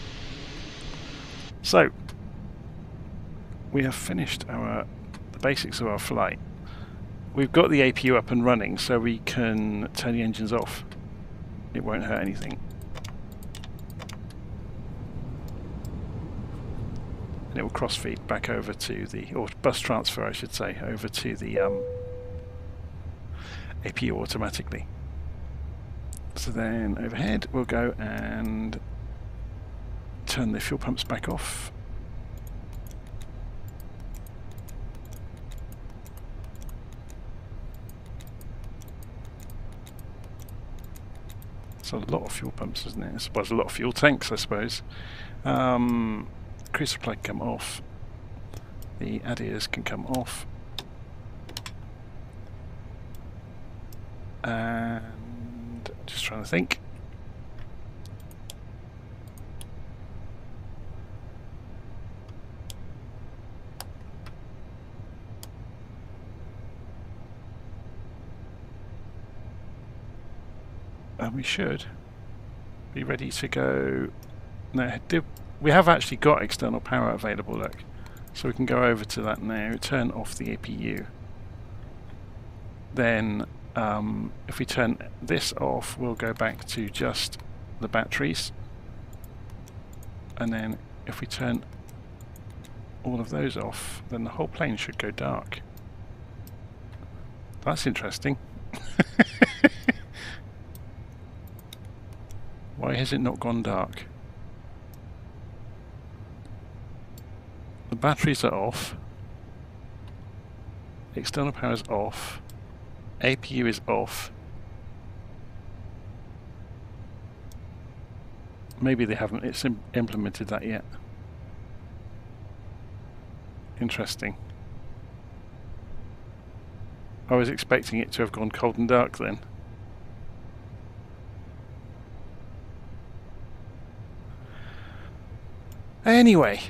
So we have finished the basics of our flight. We've got the APU up and running, so we can turn the engines off. It won't hurt anything. And it will cross-feed back over to the, or bus transfer I should say, over to the APU automatically. So then overhead we'll go and turn the fuel pumps back off. It's a lot of fuel pumps, isn't it? I suppose a lot of fuel tanks, I suppose. Cruise supply can come off. The ADIRs can come off. And just trying to think. And we should be ready to go. No, we have actually got external power available, look. So we can go over to that now, turn off the APU. Then if we turn this off, we'll go back to just the batteries. And then if we turn all of those off, then the whole plane should go dark. That's interesting. Why has it not gone dark? The batteries are off. External power is off. APU is off. Maybe they haven't implemented that yet. Interesting. I was expecting it to have gone cold and dark then. Anyway,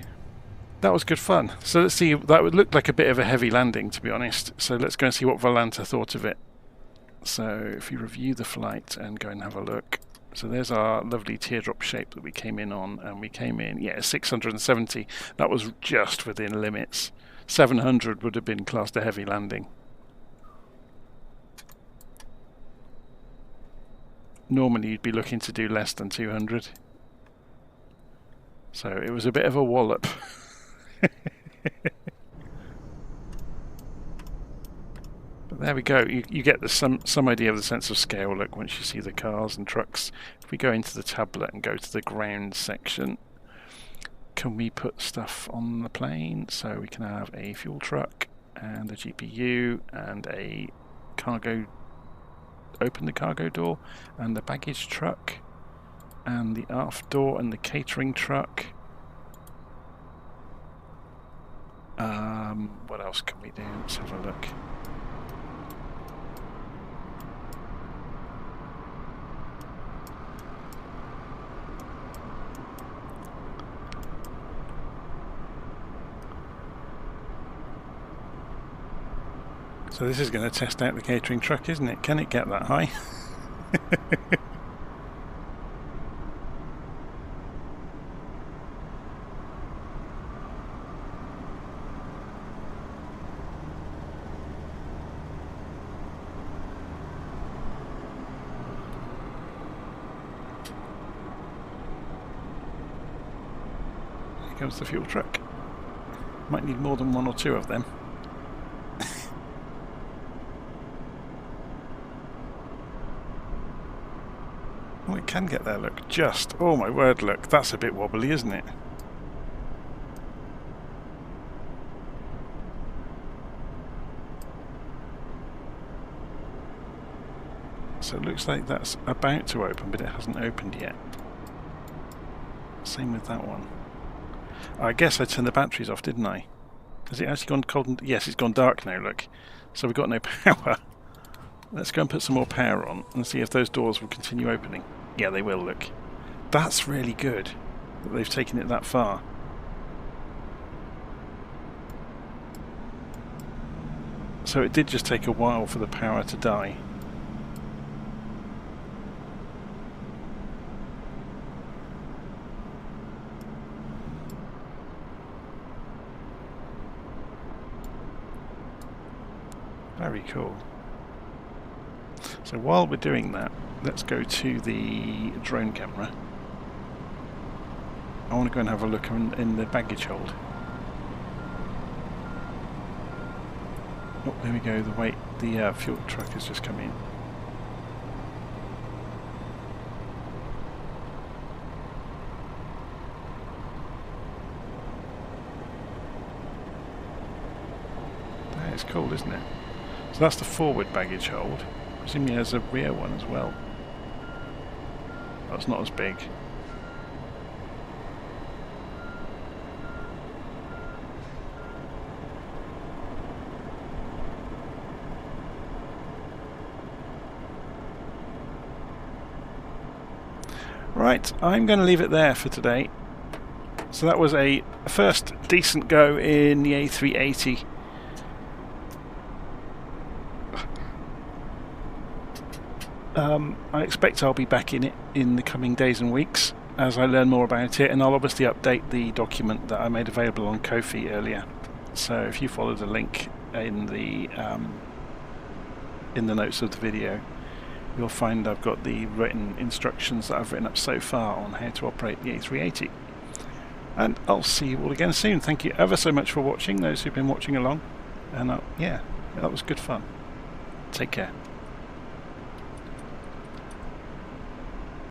that was good fun. So let's see, that would look like a bit of a heavy landing, to be honest. So let's go and see what Volanta thought of it. So if you review the flight and go and have a look. So there's our lovely teardrop shape that we came in on, and we came in, yeah, 670. That was just within limits. 700 would have been classed a heavy landing. Normally you'd be looking to do less than 200. So it was a bit of a wallop. But there we go. You get some idea of the sense of scale. Look, once you see the cars and trucks. If we go into the tablet and go to the ground section, can we put stuff on the plane? So we can have a fuel truck and a GPU and a cargo. Open the cargo door and the baggage truck. And the aft door and the catering truck. What else can we do? Let's have a look. So this is going to test out the catering truck, isn't it? Can it get that high? comes the fuel truck. Might need more than one or two of them. Oh, it can get there, look. Just. Oh my word, look. That's a bit wobbly, isn't it? So it looks like that's about to open, but it hasn't opened yet. Same with that one. I guess I turned the batteries off, didn't I? Has it actually gone cold? And yes, it's gone dark now, look. So we've got no power. Let's go and put some more power on and see if those doors will continue opening. Yeah, they will, look. That's really good that they've taken it that far. So it did just take a while for the power to die. Very cool. So while we're doing that, let's go to the drone camera. I want to go and have a look in the baggage hold. Oh, there we go. The fuel truck has just come in. That is cool, isn't it? So that's the forward baggage hold. Presumably there's a rear one as well. That's not as big. Right, I'm going to leave it there for today. So that was a first decent go in the A380. I expect I'll be back in it in the coming days and weeks as I learn more about it, and I'll obviously update the document that I made available on Ko-fi earlier. So if you follow the link in the notes of the video, you'll find I've got the written instructions that I've written up so far on how to operate the A380. And I'll see you all again soon. Thank you ever so much for watching, those who've been watching along. And yeah, that was good fun. Take care.